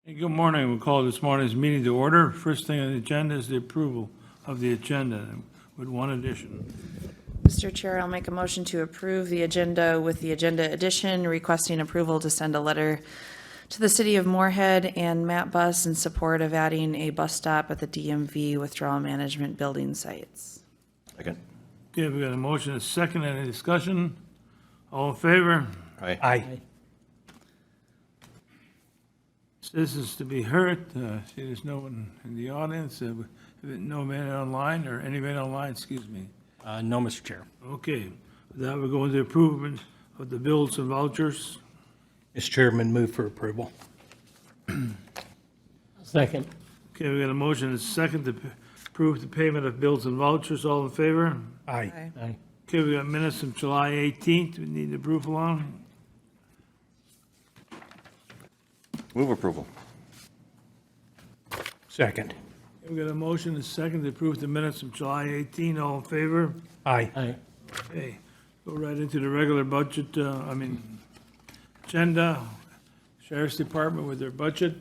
Hey, good morning. We'll call this morning's meeting to order. First thing on the agenda is the approval of the agenda with one addition. Mr. Chair, I'll make a motion to approve the agenda with the agenda addition, requesting approval to send a letter to the city of Moorhead and Matt Bus in support of adding a bus stop at the DMV withdrawal management building sites. Second. Okay, we got a motion, a second, any discussion? All in favor? Aye. Aye. Citizens to be heard. See, there's no one in the audience. No man online or anybody online, excuse me. No, Mr. Chair. Okay, with that we're going to approval of the bills and vouchers. Mr. Chairman, move for approval. Second. Okay, we got a motion, a second to approve the payment of bills and vouchers. All in favor? Aye. Aye. Okay, we got minutes from July 18th. We need approval on. Move approval. Second. We got a motion, a second to approve the minutes from July 18. All in favor? Aye. Aye. Okay, go right into the regular budget, agenda. Sheriff's Department with their budget.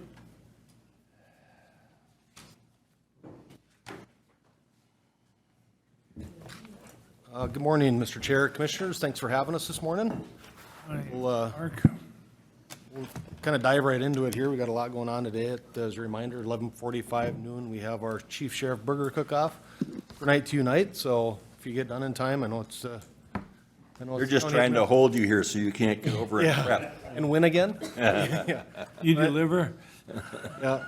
Good morning, Mr. Chair, Commissioners. Thanks for having us this morning. We'll Mark, kind of dive right into it here. We got a lot going on today. As a reminder, 11:45 noon, we have our Chief Sheriff Burger Cook-Off for night to night. So if you get done in time, I know it's. They're just trying to hold you here so you can't get over and prep. And win again. Yeah. you deliver? Yeah.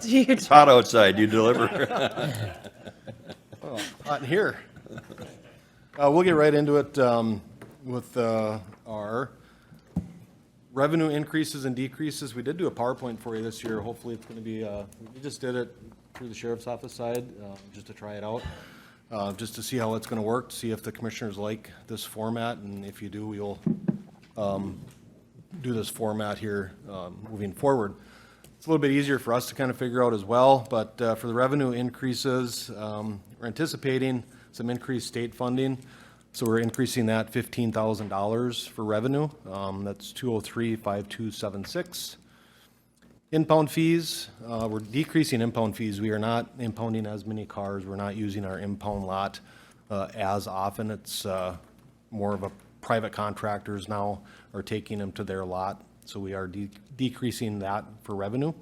It's hot outside, you deliver. Well, hot in here. We'll get right into it with our revenue increases and decreases. We did do a PowerPoint for you this year. Hopefully it's going to be, we just did it through the sheriff's office side, just to try it out, just to see how it's going to work, to see if the commissioners like this format, and if you do, we'll do this format here moving forward. It's a little bit easier for us to kind of figure out as well, but for the revenue increases, we're anticipating some increased state funding. So we're increasing that $15,000 for revenue. That's 203-5276. Impound fees, we're decreasing impound fees. We are not impounding as many cars. We're not using our impound lot as often. It's more of a private contractors now are taking them to their lot. So we are decreasing that for revenue.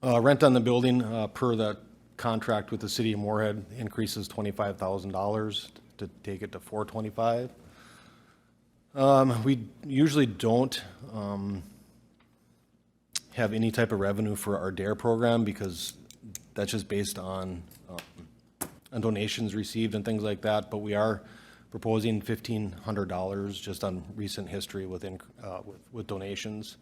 Rent on the building per the contract with the city of Moorhead increases $25,000 to take it to $425,000. We usually don't have any type of revenue for our DARE program because that's just based on donations received and things like that. But we are proposing $1,500 just on recent history with donations.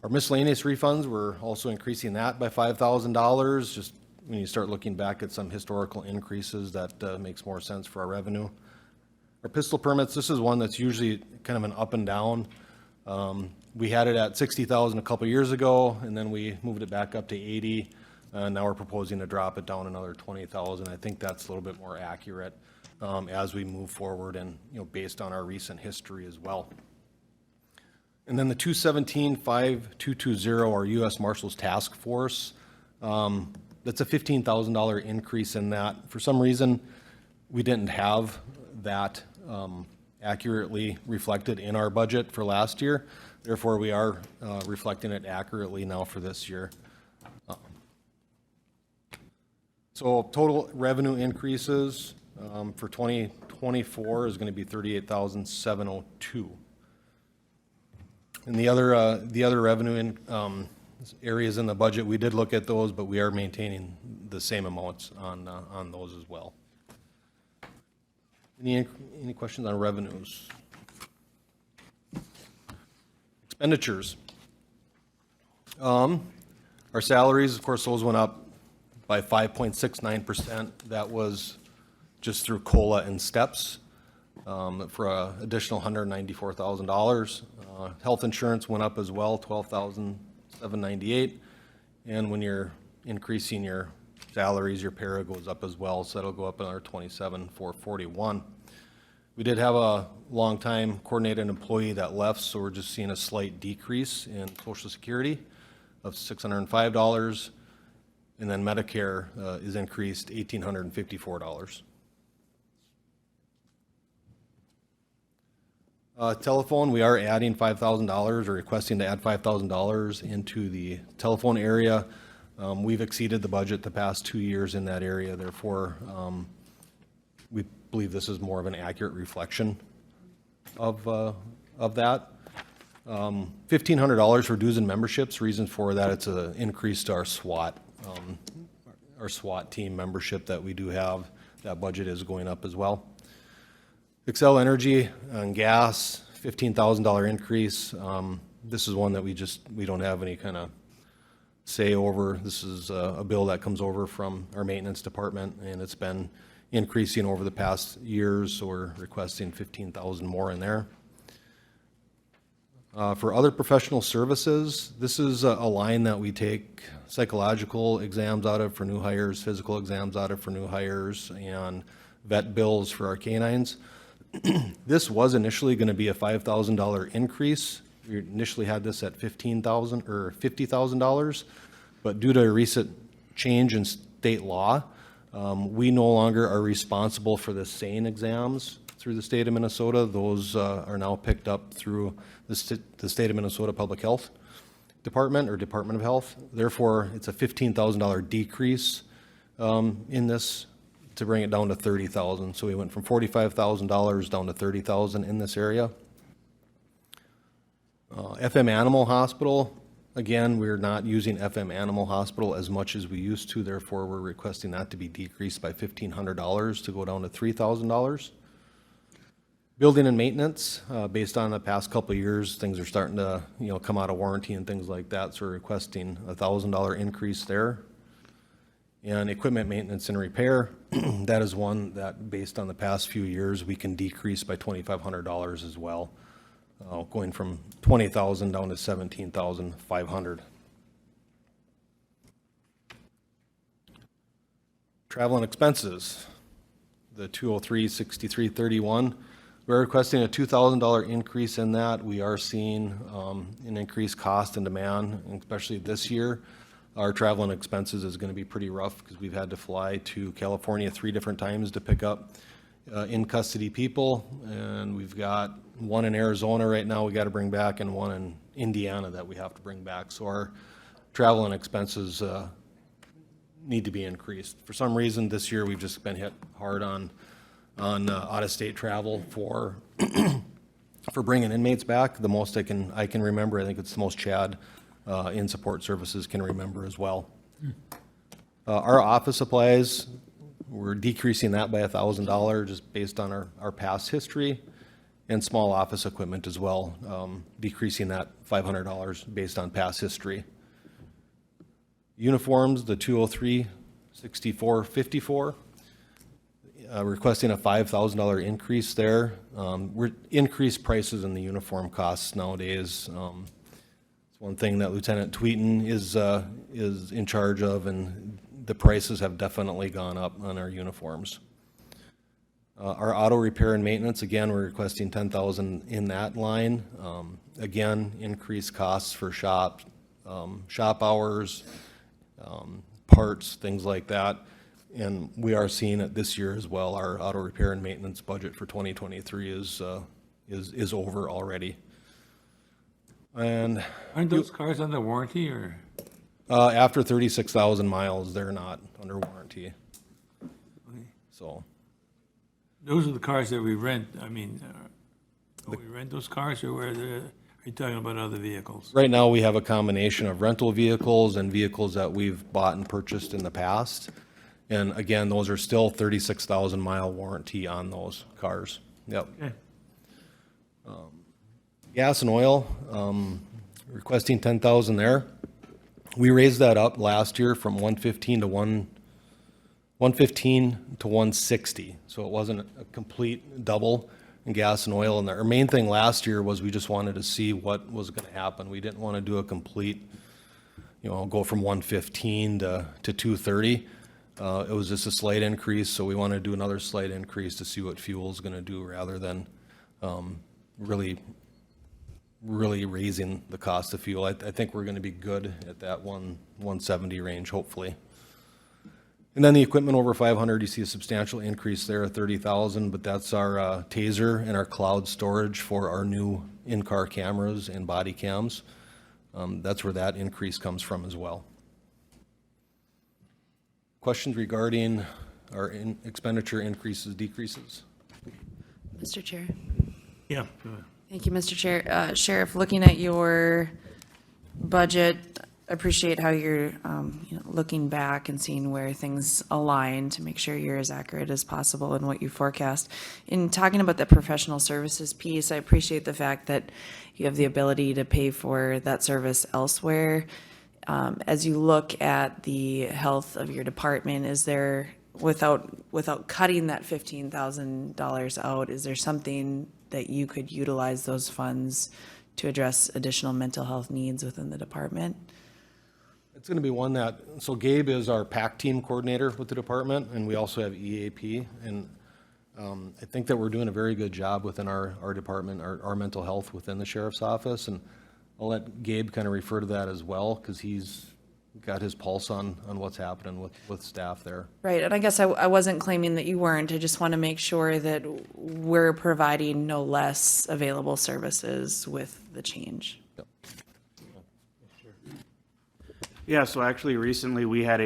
Our miscellaneous refunds, we're also increasing that by $5,000. Just when you start looking back at some historical increases, that makes more sense for our revenue. Our pistol permits, this is one that's usually kind of an up and down. We had it at $60,000 a couple years ago, and then we moved it back up to $80,000. Now we're proposing to drop it down another $20,000. I think that's a little bit more accurate as we move forward, and based on our recent history as well. And then the 217-5220, our U.S. Marshals Task Force, that's a $15,000 increase in that. For some reason, we didn't have that accurately reflected in our budget for last year. Therefore, we are reflecting it accurately now for this year. So total revenue increases for 2024 is going to be $38,702. And the other revenue areas in the budget, we did look at those, but we are maintaining the same amounts on those as well. Any questions on revenues? Expenditures. Our salaries, of course, those went up by 5.69%. That was just through COLA and steps for an additional $194,000. Health insurance went up as well, $12,798. And when you're increasing your salaries, your para goes up as well, so that'll go up another $27,441. We did have a longtime coordinated employee that left, so we're just seeing a slight decrease in Social Security of $605. And then Medicare is increased $1,854. Telephone, we are adding $5,000 or requesting to add $5,000 into the telephone area. We've exceeded the budget the past 2 years in that area, therefore, we believe this is more of an accurate reflection of that. $1,500 for dues and memberships. Reason for that, it's an increase to our SWAT team membership that we do have. That budget is going up as well. Excel Energy on gas, $15,000 increase. This is one that we don't have any kind of say over. This is a bill that comes over from our maintenance department, and it's been increasing over the past years, so we're requesting $15,000 more in there. For other professional services, this is a line that we take psychological exams out of for new hires, physical exams out of for new hires, and vet bills for our canines. This was initially going to be a $5,000 increase. We initially had this at $15,000 or $50,000, but due to a recent change in state law, we no longer are responsible for the SANE exams through the state of Minnesota. Those are now picked up through the state of Minnesota Public Health Department or Department of Health. Therefore, it's a $15,000 decrease in this to bring it down to $30,000. So we went from $45,000 down to $30,000 in this area. FM Animal Hospital, again, we're not using FM Animal Hospital as much as we used to, therefore we're requesting that to be decreased by $1,500 to go down to $3,000. Building and maintenance, based on the past couple of years, things are starting to come out of warranty and things like that, so we're requesting a $1,000 increase there. And equipment maintenance and repair, that is one that, based on the past few years, we can decrease by $2,500 as well, going from $20,000 down to $17,500. Travel and expenses, the 203-6331. We're requesting a $2,000 increase in that. We are seeing an increased cost and demand, especially this year. Our travel and expenses is going to be pretty rough because we've had to fly to California 3 different times to pick up in custody people, and we've got one in Arizona right now we got to bring back, and one in Indiana that we have to bring back. So our travel and expenses need to be increased. For some reason this year we've just been hit hard on out-of-state travel for for bringing inmates back. The most I can remember, I think it's the most Chad in support services can remember as well. Our office supplies, we're decreasing that by $1,000 just based on our past history, and small office equipment as well, decreasing that $500 based on past history. Uniforms, the 203-6454, requesting a $5,000 increase there. We're increased prices in the uniform costs nowadays. It's one thing that Lieutenant Tweeten is in charge of, and the prices have definitely gone up on our uniforms. Our auto repair and maintenance, again, we're requesting $10,000 in that line. Again, increased costs for shop hours, parts, things like that. And we are seeing it this year as well. Our auto repair and maintenance budget for 2023 is over already. And Aren't those cars under warranty, or? after 36,000 miles, they're not under warranty. So Those are the cars that we rent. I mean, do we rent those cars, or are you talking about other vehicles? right now we have a combination of rental vehicles and vehicles that we've bought and purchased in the past. And again, those are still 36,000 mile warranty on those cars. Yep. Okay. Gas and oil, requesting 10,000 there. We raised that up last year from 115 to 160. So it wasn't a complete double in gas and oil. And our main thing last year was we just wanted to see what was going to happen. We didn't want to do a complete, go from 115 to 230. It was just a slight increase, so we want to do another slight increase to see what fuel is going to do rather than really raising the cost of fuel. I think we're going to be good at that 170 range, hopefully. And then the equipment over 500, you see a substantial increase there of 30,000, but that's our TASER and our cloud storage for our new in-car cameras and body cams. That's where that increase comes from as well. Questions regarding our expenditure increases, decreases? Mr. Chair. Yeah, go ahead. Thank you, Mr. Chair. Sheriff, looking at your budget, appreciate how you're looking back and seeing where things align to make sure you're as accurate as possible in what you forecast. In talking about the professional services piece, I appreciate the fact that you have the ability to pay for that service elsewhere. As you look at the health of your department, is there, without cutting that $15,000 out, is there something that you could utilize those funds to address additional mental health needs within the department? It's going to be one that, so Gabe is our PAC team coordinator with the department, and we also have EAP. And I think that we're doing a very good job within our department, our mental health within the sheriff's office. And I'll let Gabe kind of refer to that as well, because he's got his pulse on what's happening with staff there. Right, and I guess I wasn't claiming that you weren't. I just want to make sure that we're providing no less available services with the change. Yep. Yeah, so actually recently we had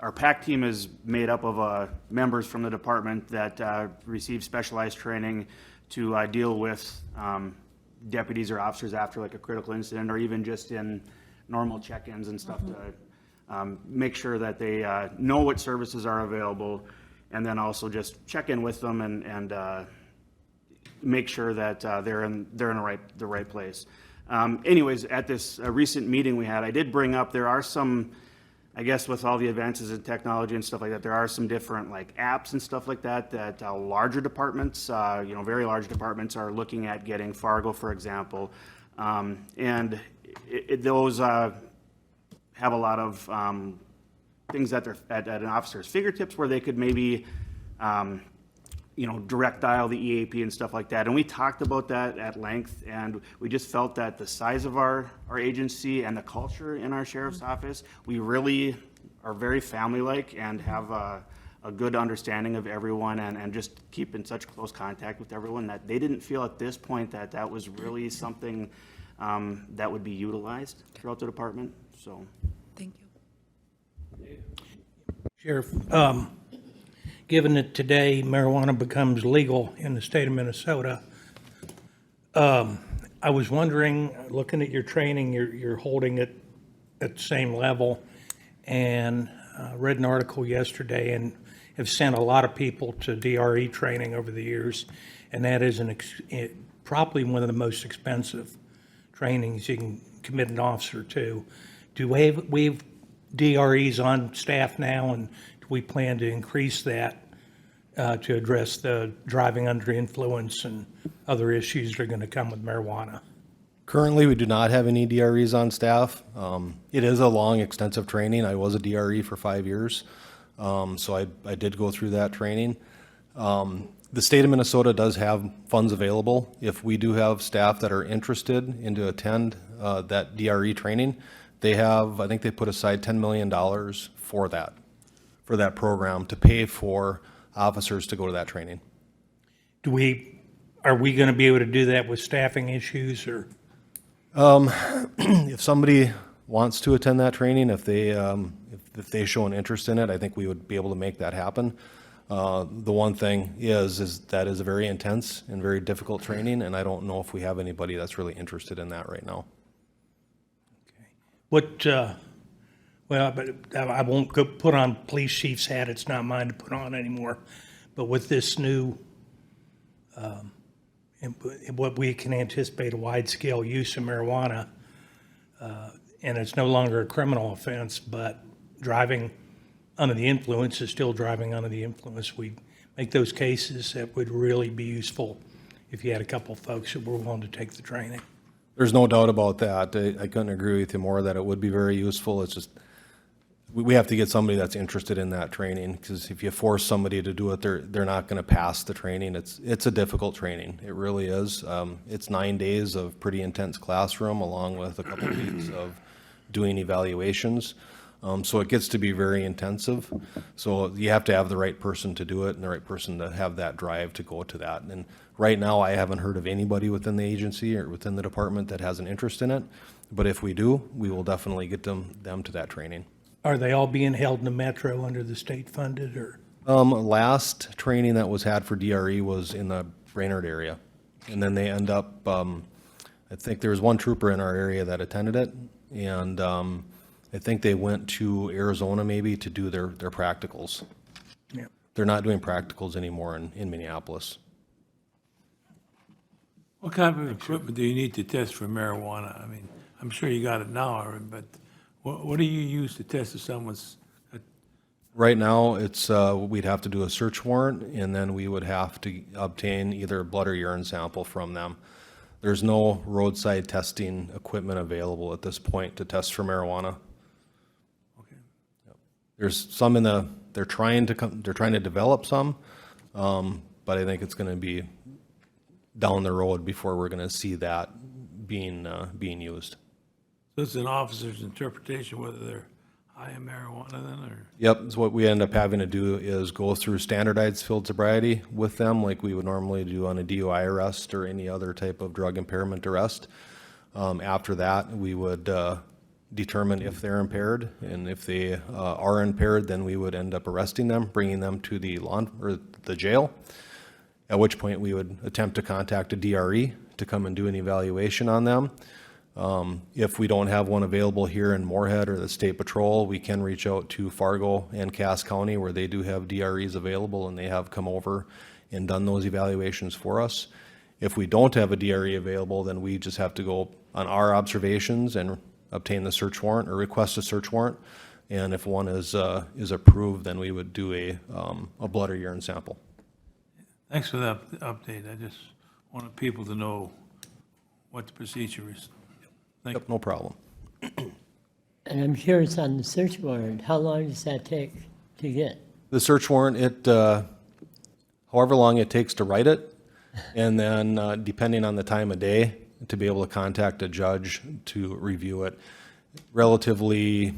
our PAC team is made up of members from the department that receive specialized training to deal with deputies or officers after like a critical incident, or even just in normal check-ins and stuff to make sure that they know what services are available, and then also just check in with them and make sure that they're in the right place. Anyways, at this recent meeting we had, I did bring up there are some, I guess with all the advances in technology and stuff like that, there are some different like apps and stuff like that that larger departments, very large departments are looking at getting. Fargo, for example, and those have a lot of things that they're at an officer's fingertips where they could maybe direct dial the EAP and stuff like that. And we talked about that at length, and we just felt that the size of our agency and the culture in our sheriff's office, we really are very family-like and have a good understanding of everyone, and just keep in such close contact with everyone that they didn't feel at this point that was really something that would be utilized throughout the department, so. Thank you. Sheriff, given that today marijuana becomes legal in the state of Minnesota, I was wondering, looking at your training, you're holding it at the same level, and read an article yesterday and have sent a lot of people to DRE training over the years, and that is probably one of the most expensive trainings you can commit an officer to. Do we have DREs on staff now, and do we plan to increase that to address the driving under influence and other issues that are going to come with marijuana? Currently, we do not have any DREs on staff. It is a long, extensive training. I was a DRE for 5 years, so I did go through that training. The state of Minnesota does have funds available. If we do have staff that are interested in to attend that DRE training, I think they put aside $10 million for that program to pay for officers to go to that training. Are we going to be able to do that with staffing issues, or? If somebody wants to attend that training, if they show an interest in it, I think we would be able to make that happen. The one thing is that is a very intense and very difficult training, and I don't know if we have anybody that's really interested in that right now. But I won't go put on police chief's hat. It's not mine to put on anymore. But with this new, what we can anticipate a wide-scale use of marijuana, and it's no longer a criminal offense, but driving under the influence is still driving under the influence. We make those cases that would really be useful if you had a couple of folks that were willing to take the training. There's no doubt about that. I couldn't agree with you more that it would be very useful. It's just, we have to get somebody that's interested in that training, because if you force somebody to do it, they're not going to pass the training. It's a difficult training. It really is. It's 9 days of pretty intense classroom, along with a couple weeks of doing evaluations. So it gets to be very intensive. So you have to have the right person to do it and the right person to have that drive to go to that. And right now, I haven't heard of anybody within the agency or within the department that has an interest in it. But if we do, we will definitely get them to that training. Are they all being held in the metro under the state funded, or? Last training that was had for DRE was in the Brainerd area. And then they end up, I think there was one trooper in our area that attended it. And I think they went to Arizona maybe to do their practicals. Yeah. They're not doing practicals anymore in Minneapolis. What kind of equipment do you need to test for marijuana? I mean, I'm sure you got it now, but what do you use to test if someone's, Right now, it's, we'd have to do a search warrant, and then we would have to obtain either a blood or urine sample from them. There's no roadside testing equipment available at this point to test for marijuana. okay. There's some they're trying to develop some, but I think it's going to be down the road before we're going to see that being used. So it's an officer's interpretation whether they're high in marijuana then, or? Yep, so what we end up having to do is go through standardized field sobriety with them, like we would normally do on a DUI arrest or any other type of drug impairment arrest. After that, we would determine if they're impaired, and if they are impaired, then we would end up arresting them, bringing them to the jail, at which point we would attempt to contact a DRE to come and do an evaluation on them. If we don't have one available here in Moorhead or the State Patrol, we can reach out to Fargo and Cass County, where they do have DREs available, and they have come over and done those evaluations for us. If we don't have a DRE available, then we just have to go on our observations and obtain the search warrant or request a search warrant. And if one is approved, then we would do a blood or urine sample. Thanks for that update. I just wanted people to know what the procedure is. Thank you. Yep, no problem. And I'm curious on the search warrant, how long does that take to get? The search warrant, however long it takes to write it, and then depending on the time of day, to be able to contact a judge to review it. Relatively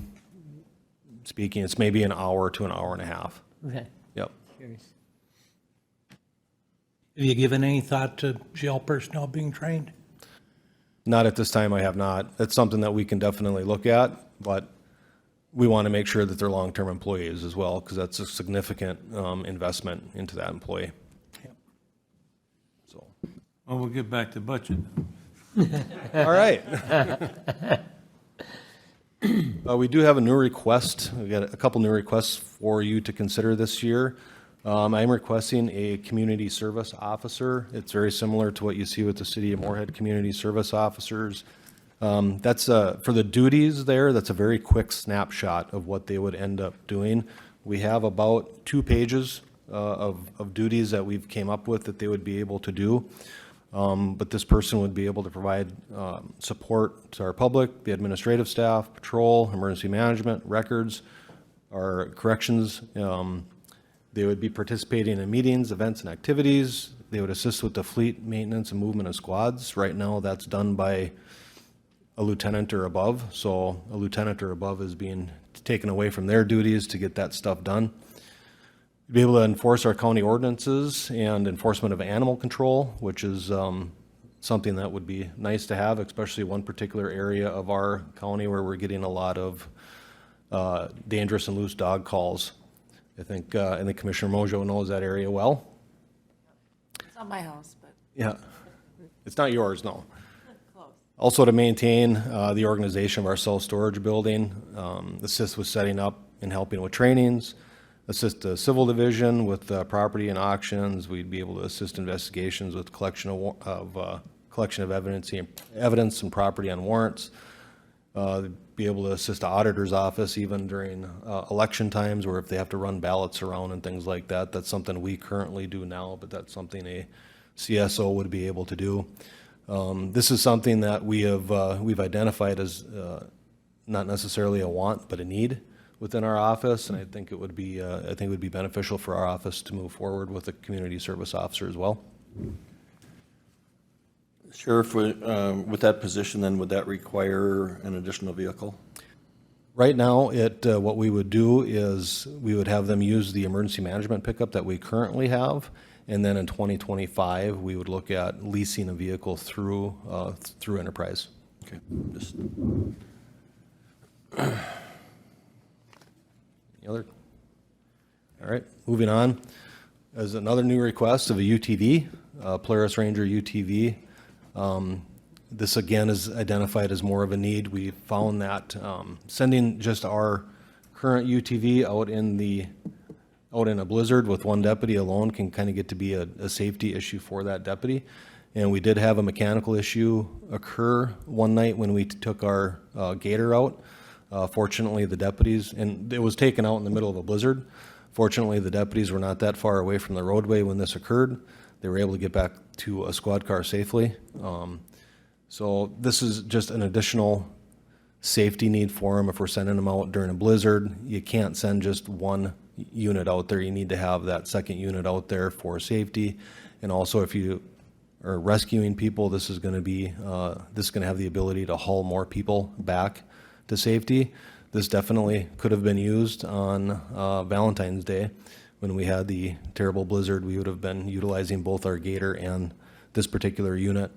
speaking, it's maybe an hour to an hour and a half. Okay, Yep. curious. Have you given any thought to jail personnel being trained? Not at this time, I have not. That's something that we can definitely look at, but we want to make sure that they're long-term employees as well, because that's a significant investment into that employee. Yep. So, Well, we'll get back to budget. all right. We do have a new request. We've got a couple new requests for you to consider this year. I'm requesting a community service officer. It's very similar to what you see with the City of Moorhead community service officers. That's for the duties there, that's a very quick snapshot of what they would end up doing. We have about 2 pages of duties that we've came up with that they would be able to do. But this person would be able to provide support to our public, the administrative staff, patrol, emergency management, records, our corrections. They would be participating in meetings, events, and activities. They would assist with the fleet maintenance and movement of squads. Right now, that's done by a lieutenant or above. So a lieutenant or above is being taken away from their duties to get that stuff done. Be able to enforce our county ordinances and enforcement of animal control, which is something that would be nice to have, especially one particular area of our county where we're getting a lot of dangerous and loose dog calls. I think Commissioner Mojo knows that area well. It's not my house, but Yeah, it's not yours, no. close. Also to maintain the organization of our self-storage building, assist with setting up and helping with trainings, assist the civil division with property and auctions. We'd be able to assist investigations with collection of evidence and property on warrants. Be able to assist the auditor's office even during election times, or if they have to run ballots around and things like that. That's something we currently do now, but that's something a CSO would be able to do. This is something that we've identified as not necessarily a want, but a need within our office, and I think it would be beneficial for our office to move forward with a community service officer as well. Sheriff, with that position, then would that require an additional vehicle? Right now, what we would do is we would have them use the emergency management pickup that we currently have, and then in 2025, we would look at leasing a vehicle through Enterprise. Okay, just, Any other? All right, moving on. There's another new request of a UTV, Polaris Ranger UTV. This again is identified as more of a need. We found that sending just our current UTV out in a blizzard with one deputy alone can kind of get to be a safety issue for that deputy. And we did have a mechanical issue occur one night when we took our gator out. Fortunately, the deputies, and it was taken out in the middle of a blizzard. Fortunately, the deputies were not that far away from the roadway when this occurred. They were able to get back to a squad car safely. So this is just an additional safety need for them. If we're sending them out during a blizzard, you can't send just one unit out there. You need to have that second unit out there for safety. And also, if you are rescuing people, this is going to have the ability to haul more people back to safety. This definitely could have been used on Valentine's Day when we had the terrible blizzard. We would have been utilizing both our gator and this particular unit.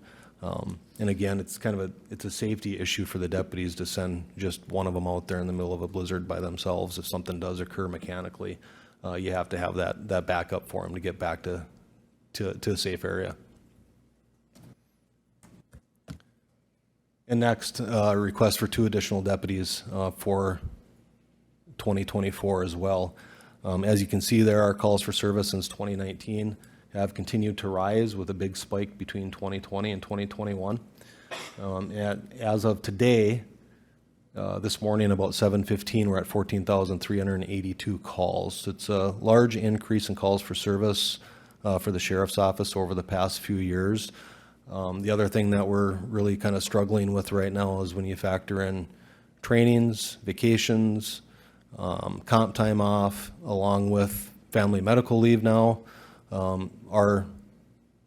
And again, it's a safety issue for the deputies to send just one of them out there in the middle of a blizzard by themselves. If something does occur mechanically, you have to have that backup for them to get back to a safe area. And next, a request for 2 additional deputies for 2024 as well. As you can see there, our calls for service since 2019 have continued to rise with a big spike between 2020 and 2021. As of today, this morning about 7:15, we're at 14,382 calls. It's a large increase in calls for service for the sheriff's office over the past few years. The other thing that we're really kind of struggling with right now is when you factor in trainings, vacations, comp time off, along with family medical leave now.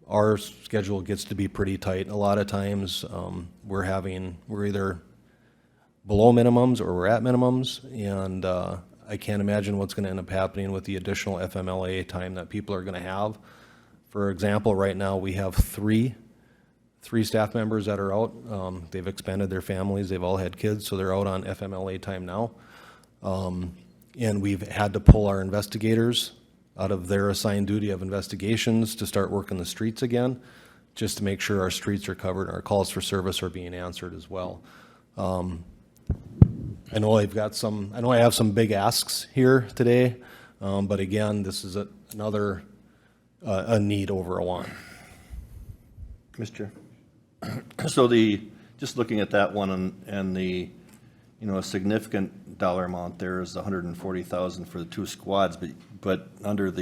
Our schedule gets to be pretty tight. A lot of times, we're either below minimums or we're at minimums, and I can't imagine what's going to end up happening with the additional FMLA time that people are going to have. For example, right now we have three staff members that are out. They've expanded their families. They've all had kids, so they're out on FMLA time now. And we've had to pull our investigators out of their assigned duty of investigations to start working the streets again, just to make sure our streets are covered and our calls for service are being answered as well. I know I have some big asks here today, but again, this is another a need over a want. Mr. Chair. So just looking at that one and the, a significant dollar amount there is $140,000 for the 2 squads, but under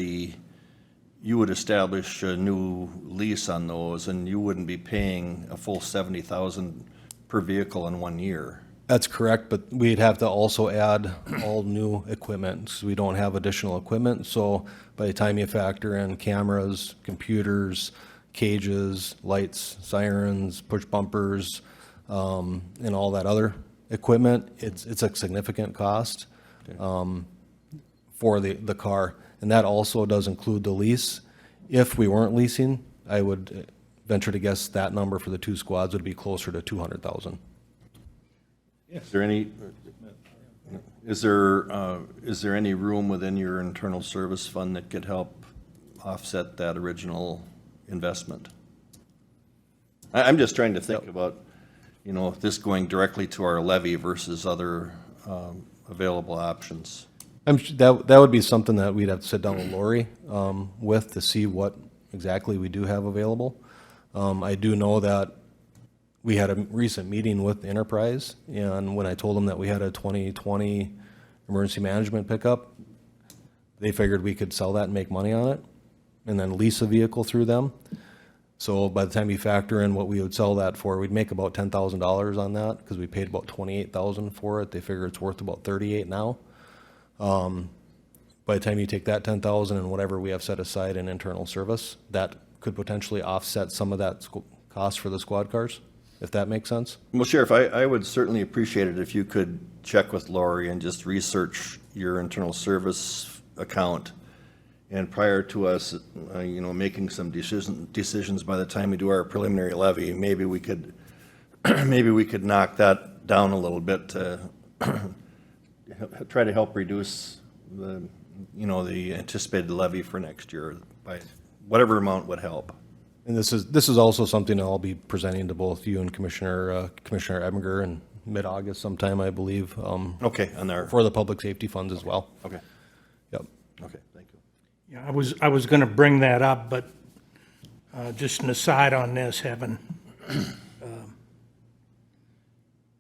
you would establish a new lease on those, and you wouldn't be paying a full $70,000 per vehicle in 1 year. That's correct, but we'd have to also add all new equipment, because we don't have additional equipment. So by the time you factor in cameras, computers, cages, lights, sirens, push bumpers, and all that other equipment, it's a significant cost for the car. And that also does include the lease. If we weren't leasing, I would venture to guess that number for the 2 squads would be closer to $200,000. Is there any room within your internal service fund that could help offset that original investment? I'm just trying to think about, this going directly to our levy versus other available options. I'm sure that would be something that we'd have to sit down with Lori with to see what exactly we do have available. I do know that we had a recent meeting with Enterprise, and when I told them that we had a 2020 emergency management pickup, they figured we could sell that and make money on it, and then lease a vehicle through them. So by the time you factor in what we would sell that for, we'd make about $10,000 on that, because we paid about $28,000 for it. They figure it's worth about $38,000 now. By the time you take that 10,000 and whatever we have set aside in internal service, that could potentially offset some of that cost for the squad cars, if that makes sense. Well, Sheriff, I would certainly appreciate it if you could check with Lori and just research your internal service account. And prior to us, making some decisions by the time we do our preliminary levy, maybe we could, maybe we could knock that down a little bit to try to help reduce the anticipated levy for next year by whatever amount would help. And this is also something I'll be presenting to both you and Commissioner Ebinger in mid-August sometime, I believe. Okay, on there. For the public safety funds as well. Okay, Yep. okay, thank you. Yeah, I was going to bring that up, but just an aside on this, having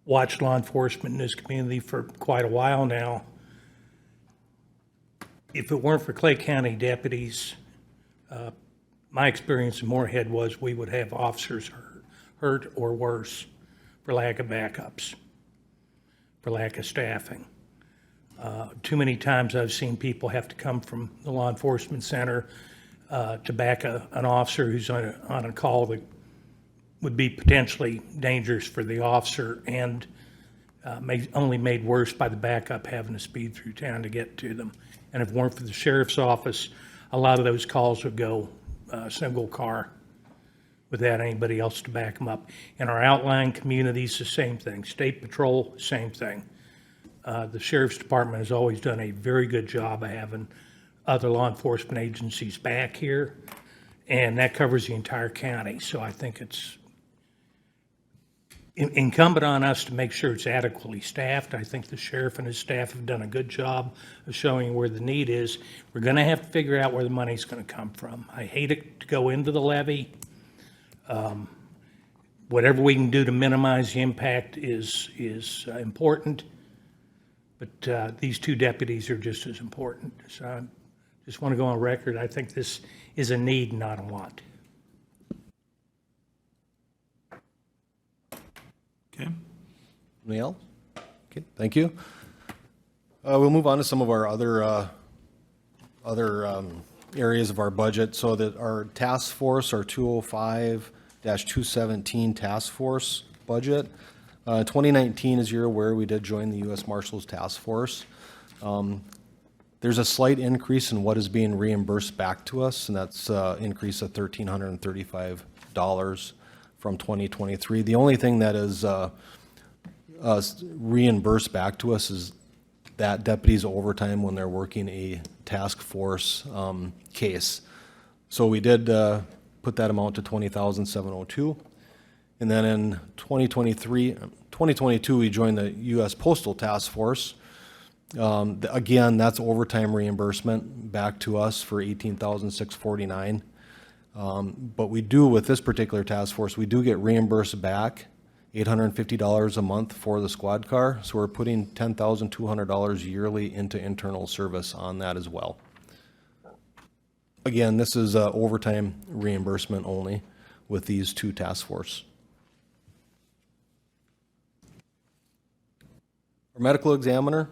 watched law enforcement in this community for quite a while now, if it weren't for Clay County deputies, my experience in Moorhead was we would have officers hurt or worse for lack of backups, for lack of staffing. Too many times I've seen people have to come from the law enforcement center to back an officer who's on a call that would be potentially dangerous for the officer and only made worse by the backup having to speed through town to get to them. And if it weren't for the sheriff's office, a lot of those calls would go single car without anybody else to back them up. In our outlying communities, the same thing. State Patrol, same thing. The Sheriff's Department has always done a very good job of having other law enforcement agencies back here, and that covers the entire county. So I think it's incumbent on us to make sure it's adequately staffed. I think the sheriff and his staff have done a good job of showing where the need is. We're going to have to figure out where the money's going to come from. I hate it to go into the levy. Whatever we can do to minimize the impact is important, but these two deputies are just as important. So I just want to go on record. I think this is a need, not a want. Okay. Anything else? Okay, thank you. We'll move on to some of our other areas of our budget. So that our task force, our 205-217 task force budget. 2019, as you're aware, we did join the U.S. Marshals Task Force. There's a slight increase in what is being reimbursed back to us, and that's an increase of $1,335 from 2023. The only thing that is reimbursed back to us is that deputies' overtime when they're working a task force case. So we did put that amount to $20,702. And then in 2022, we joined the U.S. Postal Task Force. Again, that's overtime reimbursement back to us for $18,649. But we do, with this particular task force, we do get reimbursed back $850 a month for the squad car. So we're putting $10,200 yearly into internal service on that as well. Again, this is overtime reimbursement only with these two task force. Our medical examiner,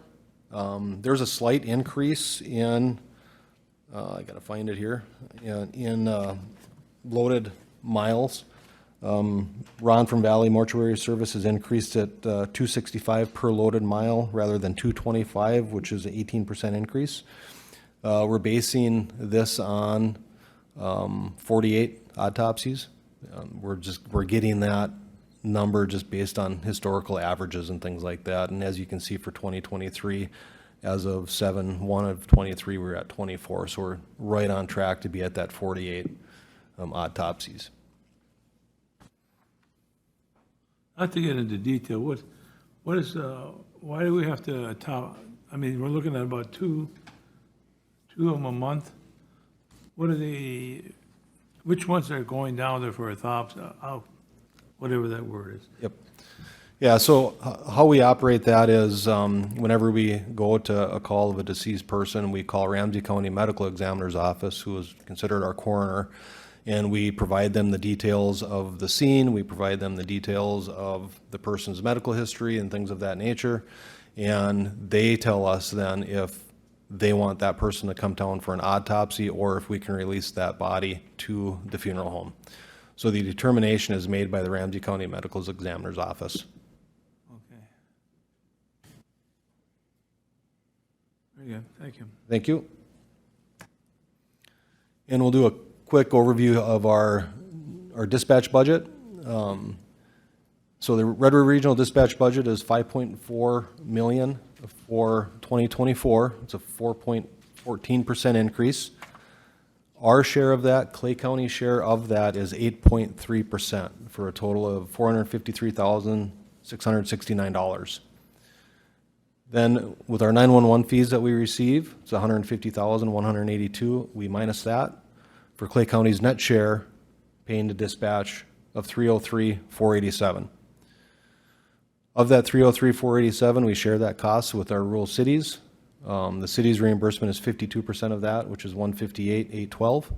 there's a slight increase in, I gotta find it here, in loaded miles. Ron from Valley Mortuary Services increased at $265 per loaded mile rather than $225, which is an 18% increase. We're basing this on 48 autopsies. We're getting that number just based on historical averages and things like that. And as you can see for 2023, as of 7/1 of 23, we're at 24. So we're right on track to be at that 48 autopsies. Not to get into detail, what is, why do we have to, I mean, we're looking at about two of them a month. What are which ones are going down there for autopsy, whatever that word is? Yep. Yeah, so how we operate that is whenever we go to a call of a deceased person, we call Ramsey County Medical Examiner's Office, who is considered our coroner, and we provide them the details of the scene, we provide them the details of the person's medical history and things of that nature, and they tell us then if they want that person to come down for an autopsy, or if we can release that body to the funeral home. So the determination is made by the Ramsey County Medical Examiner's Office. Okay. Very good, thank you. Thank you. And we'll do a quick overview of our dispatch budget. So the Red River Regional Dispatch budget is $5.4 million for 2024. It's a 4.14% increase. Our share of that, Clay County share of that, is 8.3% for a total of $453,669. Then with our 911 fees that we receive, it's $150,182. We minus that for Clay County's net share, paying to dispatch of $303,487. Of that $303,487, we share that cost with our rural cities. The city's reimbursement is 52% of that, which is $158,812.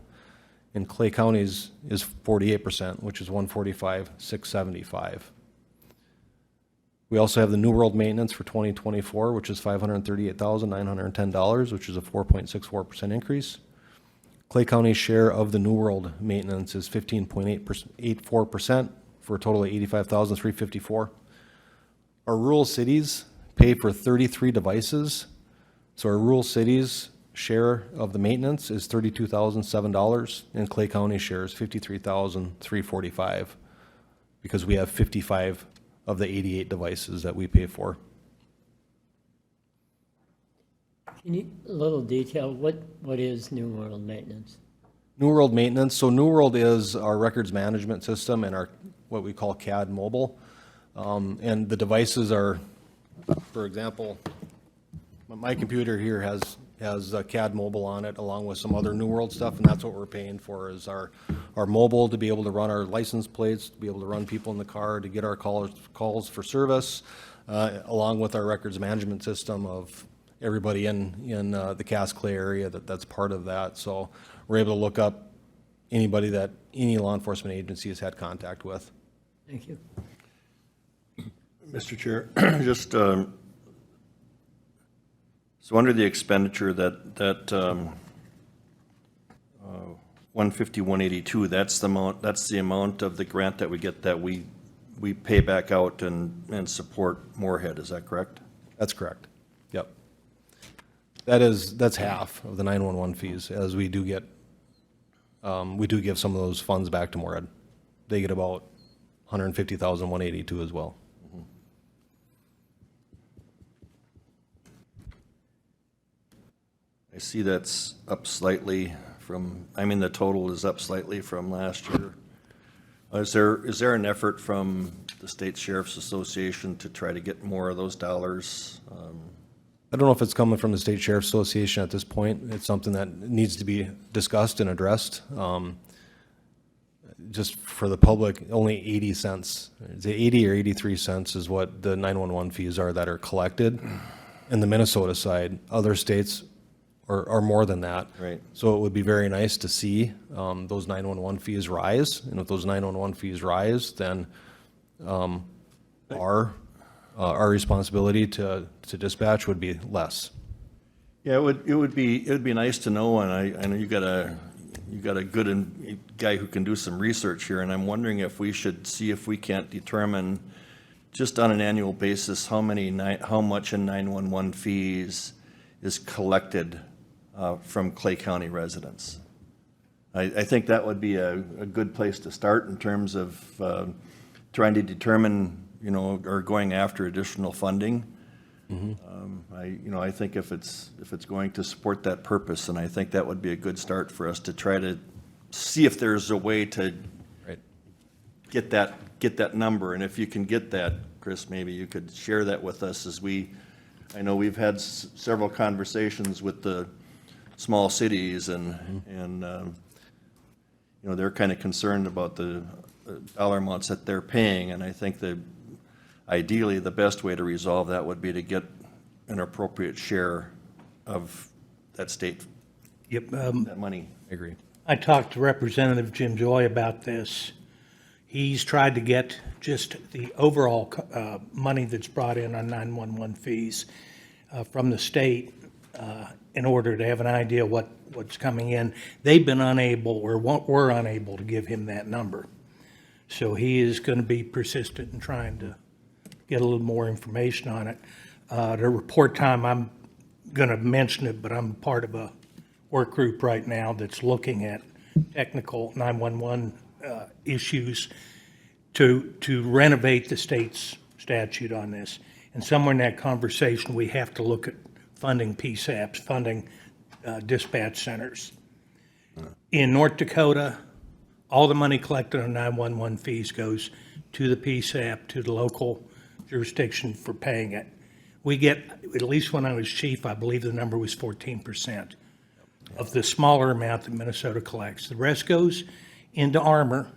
And Clay County's is 48%, which is $145,675. We also have the New World maintenance for 2024, which is $538,910, which is a 4.64% increase. Clay County's share of the New World maintenance is 15.84% for a total of $85,354. Our rural cities pay for 33 devices. So our rural cities share of the maintenance is $32,007, and Clay County share is $53,345 because we have 55 of the 88 devices that we pay for. Can you, a little detail, what is New World maintenance? New World maintenance. So New World is our records management system and our what we call CAD mobile. And the devices are, for example, my computer here has CAD mobile on it along with some other New World stuff, and that's what we're paying for is our mobile to be able to run our license plates, to be able to run people in the car, to get our calls for service, along with our records management system of everybody in the Cass Clay area that's part of that. So we're able to look up anybody that any law enforcement agency has had contact with. Thank you. Mr. Chair, just, so under the expenditure that 150,182, that's the amount of the grant that we get that we pay back out and support Moorhead, is that correct? That's correct. Yep. That's half of the 911 fees, as we do give some of those funds back to Moorhead. They get about $150,182 as well. I see that's up slightly the total is up slightly from last year. Is there an effort from the State Sheriff's Association to try to get more of those dollars? I don't know if it's coming from the State Sheriff's Association at this point. It's something that needs to be discussed and addressed. Just for the public, only 80 cents. It's 80 or 83 cents is what the 911 fees are that are collected. In the Minnesota side, other states are more than that. Right. So it would be very nice to see those 911 fees rise. And if those 911 fees rise, then our responsibility to dispatch would be less. Yeah, it would be nice to know, and I know you got a good guy who can do some research here, and I'm wondering if we should see if we can't determine just on an annual basis how much in 911 fees is collected from Clay County residents. I think that would be a good place to start in terms of trying to determine, or going after additional funding. I think if it's going to support that purpose, and I think that would be a good start for us to try to see if there's a way to Right. get that number. And if you can get that, Chris, maybe you could share that with us I know we've had several conversations with the small cities and they're kind of concerned about the dollar amounts that they're paying. And I think that ideally the best way to resolve that would be to get an appropriate share of that state, Yep. that money. I agree. I talked to Representative Jim Joy about this. He's tried to get just the overall money that's brought in on 911 fees from the state. in order to have an idea what's coming in. They've been unable, or were unable to give him that number. So he is going to be persistent in trying to get a little more information on it. The report time, I'm going to mention it, but I'm part of a work group right now that's looking at technical 911 issues to renovate the state's statute on this. And somewhere in that conversation, we have to look at funding PSAPs, funding dispatch centers. In North Dakota, all the money collected on 911 fees goes to the PSAP, to the local jurisdiction for paying it. We get, at least when I was chief, I believe the number was 14% of the smaller amount that Minnesota collects. The rest goes into Armor,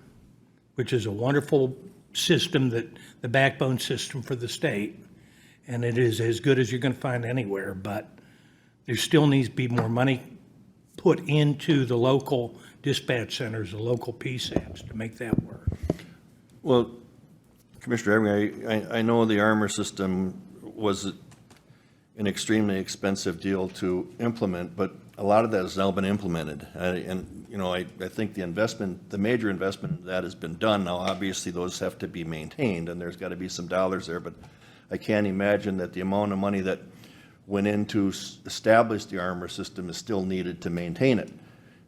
which is a wonderful system, that the backbone system for the state, and it is as good as you're going to find anywhere, but there still needs to be more money put into the local dispatch centers, the local PSAPs, to make that work. Well, Commissioner Everett, I know the Armor system was an extremely expensive deal to implement, but a lot of that has now been implemented. And, you know, I think the investment, the major investment in that has been done. Now, obviously, those have to be maintained, and there's got to be some dollars there, but I can't imagine that the amount of money that went in to establish the Armor system is still needed to maintain it.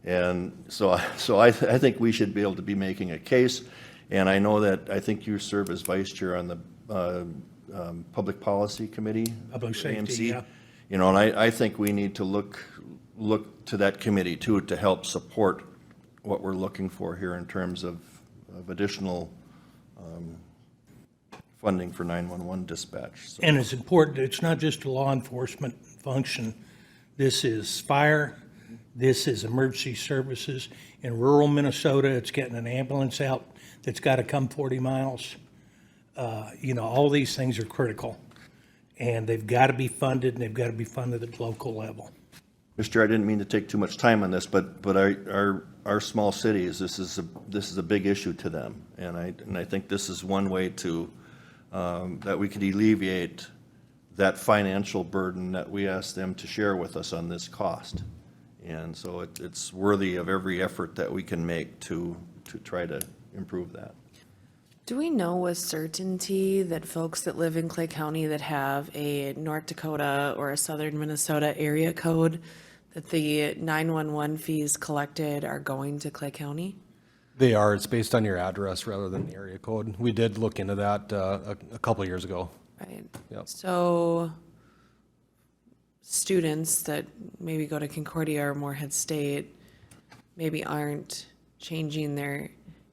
And so I think we should be able to be making a case. And I know that, I think you serve as vice chair on the Public Policy Committee. Public safety, AMC. yeah. You know, and I think we need to look to that committee too, to help support what we're looking for here in terms of additional funding for 911 dispatch. So, And it's important, it's not just a law enforcement function. This is fire, this is emergency services. In rural Minnesota, it's getting an ambulance out that's got to come 40 miles. You know, all these things are critical, and they've got to be funded, and they've got to be funded at the local level. Mr. Chair, I didn't mean to take too much time on this, but our small cities, this is a big issue to them, and I think this is one way to that we could alleviate that financial burden that we ask them to share with us on this cost. And so it's worthy of every effort that we can make to try to improve that. Do we know with certainty that folks that live in Clay County that have a North Dakota or a Southern Minnesota area code, that the 911 fees collected are going to Clay County? They are. It's based on your address rather than the area code. We did look into that a couple of years ago. Right. Yep. So students that maybe go to Concordia or Moorhead State maybe aren't changing their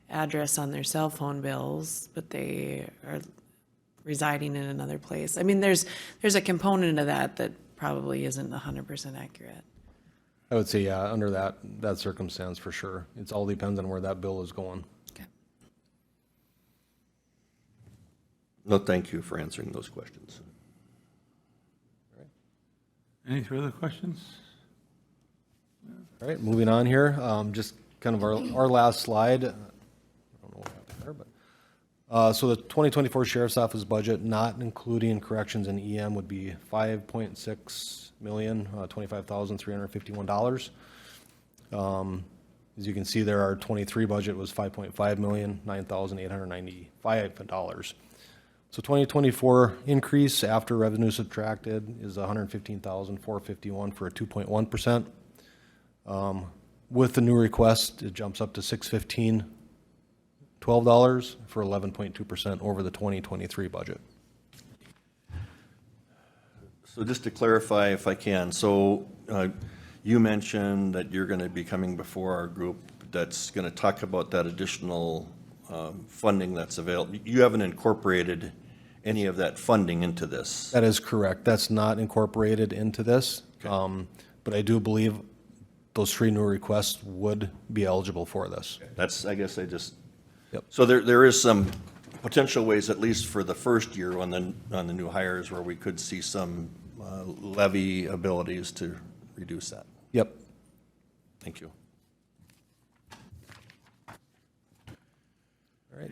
address on their cell phone bills, but they are residing in another place. I mean, there's a component of that probably isn't 100% accurate. I would say, yeah, under that circumstance, for sure. It's all depends on where that bill is going. Okay. No, thank you for answering those questions. Any further questions? All right, moving on here, just kind of our last slide. I don't know what happened there, but, so the 2024 Sheriff's Office budget, not including corrections and EM, would be $5.6 million, $25,351. As you can see there, our 23 budget was $5.5 million, $9,895. So 2024 increase after revenue subtracted is $115,451 for a 2.1%. With the new request, it jumps up to $615.12 for 11.2% over the 2023 budget. So just to clarify, if I can, so you mentioned that you're going to be coming before our group that's going to talk about that additional funding that's available. You haven't incorporated any of that funding into this. That is correct. That's not incorporated into this. Okay. But I do believe those three new requests would be eligible for this. That's, I guess I just, Yep. so there is some potential ways, at least for the first year on the new hires, where we could see some levy abilities to reduce that. Yep. Thank you.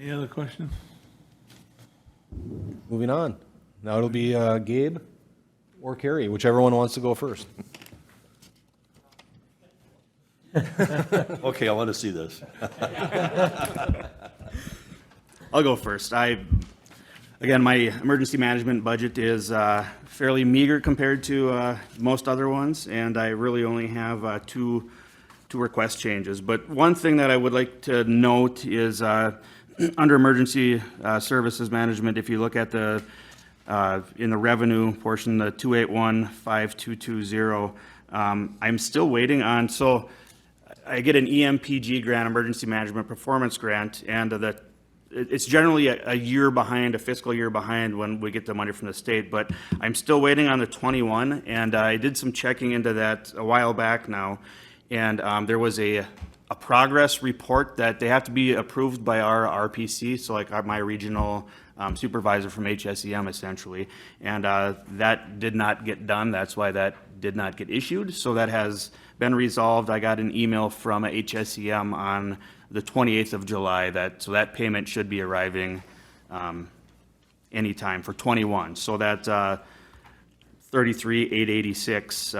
Any other questions? Moving on. Now it'll be Gabe or Carrie, whichever one wants to go first. Okay, I want to see this. I'll go first. Again, my emergency management budget is fairly meager compared to most other ones, and I really only have two request changes. But one thing that I would like to note is under emergency services management, if you look at the in the revenue portion, the 2815220, I'm still waiting on, so I get an EMPG grant, Emergency Management Performance Grant, and it's generally a year behind, a fiscal year behind when we get the money from the state, but I'm still waiting on the 21, and I did some checking into that a while back now, and there was a progress report that they have to be approved by our RPC, so like my regional supervisor from HSEM essentially, and that did not get done. That's why that did not get issued. So that has been resolved. I got an email from HSEM on the 28th of July so that payment should be arriving anytime for 21. So that 33,886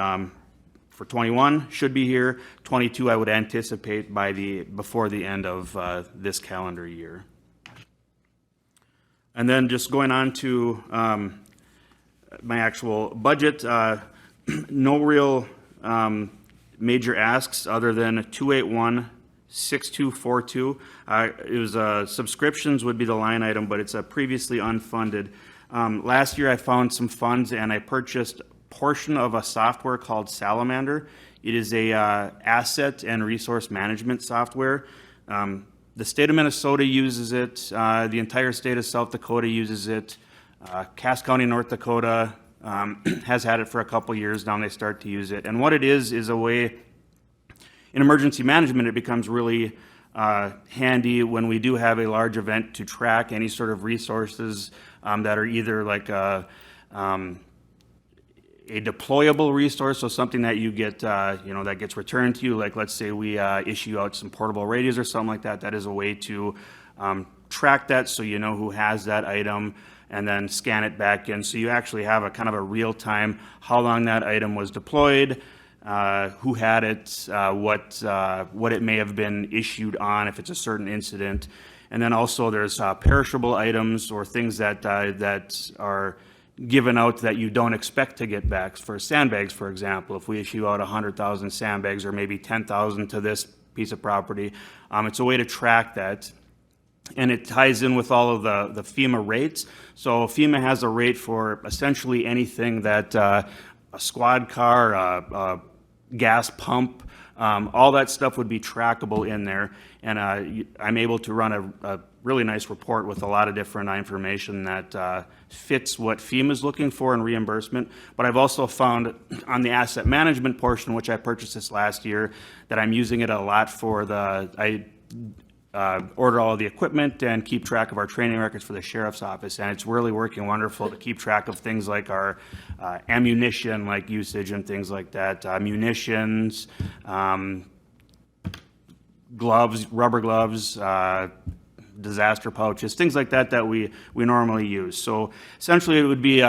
for 21 should be here. 22 I would anticipate before the end of this calendar year. And then just going on to my actual budget, no real major asks other than 2816242. It was subscriptions would be the line item, but it's a previously unfunded. Last year I found some funds and I purchased a portion of a software called Salamander. It is a asset and resource management software. The state of Minnesota uses it. The entire state of South Dakota uses it. Cass County, North Dakota has had it for a couple years now, and they start to use it. And what it is a way, in emergency management, it becomes really handy when we do have a large event to track any sort of resources that are either like a deployable resource, so something that you get, that gets returned to you. Like, let's say we issue out some portable radios or something like that. That is a way to track that, so you know who has that item, and then scan it back in. So you actually have a kind of a real-time how long that item was deployed, who had it, what it may have been issued on if it's a certain incident, and then also there's perishable items or things that are given out that you don't expect to get back. For sandbags, for example, if we issue out 100,000 sandbags or maybe 10,000 to this piece of property, it's a way to track that. And it ties in with all of the FEMA rates. So FEMA has a rate for essentially anything that a squad car, a gas pump, all that stuff would be trackable in there. And I'm able to run a really nice report with a lot of different information that fits what FEMA is looking for in reimbursement. But I've also found on the asset management portion, which I purchased this last year, that I'm using it a lot for I order all of the equipment and keep track of our training records for the sheriff's office, and it's really working wonderful to keep track of things like our ammunition, like usage and things like that, munitions, gloves, rubber gloves, disaster pouches, things like that we normally use. So essentially it would be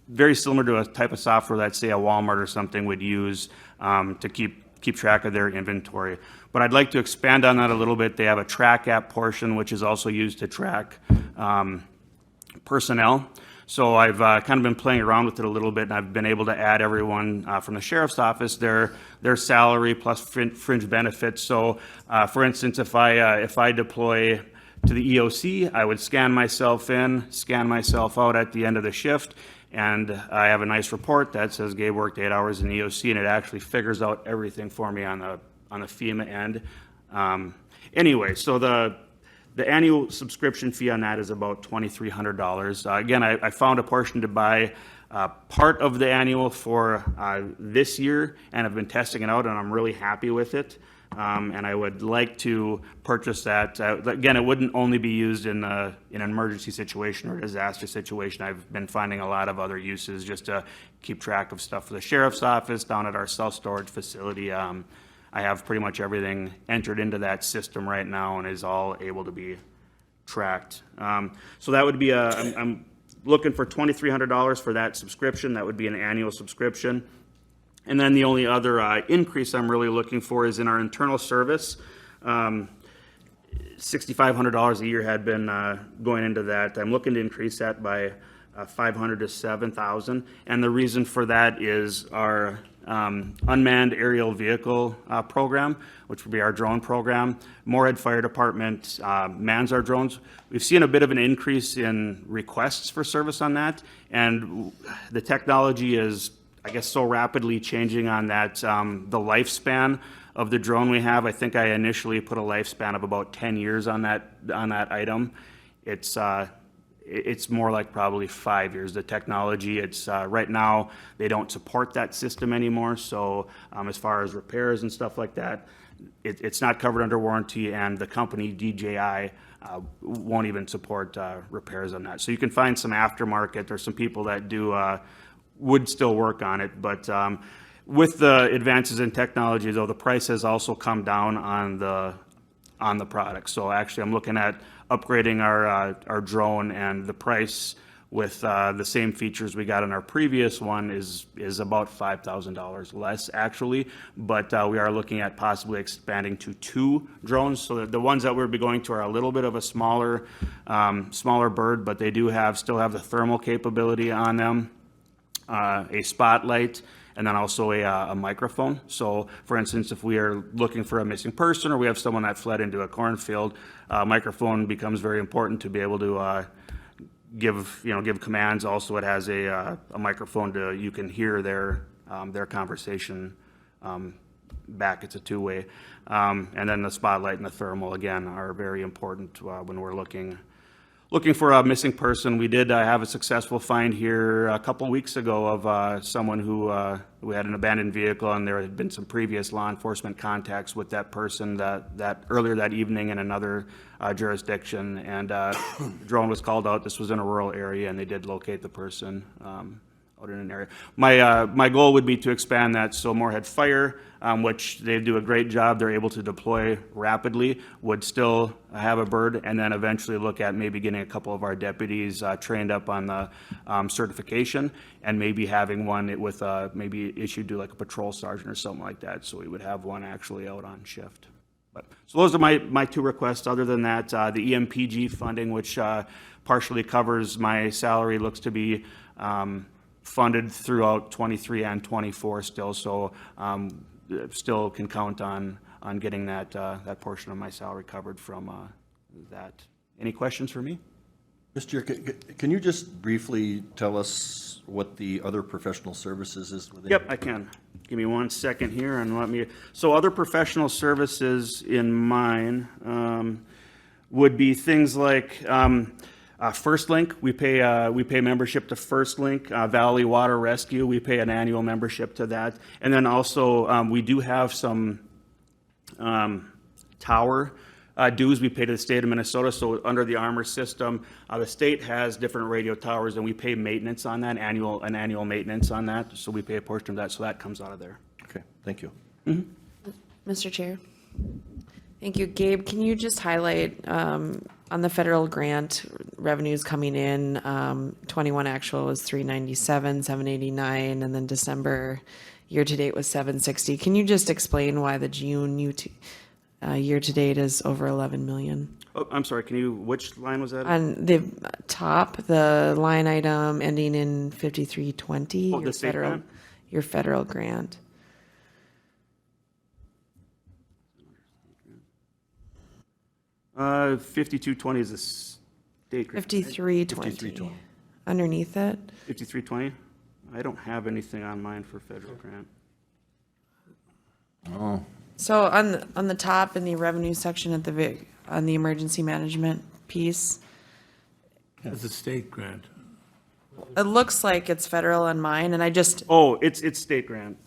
very similar to a type of software that, say, a Walmart or something would use to keep track of their inventory. But I'd like to expand on that a little bit. They have a track app portion, which is also used to track personnel. So I've kind of been playing around with it a little bit, and I've been able to add everyone from the sheriff's office, their salary plus fringe benefits. So for instance, if I deploy to the EOC, I would scan myself in, scan myself out at the end of the shift, and I have a nice report that says Gabe worked 8 hours in the EOC, and it actually figures out everything for me on the FEMA end. Anyway, so the annual subscription fee on that is about $2,300. Again, I found a portion to buy part of the annual for this year, and I've been testing it out, and I'm really happy with it. And I would like to purchase that. Again, it wouldn't only be used in an emergency situation or a disaster situation. I've been finding a lot of other uses just to keep track of stuff for the sheriff's office down at our self-storage facility. I have pretty much everything entered into that system right now and is all able to be tracked. So that would be I'm looking for $2,300 for that subscription. That would be an annual subscription. And then the only other increase I'm really looking for is in our internal service. $6,500 a year had been going into that. I'm looking to increase that by $500 to $7,000. And the reason for that is our unmanned aerial vehicle program, which would be our drone program. Moorhead Fire Department mans our drones. We've seen a bit of an increase in requests for service on that, and the technology is, I guess, so rapidly changing on that. The lifespan of the drone we have, I think I initially put a lifespan of about 10 years on that item. It's more like probably 5 years. The technology, it's right now they don't support that system anymore. So as far as repairs and stuff like that, it's not covered under warranty, and the company DJI won't even support repairs on that. So you can find some aftermarket. There's some people that do would still work on it, but with the advances in technology, though, the price has also come down on the product. So actually, I'm looking at upgrading our drone, and the price with the same features we got in our previous one is about $5,000 less actually, but we are looking at possibly expanding to 2 drones. So that the ones that we'll be going to are a little bit of a smaller bird, but they do still have the thermal capability on them, a spotlight, and then also a microphone. So for instance, if we are looking for a missing person or we have someone that fled into a cornfield, microphone becomes very important to be able to give commands. Also, it has a microphone you can hear their conversation back. It's a two-way. And then the spotlight and the thermal, again, are very important when we're looking for a missing person. We did have a successful find here a couple weeks ago of someone who had an abandoned vehicle, and there had been some previous law enforcement contacts with that person that earlier that evening in another jurisdiction, and drone was called out. This was in a rural area, and they did locate the person out in an area. My goal would be to expand that, so Moorhead Fire, which they do a great job, they're able to deploy rapidly, would still have a bird, and then eventually look at maybe getting a couple of our deputies trained up on the certification, and maybe having one with maybe issued to like a patrol sergeant or something like that, so we would have one actually out on shift. So those are my 2 requests. Other than that, the EMPG funding, which partially covers my salary, looks to be funded throughout 23 and 24 still, so still can count on getting that portion of my salary covered from that. Any questions for me? Mr. Chair, can you just briefly tell us what the other professional services is within? Yep, I can. Give me 1 second here and let me. So other professional services in mine would be things like First Link. We pay membership to First Link. Valley Water Rescue, we pay an annual membership to that. And then also we do have some tower dues we pay to the state of Minnesota. So under the Armor system, the state has different radio towers, and we pay maintenance on that, an annual maintenance on that. So we pay a portion of that, so that comes out of there. Okay, thank you. Mr. Chair. Thank you. Gabe, can you just highlight on the federal grant revenues coming in, 21 actual was 397, 789, and then December year-to-date was 760. Can you just explain why the June year-to-date is over 11 million? Oh, I'm sorry, which line was that? On the top, the line item ending in 5320. Oh, the state grant? Your federal grant. Uh, 5220 is the state grant. 5320. 5320. Underneath it. 5320? I don't have anything on mine for federal grant. Oh, So on the top in the revenue section at on the emergency management piece, It's a state grant. it looks like it's federal on mine, and I just, Oh, it's state grant.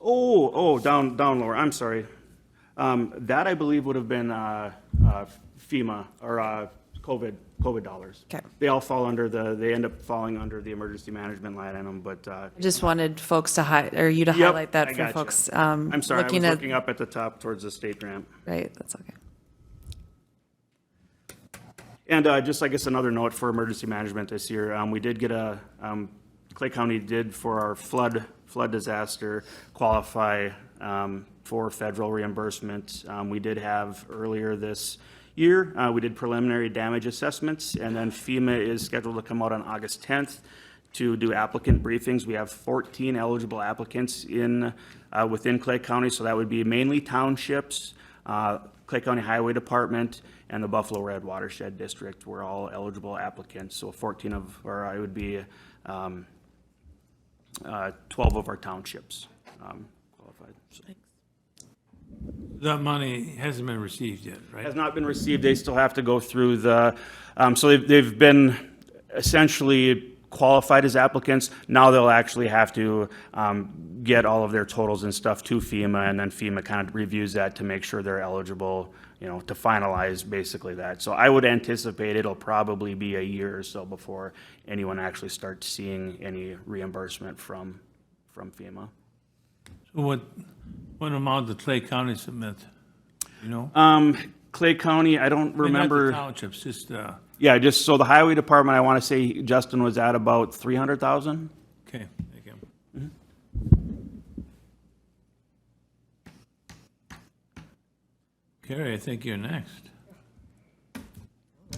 Oh, down lower, I'm sorry. That I believe would have been FEMA or COVID dollars. Okay. They all fall under they end up falling under the emergency management line item, but. I just wanted folks to Yep, highlight that I for gotcha. folks. I'm sorry, I was looking at- looking up at the top towards the state grant. Right, that's okay. And just, I guess, another note for emergency management this year, we did get Clay County did for our flood disaster qualify for federal reimbursement. We did have earlier this year, we did preliminary damage assessments, and then FEMA is scheduled to come out on August 10th to do applicant briefings. We have 14 eligible applicants within Clay County, so that would be mainly townships, Clay County Highway Department, and the Buffalo Red Watershed District were all eligible applicants. So 12 of our townships qualified. So. That money hasn't been received yet, right? Has not been received. They still have to go through so they've been essentially qualified as applicants. Now they'll actually have to get all of their totals and stuff to FEMA, and then FEMA kind of reviews that to make sure they're eligible, to finalize basically that. So I would anticipate it'll probably be a year or so before anyone actually starts seeing any reimbursement from FEMA. So what amount did Clay County submit? You know? Clay County, I don't I mean, not the remember. townships, just, Yeah, just so the highway department, I want to say Justin was at about 300,000. okay, thank you. Carrie, I think you're next.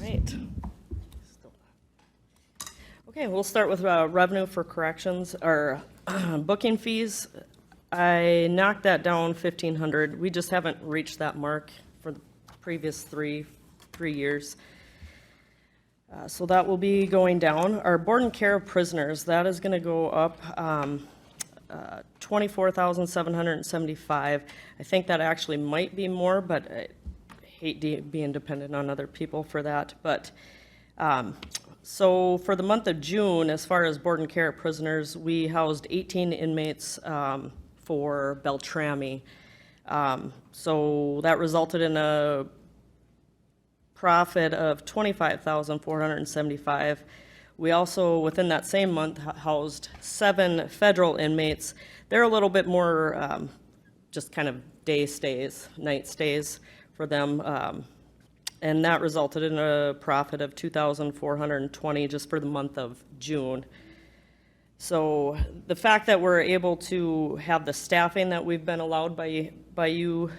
Right. Okay, we'll start with revenue for corrections, or booking fees. I knocked that down 1,500. We just haven't reached that mark for the previous three years. So that will be going down. Our board and care of prisoners, that is going to go up 24,775. I think that actually might be more, but I hate being dependent on other people for that. But so for the month of June, as far as board and care of prisoners, we housed 18 inmates for Beltrami. So that resulted in a profit of $25,475. We also, within that same month, housed 7 federal inmates. They're a little bit more just kind of day stays, night stays for them. And that resulted in a profit of $2,420 just for the month of June. So the fact that we're able to have the staffing that we've been allowed by you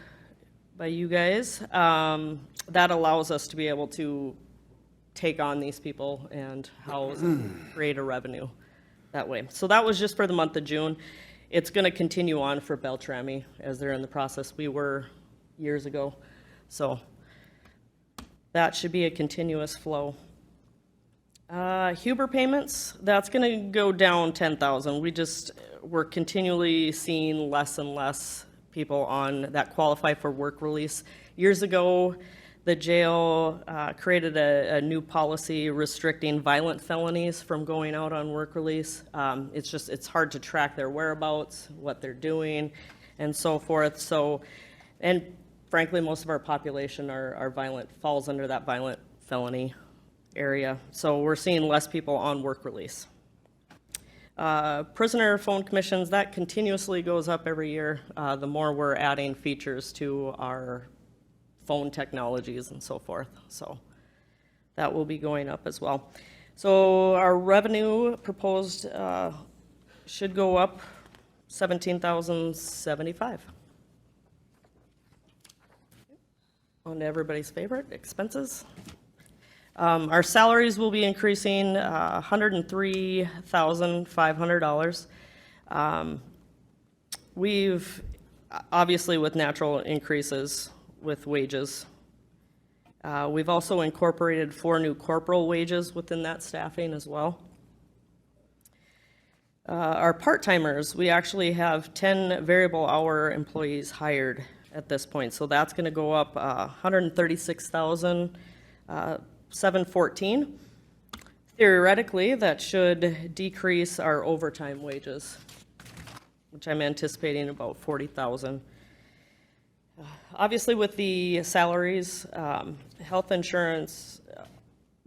guys, that allows us to be able to take on these people and house and create a revenue that way. So that was just for the month of June. It's going to continue on for Beltrami as they're in the process. We were years ago. So that should be a continuous flow. Huber payments, that's going to go down 10,000. We're continually seeing less and less people on that qualify for work release. Years ago, the jail created a new policy restricting violent felonies from going out on work release. It's hard to track their whereabouts, what they're doing, and so forth. So, and frankly, most of our population falls under that violent felony area. So we're seeing less people on work release. Prisoner phone commissions, that continuously goes up every year. The more we're adding features to our phone technologies and so forth. So that will be going up as well. So our revenue proposed should go up 17,075. On to everybody's favorite, expenses. Our salaries will be increasing $103,500. We've, obviously with natural increases with wages, we've also incorporated 4 new corporal wages within that staffing as well. Our part-timers, we actually have 10 variable hour employees hired at this point. So that's going to go up $136,714. Theoretically, that should decrease our overtime wages, which I'm anticipating about $40,000. Obviously, with the salaries, health insurance,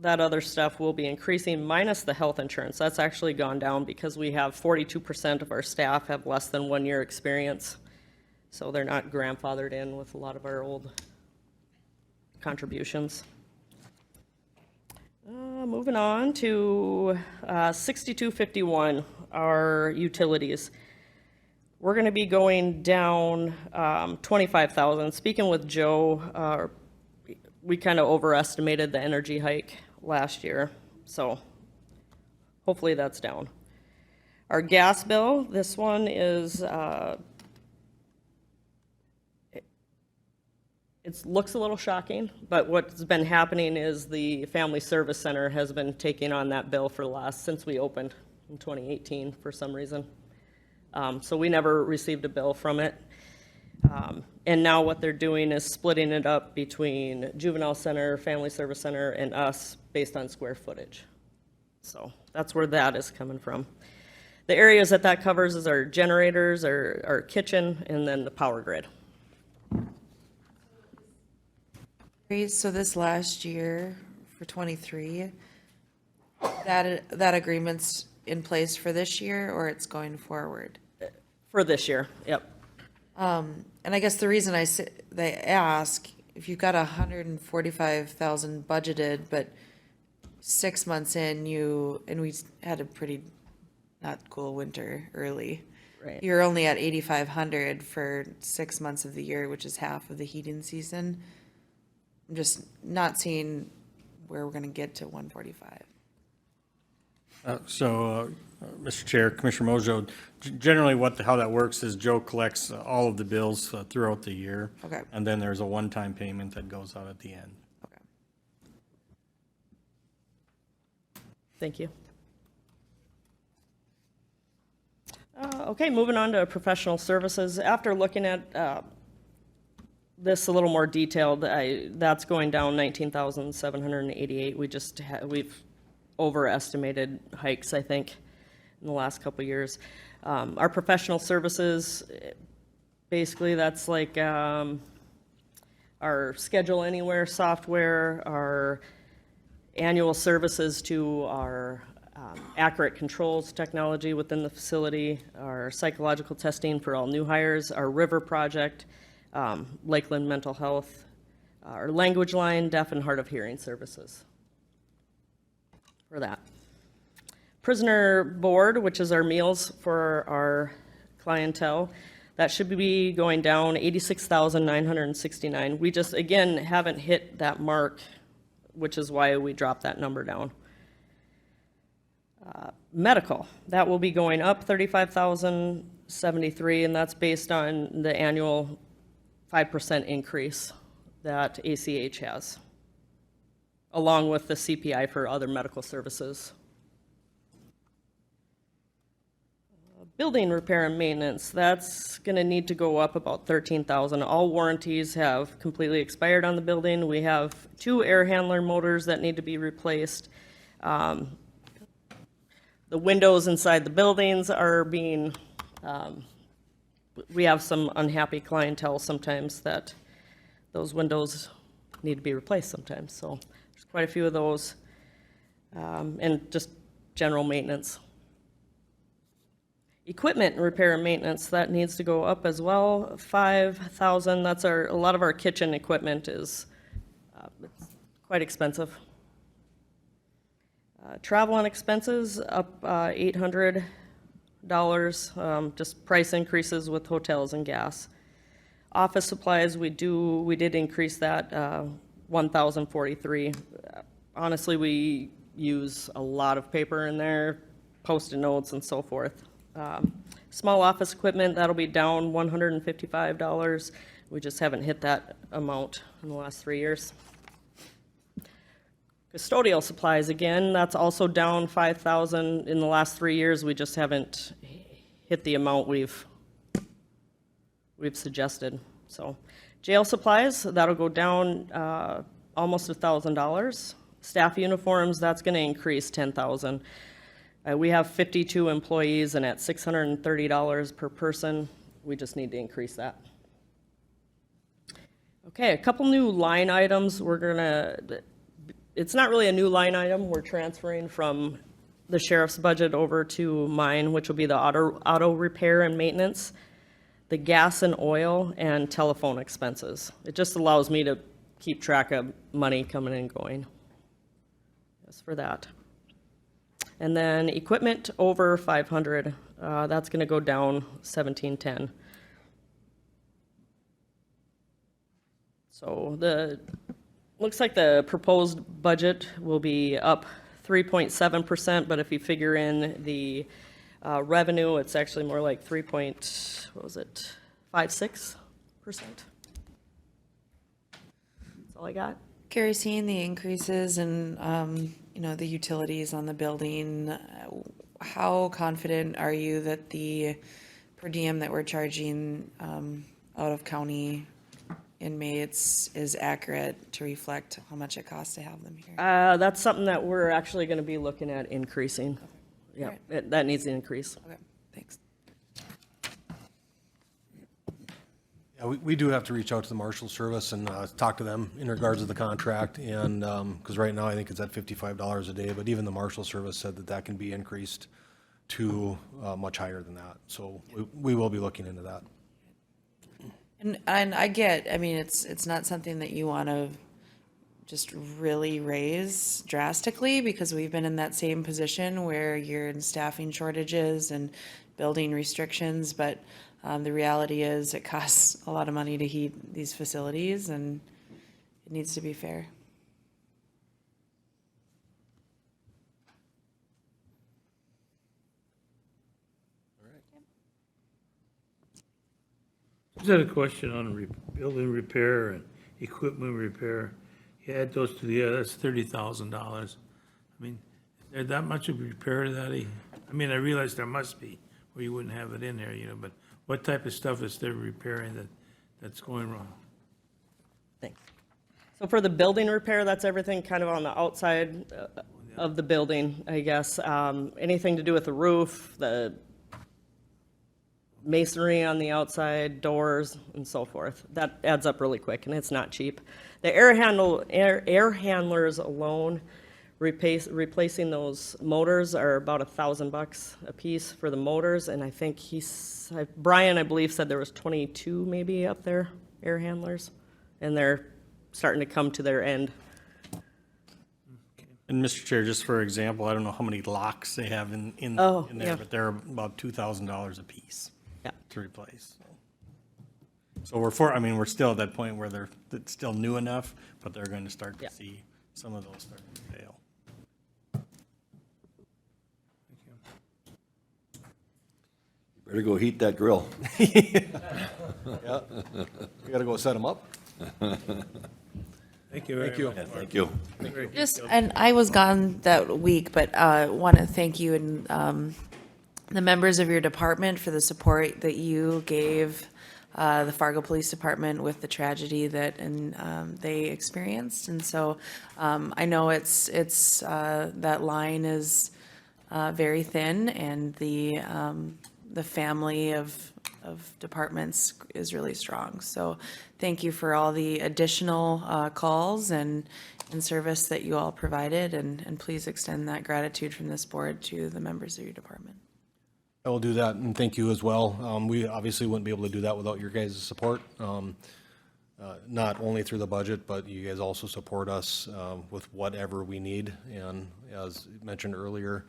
that other stuff will be increasing minus the health insurance. That's actually gone down because we have 42% of our staff have less than 1 year experience. So they're not grandfathered in with a lot of our old contributions. Moving on to 6251, our utilities. We're going to be going down 25,000. Speaking with Joe, we kind of overestimated the energy hike last year, so hopefully that's down. Our gas bill, this one is, it looks a little shocking, but what's been happening is the Family Service Center has been taking on that bill for the last, since we opened in 2018 for some reason. So we never received a bill from it. And now what they're doing is splitting it up between Juvenile Center, Family Service Center, and us based on square footage. So that's where that is coming from. The areas that that covers is our generators, our kitchen, and then the power grid. So this last year for 23, that agreement's in place for this year, or it's going forward? For this year, yep. And I guess the reason they ask, if you've got 145,000 budgeted, but 6 months in, and we had a pretty not cool winter early. Right. You're only at 8,500 for 6 months of the year, which is half of the heating season. I'm just not seeing where we're gonna get to 145. Mr. Chair, Commissioner Mojo, generally how that works is Joe collects all of the bills throughout the year. Okay. And then there's a one-time payment that goes out at the end. Okay. Thank you. Okay, moving on to professional services. After looking at this a little more detailed, that's going down 19,788. We've overestimated hikes, I think, in the last couple of years. Our professional services, basically that's like our Schedule Anywhere software, our annual services to our accurate controls technology within the facility, our psychological testing for all new hires, our river project, Lakeland Mental Health, our language line, deaf and hard of hearing services for that. Prisoner board, which is our meals for our clientele, that should be going down 86,969. We just, again, haven't hit that mark, which is why we dropped that number down. Medical, that will be going up 35,073, and that's based on the annual 5% increase that ACH has, along with the CPI for other medical services. Building repair and maintenance, that's going to need to go up about 13,000. All warranties have completely expired on the building. We have 2 air handler motors that need to be replaced. The windows inside the buildings are being, we have some unhappy clientele sometimes that those windows need to be replaced sometimes. So there's quite a few of those, and just general maintenance. Equipment repair and maintenance, that needs to go up as well, 5,000. That's a lot of our kitchen equipment is it's quite expensive. Travel and expenses up $800, just price increases with hotels and gas. Office supplies, we did increase that 1,043. Honestly, we use a lot of paper in there, Post-it notes and so forth. Small office equipment, that'll be down $155. We just haven't hit that amount in the last 3 years. Custodial supplies, again, that's also down 5,000 in the last 3 years. We just haven't hit the amount we've suggested. So, jail supplies, that'll go down almost $1,000. Staff uniforms, that's going to increase 10,000. We have 52 employees, and at $630 per person, we just need to increase that. Okay, a couple new line items. It's not really a new line item. We're transferring from the sheriff's budget over to mine, which will be the auto repair and maintenance, the gas and oil, and telephone expenses. It just allows me to keep track of money coming and going. That's for that. And then equipment over 500, that's gonna go down 1710. So looks like the proposed budget will be up 3.7%, but if you figure in the revenue, it's actually more like 56%. That's all I got. Carrie, seeing the increases in, the utilities on the building, how confident are you that the per diem that we're charging out of county inmates is accurate to reflect how much it costs to have them here? That's something that we're actually gonna be looking at increasing. Yeah, Alright. that needs to increase. Okay, thanks. Yeah, we do have to reach out to the Marshal Service and talk to them in regards to the contract, and, because right now I think it's at $55 a day, but even the Marshal Service said that that can be increased to much higher than that. So we will be looking into that. And I mean, it's not something that you want to just really raise drastically, because we've been in that same position where you're in staffing shortages and building restrictions, but the reality is it costs a lot of money to heat these facilities, and it needs to be fair. Is that a question on building repair and equipment repair? You add those together, that's $30,000. I mean, is there that much of repair to that? I mean, I realize there must be, or you wouldn't have it in there, but what type of stuff is there repairing that's going wrong? Thanks. So for the building repair, that's everything kind of on the outside of the building, I guess. Anything to do with the roof, the masonry on the outside, doors, and so forth. That adds up really quick, and it's not cheap. The air handlers alone, replacing those motors are about $1,000 a piece for the motors, and I think Brian, I believe, said there was 22 maybe up there, air handlers, and they're starting to come to their end. And Mr. Chair, just for example, I don't know how many locks they have in Oh, there, yeah. but they're about $2,000 a piece Yeah. to replace. So we're still at that point where it's still new enough, but they're going to start Yeah. to see some of those start to fail. Better go heat that grill. Yeah. We gotta go set them up. Thank you very much. Yeah, thank you. Just, and I was gone that week, but want to thank you and the members of your department for the support that you gave the Fargo Police Department with the tragedy that they experienced. And so I know it's that line is very thin, and the family of departments is really strong. So thank you for all the additional calls and service that you all provided, and please extend that gratitude from this board to the members of your department. I will do that, and thank you as well. We obviously wouldn't be able to do that without your guys' support, not only through the budget, but you guys also support us with whatever we need. And as mentioned earlier,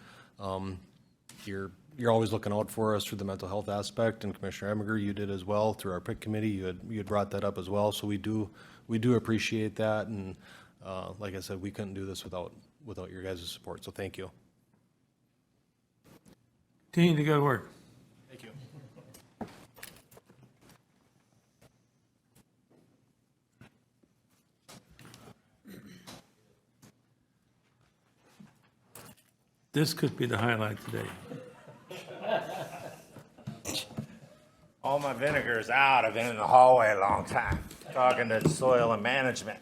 you're always looking out for us through the mental health aspect, and Commissioner Emiger, you did as well through our PIC committee. You had brought that up as well, so we do appreciate that. And like I said, we couldn't do this without your guys' support. So thank you. Continue to good work. Thank you. This could be the highlight today. All my vinegar is out. I've been in the hallway a long time, talking to soil and management,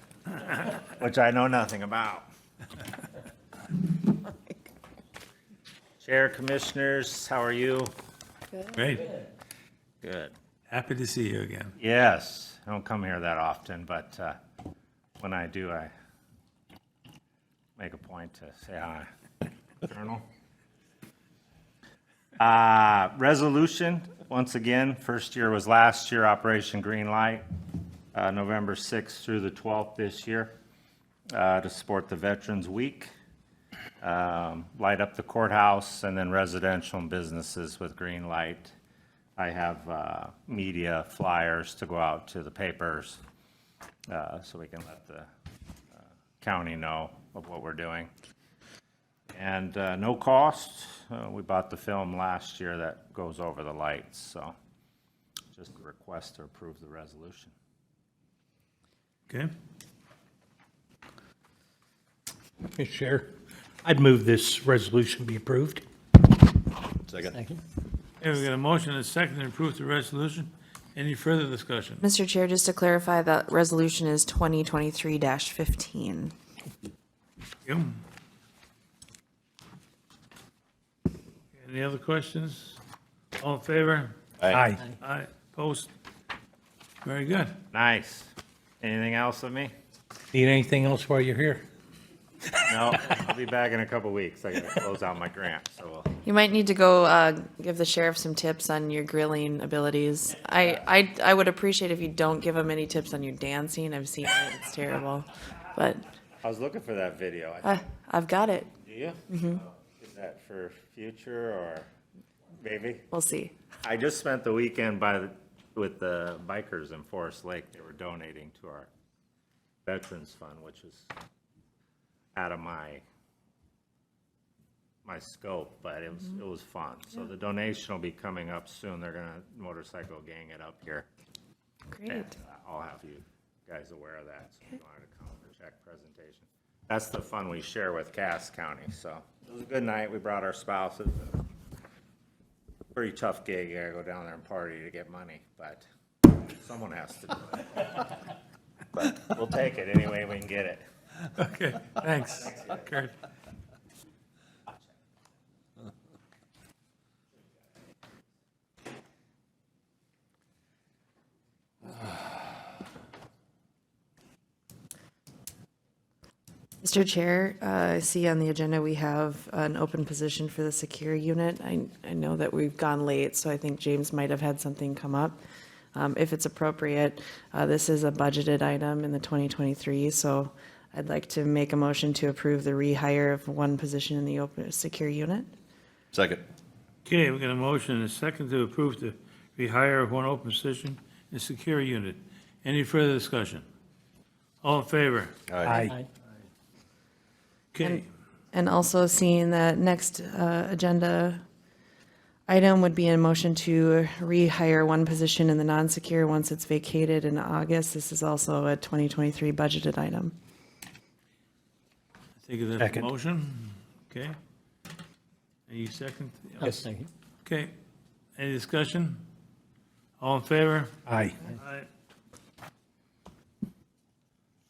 which I know nothing about. Chair, commissioners, how are you? Great. Good. Happy to see you again. Yes, I don't come here that often, but when I do, I make a point to say hi. Colonel. Resolution, once again, first year was last year, Operation Green Light, November 6th through the 12th this year, to support the Veterans Week. light up the courthouse, and then residential and businesses with green light. I have media flyers to go out to the papers, so we can let the county know of what we're doing. And no cost. We bought the film last year that goes over the lights, so just a request to approve the resolution. Okay, Mr. Chair, I'd move this resolution be approved. Second. Second. okay, we got a motion and a second to approve the resolution. Any further discussion? Mr. Chair, just to clarify, that resolution is 2023-15. Yep. Any other questions? All in favor? Aye. Aye, opposed? Very good. Nice. Anything else of me? Need anything else while you're here? No, I'll be back in a couple weeks. I gotta close out my grant, so we'll. You might need to go give the sheriff some tips on your grilling abilities. I would appreciate if you don't give him any tips on your dancing. I've seen it, it's terrible. But I was looking for that video. I've got it. Do you? Mm-hmm. Is that for future or maybe? We'll see. I just spent the weekend with the bikers in Forest Lake. They were donating to our Veterans Fund, which is out of my scope, but it was fun. So the donation will be coming up soon. They're gonna motorcycle gang it up here. Great. And I'll have you guys aware of that. So if you wanted to come for a check presentation. That's the fun we share with Cass County. So it was a good night. We brought our spouses. Pretty tough gig. You gotta go down there and party to get money, but someone has to do it. But we'll take it any way we can get it. Okay, thanks, Kurt. Mr. Chair, I see on the agenda we have an open position for the secure unit. I know that we've gone late, so I think James might have had something come up. If it's appropriate, this is a budgeted item in the 2023, so I'd like to make a motion to approve the rehire of one position in the open secure unit. Second. Okay, we got a motion and a second to approve the rehire of one open position in the secure unit. Any further discussion? All in favor? Aye. Okay, And also seeing that next agenda item would be a motion to rehire one position in the non-secure once it's vacated in August. This is also a 2023 budgeted item. take it as a Second. motion. Okay. Any second? I'll second. Okay, any discussion? All in favor? Aye. Aye.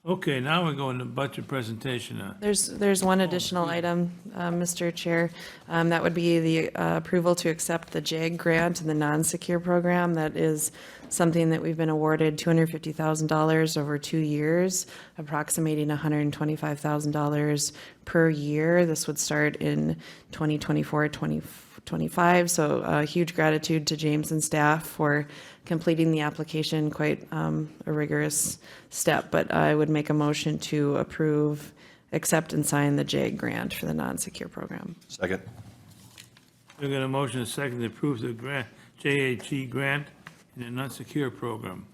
Okay, now we're going to budget presentation. There's one additional item, Mr. Chair. That would be the approval to accept the JAG grant in the non-secure program. That is something that we've been awarded $250,000 over 2 years, approximating $125,000 per year. This would start in 2024, 2025. So huge gratitude to James and staff for completing the application, quite a rigorous step, but I would make a motion to approve, accept, and sign the JAG grant for the non-secure program. Second. We've got a motion and a second to approve the grant, JHE grant in the non-secure program.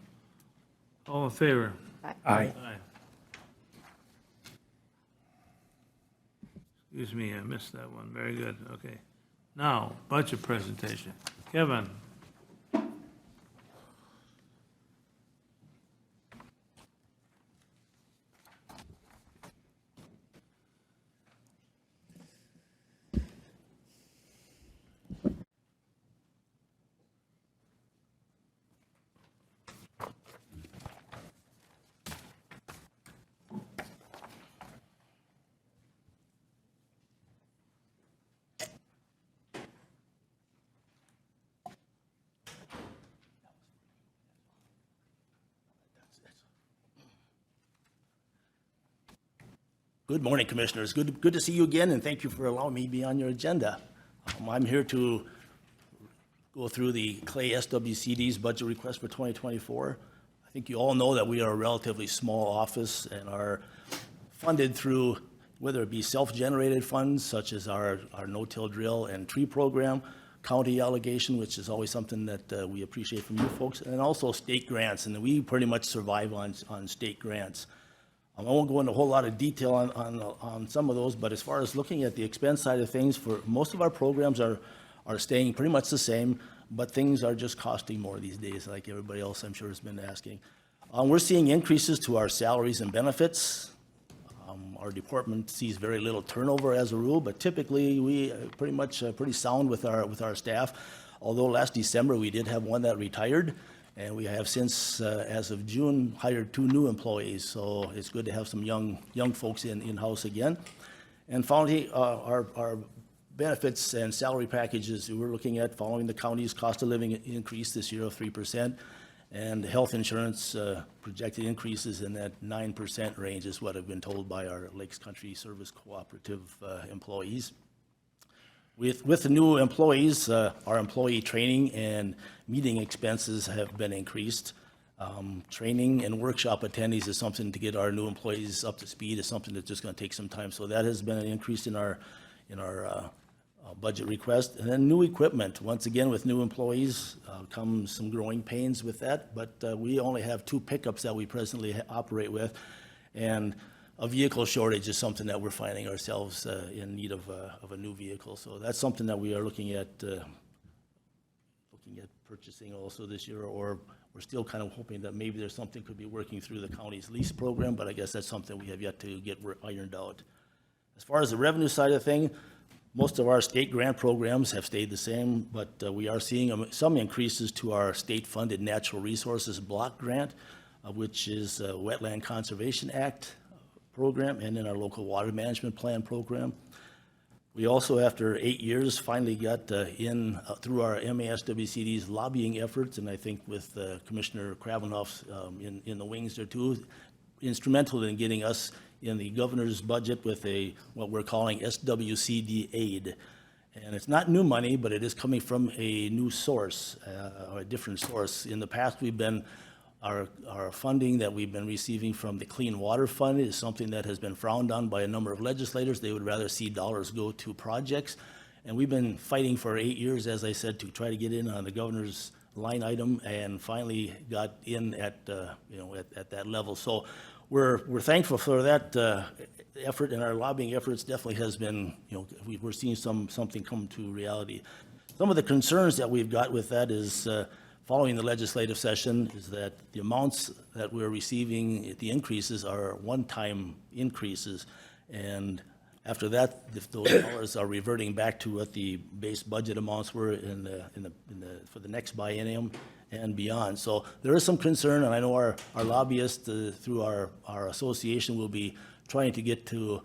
All in favor? Aye. Excuse me, I missed that one. Very good, okay. Now, budget presentation. Kevin? Good morning, Commissioners. Good to see you again, and thank you for allowing me to be on your agenda. I'm here to go through the Clay SWCD's budget request for 2024. I think you all know that we are a relatively small office and are funded through whether it be self-generated funds such as our no-till drill and tree program, county allocation, which is always something that we appreciate from you folks, and also state grants, and we pretty much survive on state grants. I won't go into a whole lot of detail on some of those, but as far as looking at the expense side of things, for most of our programs are staying pretty much the same, but things are just costing more these days, like everybody else I'm sure has been asking. We're seeing increases to our salaries and benefits. Our department sees very little turnover as a rule, but typically we pretty much pretty sound with our staff. Although last December we did have one that retired, and we have since, as of June, hired 2 new employees. So it's good to have some young folks in-house again. And finally, our benefits and salary packages we're looking at following the county's cost of living increase this year of 3%. And health insurance projected increases in that 9% range is what I've been told by our Lakes Country Service Cooperative employees. With the new employees, our employee training and meeting expenses have been increased. Training and workshop attendees is something to get our new employees up to speed, is something that's just going to take some time. So that has been an increase in our budget request. And then new equipment, once again, with new employees comes some growing pains with that, but we only have 2 pickups that we presently operate with, and a vehicle shortage is something that we're finding ourselves in need of a new vehicle. So that's something that we are looking at purchasing also this year, or we're still kind of hoping that maybe there's something could be working through the county's lease program, but I guess that's something we have yet to get ironed out. As far as the revenue side of things, most of our state grant programs have stayed the same, but we are seeing some increases to our state-funded natural resources block grant, which is a Wetland Conservation Act program, and then our local water management plan program. We also, after 8 years, finally got through our MASWCD's lobbying efforts, and I think with Commissioner Kravenoff's in the wings there too, instrumental in getting us in the governor's budget with what we're calling SWCD aid. And it's not new money, but it is coming from a new source, or a different source. In the past, our funding that we've been receiving from the Clean Water Fund is something that has been frowned on by a number of legislators. They would rather see dollars go to projects. And we've been fighting for 8 years, as I said, to try to get in on the governor's line item, and finally got in at that level. So we're thankful for that effort, and our lobbying efforts definitely has been, we're seeing something come to reality. Some of the concerns that we've got with that is, following the legislative session, is that the amounts that we're receiving, the increases are one-time increases, and after that, if those dollars are reverting back to what the base budget amounts were for the next biennium and beyond. So there is some concern, and I know our lobbyists through our association will be trying to get to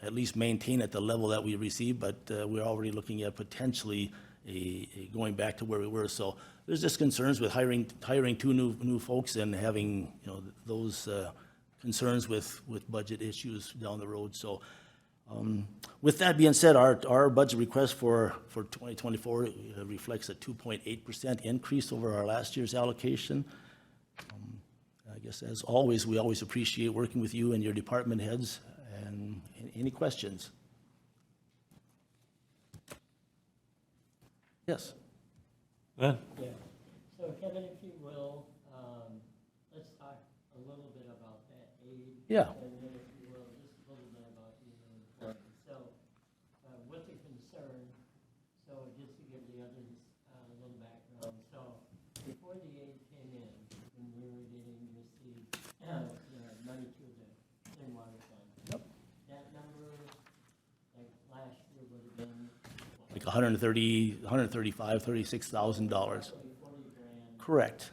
at least maintain at the level that we receive, but we're already looking at potentially going back to where we were. So there's just concerns with hiring 2 new folks and having those concerns with budget issues down the road. So with that being said, our budget request for 2024 reflects a 2.8% increase over our last year's allocation. I guess, as always, we always appreciate working with you and your department heads. And any questions? Yes. Glenn? Yeah. So Kevin, if you will, let's talk a little bit about that aid. Yeah. And then if you will, just a little bit about your employees. So with the concern, so just to give the others a little background. So before the aid came in, when we were getting received money to the Clean Water Fund. Yep. That number, like last year, would have been Like $135,000, $36,000. roughly 40 grand. Correct.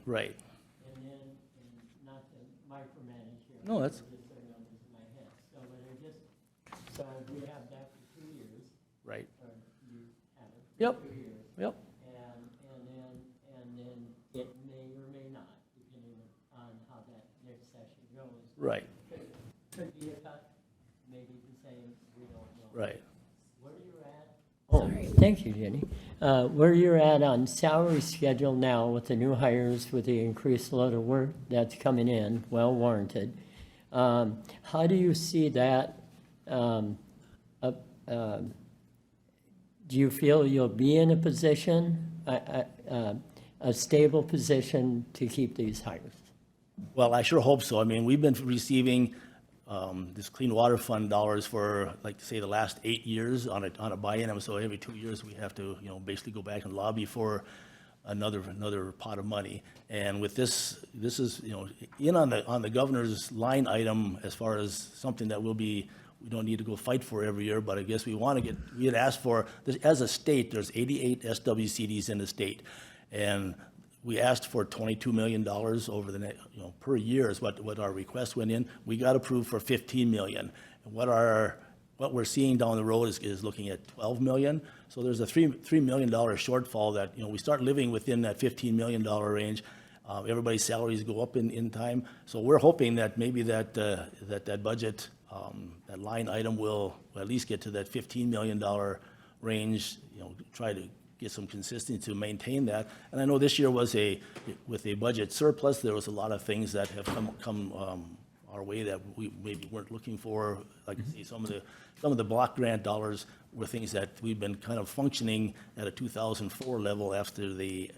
Right. And then, and not to micromanage here. No, that's- Just the numbers in my head. So, but it just, so we have that for 2 years, Right. or you have it Yep. for 2 years. Yep. And then it may or may not, depending on how that next session goes. Right. Could be a cut, maybe the same, we don't know. Right. Where you're at? Oh, Sorry. thank you, Jenny. Where you're at on salary schedule now with the new hires, with the increased load of work that's coming in, well warranted. How do you see that um, uh, um, do you feel you'll be in a position, a stable position to keep these hires? Well, I sure hope so. I mean, we've been receiving this Clean Water Fund dollars for, like, say, the last 8 years on a buy-in. So every 2 years, we have to, basically go back and lobby for another pot of money. And with this is, in on the governor's line item as far as something that we don't need to go fight for every year, but I guess we had asked for, as a state, there's 88 SWCDs in the state. And we asked for $22 million over the next, per year is what our request went in. We got approved for $15 million. And what we're seeing down the road is looking at $12 million. So there's a $3 million shortfall that, we start living within that $15 million range. Everybody's salaries go up in time. So we're hoping that maybe that budget, that line item will at least get to that $15 million range, try to get some consistency to maintain that. And I know this year with a budget surplus, there was a lot of things that have come our way that we maybe weren't looking for. Like I see some of the block grant dollars were things that we've been kind of functioning at a 2004 level after the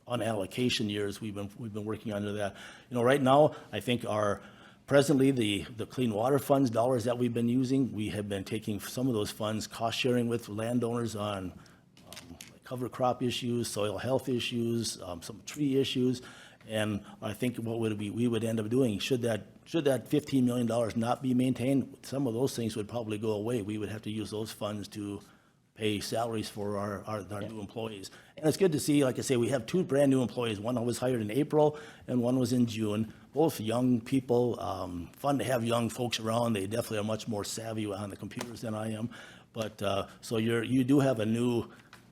unallocation years. We've been working under that. Right now, I think presently the Clean Water Funds dollars that we've been using, we have been taking some of those funds, cost sharing with landowners on cover crop issues, soil health issues, some tree issues. And I think what we would end up doing, should that $15 million not be maintained, some of those things would probably go away. We would have to use those funds to pay salaries for our new employees. And it's good to see, like I say, we have 2 brand new employees. One was hired in April and one was in June. Both young people, fun to have young folks around. They definitely are much more savvy on the computers than I am. But so you do have a new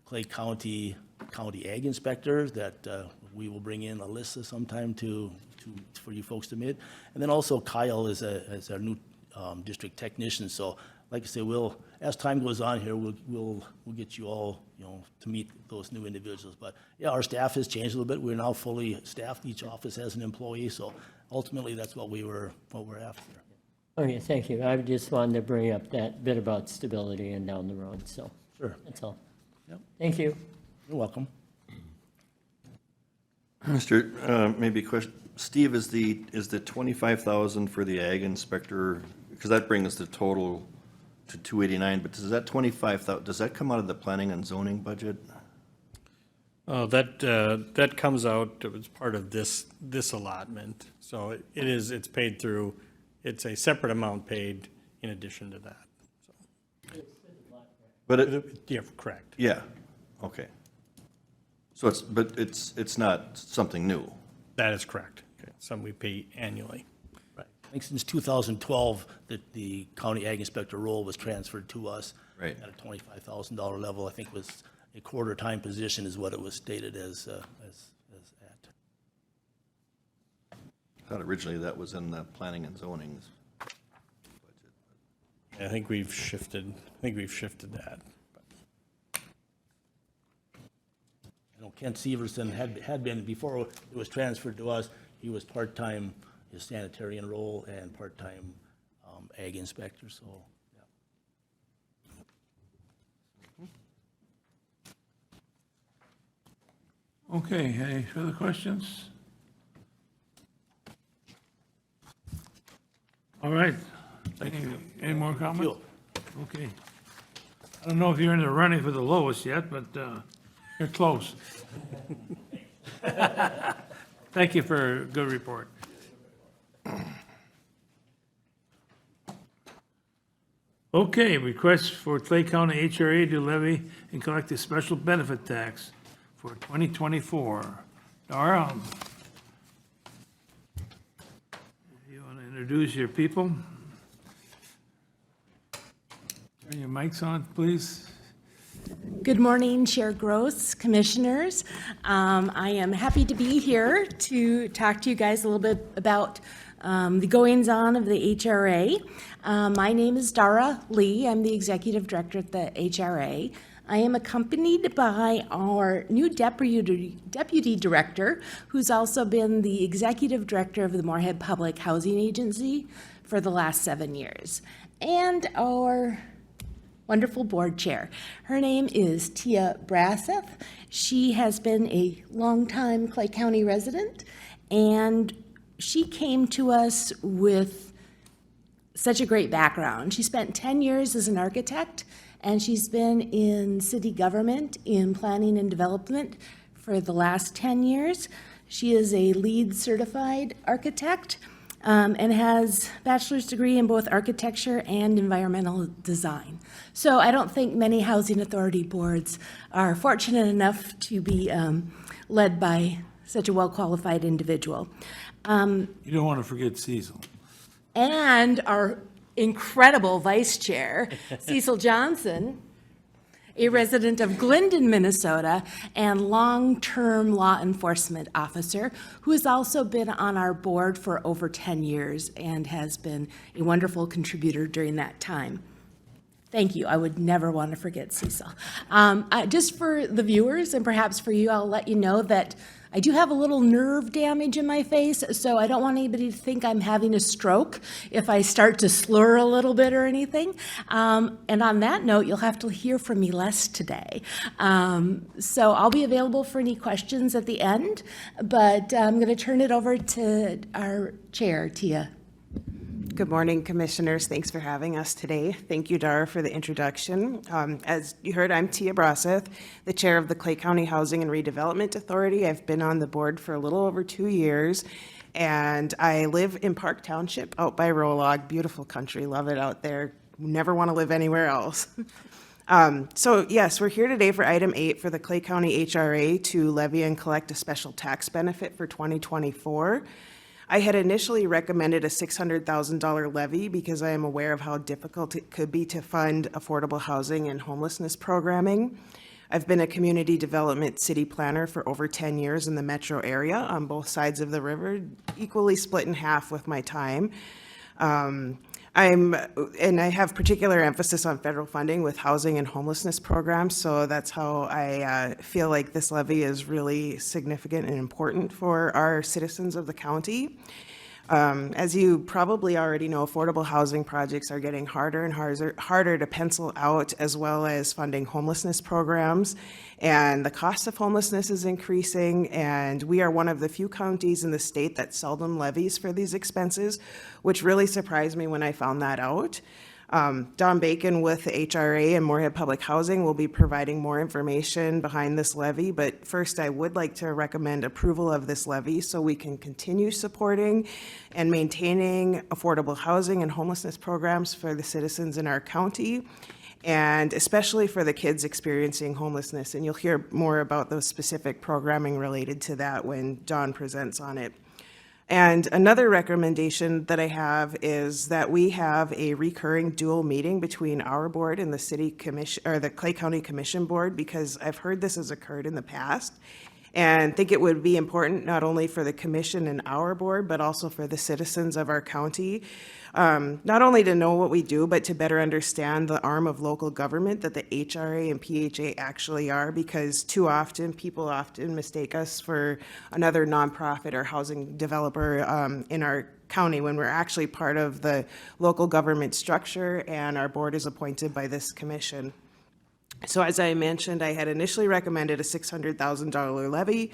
Clay County Ag Inspector that we will bring in Alyssa sometime for you folks to meet. And then also Kyle is our new district technician. So like I say, as time goes on here, we'll get you all, to meet those new individuals. But yeah, our staff has changed a little bit. We're now fully staffed. Each office has an employee. So ultimately, that's what we're after. Okay, thank you. I just wanted to bring up that bit about stability and down the road, so. Sure. That's all. Yep. Thank you. You're welcome. Mr., maybe a question, Steve, is the 25,000 for the ag inspector, because that brings the total to 289, but does that 25,000, does that come out of the planning and zoning budget? That comes out as part of this allotment. So it's paid through, it's a separate amount paid in addition to that. But Yeah, correct. yeah, okay. So it's not something new. That is correct. Okay, something we pay annually. Right. I think since 2012, that the county ag inspector role was transferred to us. Right. At a $25,000 level. I think was a quarter-time position is what it was stated as at. I thought originally that was in the planning and zoning budget. I think we've shifted that. Kent Severson had been, before it was transferred to us, he was part-time, his sanitarian role and part-time ag inspector, so, yeah. Okay, any further questions? All right. Any more comments? Okay. I don't know if you're in the running for the lowest yet, but you're close. Thank you for a good report. Okay, request for Clay County HRA to levy and collect a special benefit tax for 2024. Dara, you want to introduce your people? Turn your mics on, please. Good morning, Chair Gross, Commissioners. I am happy to be here to talk to you guys a little bit about the goings-on of the HRA. My name is Dara Lee. I'm the Executive Director at the HRA. I am accompanied by our new Deputy Director, who's also been the Executive Director of the Moorhead Public Housing Agency for the last 7 years. and our wonderful board chair. Her name is Tia Brasseth. She has been a longtime Clay County resident, and she came to us with such a great background. She spent 10 years as an architect, and she's been in city government in planning and development for the last 10 years. She is a LEED certified architect and has a bachelor's degree in both architecture and environmental design. So I don't think many housing authority boards are fortunate enough to be led by such a well-qualified individual. You don't want to forget Cecil. And our incredible vice chair, Cecil Johnson, a resident of Glendon, Minnesota, and long-term law enforcement officer, who has also been on our board for over 10 years and has been a wonderful contributor during that time. Thank you. I would never want to forget Cecil. Just for the viewers and perhaps for you, I'll let you know that I do have a little nerve damage in my face, so I don't want anybody to think I'm having a stroke if I start to slur a little bit or anything. And on that note, you'll have to hear from me less today. So I'll be available for any questions at the end, but I'm going to turn it over to our chair, Tia. Good morning, Commissioners. Thanks for having us today. Thank you, Dara, for the introduction. As you heard, I'm Tia Brasseth, the Chair of the Clay County Housing and Redevelopment Authority. I've been on the board for a little over 2 years, and I live in Park Township out by Rolog. Beautiful country. Love it out there. Never want to live anywhere else. So yes, we're here today for item 8 for the Clay County HRA to levy and collect a special tax benefit for 2024. I had initially recommended a $600,000 levy because I am aware of how difficult it could be to fund affordable housing and homelessness programming. I've been a community development city planner for over 10 years in the metro area on both sides of the river, equally split in half with my time. And I have particular emphasis on federal funding with housing and homelessness programs, so that's how I feel like this levy is really significant and important for our citizens of the county. As you probably already know, affordable housing projects are getting harder and harder to pencil out, as well as funding homelessness programs. And the cost of homelessness is increasing, and we are one of the few counties in the state that seldom levies for these expenses, which really surprised me when I found that out. Don Bacon with the HRA and Moorhead Public Housing will be providing more information behind this levy, but first I would like to recommend approval of this levy so we can continue supporting and maintaining affordable housing and homelessness programs for the citizens in our county, and especially for the kids experiencing homelessness. And you'll hear more about those specific programming related to that when Don presents on it. And another recommendation that I have is that we have a recurring dual meeting between our board and the city commission, or the Clay County Commission Board, because I've heard this has occurred in the past. And think it would be important not only for the commission and our board, but also for the citizens of our county, not only to know what we do, but to better understand the arm of local government that the HRA and PHA actually are, because too often, people often mistake us for another nonprofit or housing developer in our county when we're actually part of the local government structure, and our board is appointed by this commission. So as I mentioned, I had initially recommended a $600,000 levy,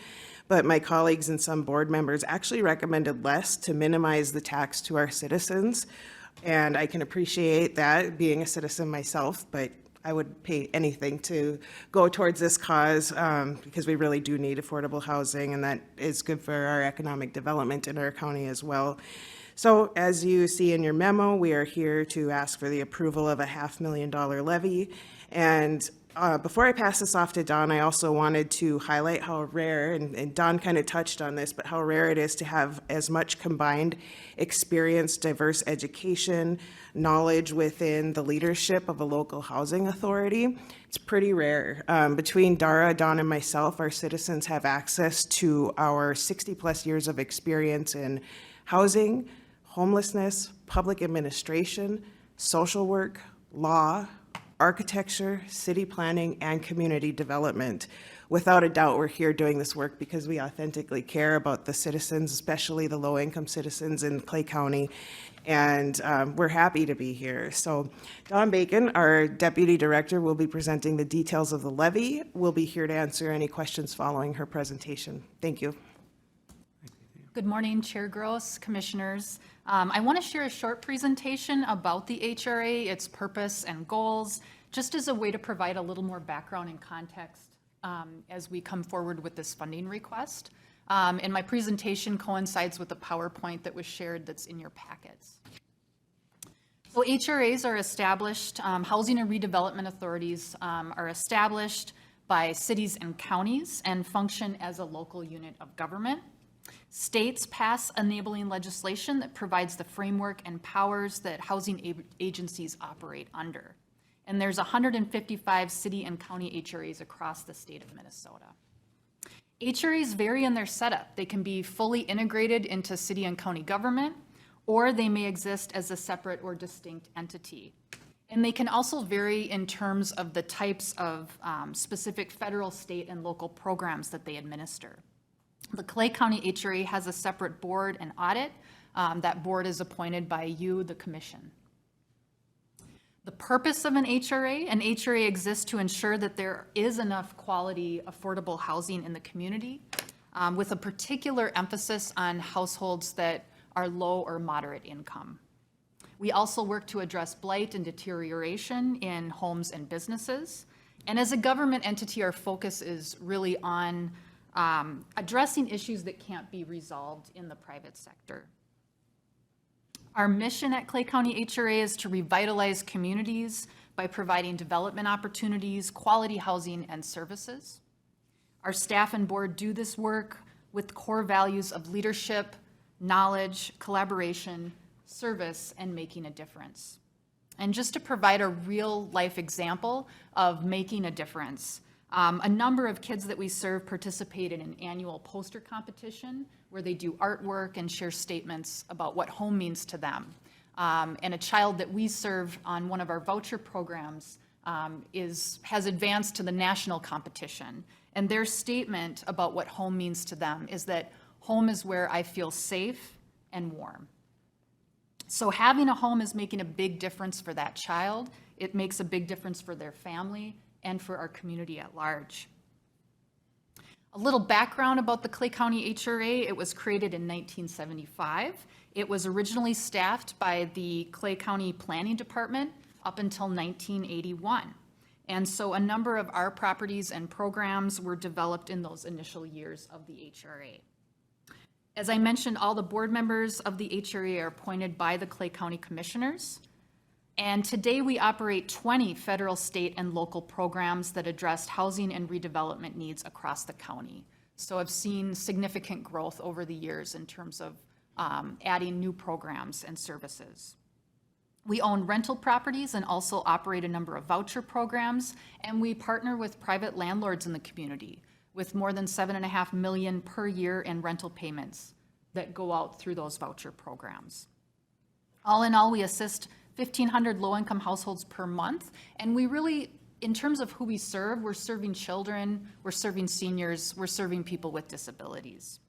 but my colleagues and some board members actually recommended less to minimize the tax to our citizens. And I can appreciate that, being a citizen myself, but I would pay anything to go towards this cause because we really do need affordable housing, and that is good for our economic development in our county as well. So as you see in your memo, we are here to ask for the approval of a $500,000 levy. And before I pass this off to Don, I also wanted to highlight how rare, and Don kind of touched on this, but how rare it is to have as much combined experience, diverse education, knowledge within the leadership of a local housing authority. It's pretty rare. Between Dara, Don, and myself, our citizens have access to our 60-plus years of experience in housing, homelessness, public administration, social work, law, architecture, city planning, and community development. Without a doubt, we're here doing this work because we authentically care about the citizens, especially the low-income citizens in Clay County, and we're happy to be here. So Dawn Bacon, our Deputy Director, will be presenting the details of the levy. We'll be here to answer any questions following her presentation. Thank you. Good morning, Chair Gross, Commissioners. I want to share a short presentation about the HRA, its purpose and goals, just as a way to provide a little more background and context as we come forward with this funding request. And my presentation coincides with the PowerPoint that was shared that's in your packets. So HRAs are established, Housing and Redevelopment Authorities are established by cities and counties and function as a local unit of government. States pass enabling legislation that provides the framework and powers that housing agencies operate under. And there's 155 city and county HRAs across the state of Minnesota. HRAs vary in their setup. They can be fully integrated into city and county government, or they may exist as a separate or distinct entity. And they can also vary in terms of the types of specific federal, state, and local programs that they administer. The Clay County HRA has a separate board and audit. That board is appointed by you, the commission. The purpose of an HRA exists to ensure that there is enough quality, affordable housing in the community, with a particular emphasis on households that are low or moderate income. We also work to address blight and deterioration in homes and businesses. And as a government entity, our focus is really on addressing issues that can't be resolved in the private sector. Our mission at Clay County HRA is to revitalize communities by providing development opportunities, quality housing, and services. Our staff and board do this work with core values of leadership, knowledge, collaboration, service, and making a difference. And just to provide a real life example of making a difference, a number of kids that we serve participate in an annual poster competition where they do artwork and share statements about what home means to them. And a child that we serve on one of our voucher programs has advanced to the national competition. And their statement about what home means to them is that home is where I feel safe and warm. So having a home is making a big difference for that child. It makes a big difference for their family and for our community at large. A little background about the Clay County HRA. It was created in 1975. It was originally staffed by the Clay County Planning Department up until 1981. And so a number of our properties and programs were developed in those initial years of the HRA. As I mentioned, all the board members of the HRA are appointed by the Clay County Commissioners. And today we operate 20 federal, state, and local programs that address housing and redevelopment needs across the county. So I've seen significant growth over the years in terms of adding new programs and services. We own rental properties and also operate a number of voucher programs, and we partner with private landlords in the community with more than $7.5 million per year in rental payments that go out through those voucher programs. All in all, we assist 1,500 low-income households per month, and we really, in terms of who we serve, we're serving children, we're serving seniors, we're serving people with disabilities.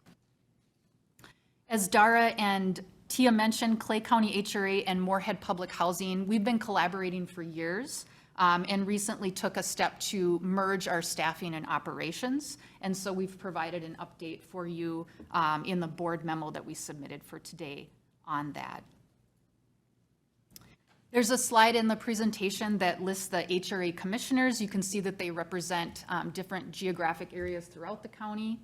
As Dara and Tia mentioned, Clay County HRA and Moorhead Public Housing, we've been collaborating for years and recently took a step to merge our staffing and operations, and so we've provided an update for you in the board memo that we submitted for today on that. There's a slide in the presentation that lists the HRA commissioners. You can see that they represent different geographic areas throughout the county.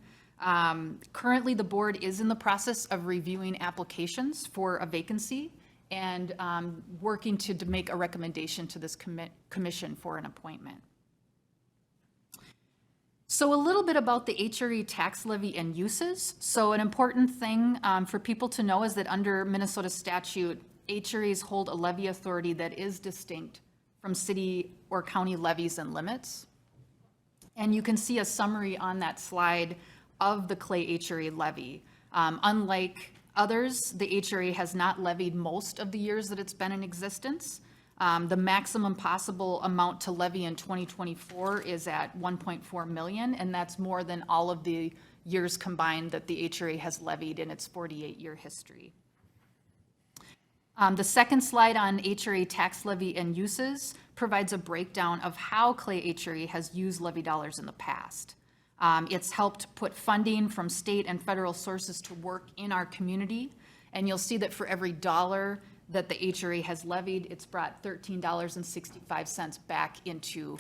Currently, the board is in the process of reviewing applications for a vacancy and working to make a recommendation to this commission for an appointment. So a little bit about the HRA tax levy and uses. So an important thing for people to know is that under Minnesota statute, HRAs hold a levy authority that is distinct from city or county levies and limits. And you can see a summary on that slide of the Clay HRA levy. Unlike others, the HRA has not levied most of the years that it's been in existence. The maximum possible amount to levy in 2024 is at 1.4 million, and that's more than all of the years combined that the HRA has levied in its 48-year history. The second slide on HRA tax levy and uses provides a breakdown of how Clay HRA has used levy dollars in the past. It's helped put funding from state and federal sources to work in our community, and you'll see that for every dollar that the HRA has levied, it's brought $13.65 back into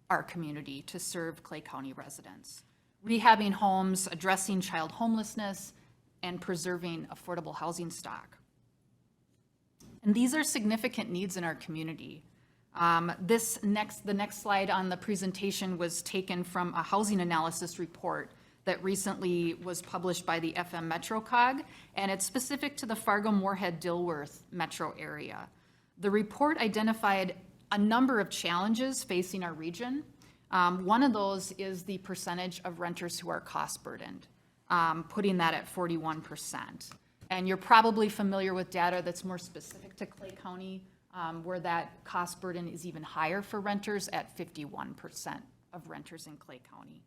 our community to serve Clay County residents, rehabbing homes, addressing child homelessness, and preserving affordable housing stock. And these are significant needs in our community. The next slide on the presentation was taken from a housing analysis report that recently was published by the FM MetroCog, and it's specific to the Fargo-Moorhead-Dilworth metro area. The report identified a number of challenges facing our region. One of those is the percentage of renters who are cost burdened, putting that at 41%. And you're probably familiar with data that's more specific to Clay County, where that cost burden is even higher for renters at 51% of renters in Clay County.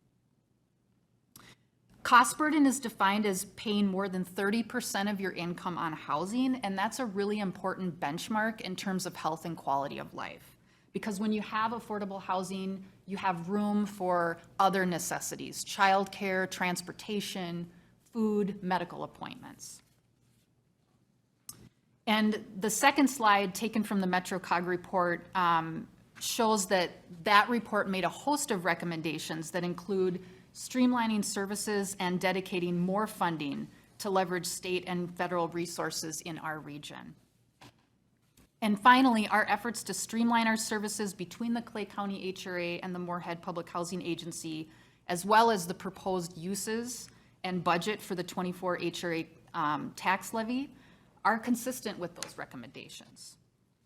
Cost burden is defined as paying more than 30% of your income on housing, and that's a really important benchmark in terms of health and quality of life. Because when you have affordable housing, you have room for other necessities, childcare, transportation, food, medical appointments. And the second slide, taken from the MetroCog report, shows that that report made a host of recommendations that include streamlining services and dedicating more funding to leverage state and federal resources in our region. And finally, our efforts to streamline our services between the Clay County HRA and the Moorhead Public Housing Agency, as well as the proposed uses and budget for the 24 HRA tax levy, are consistent with those recommendations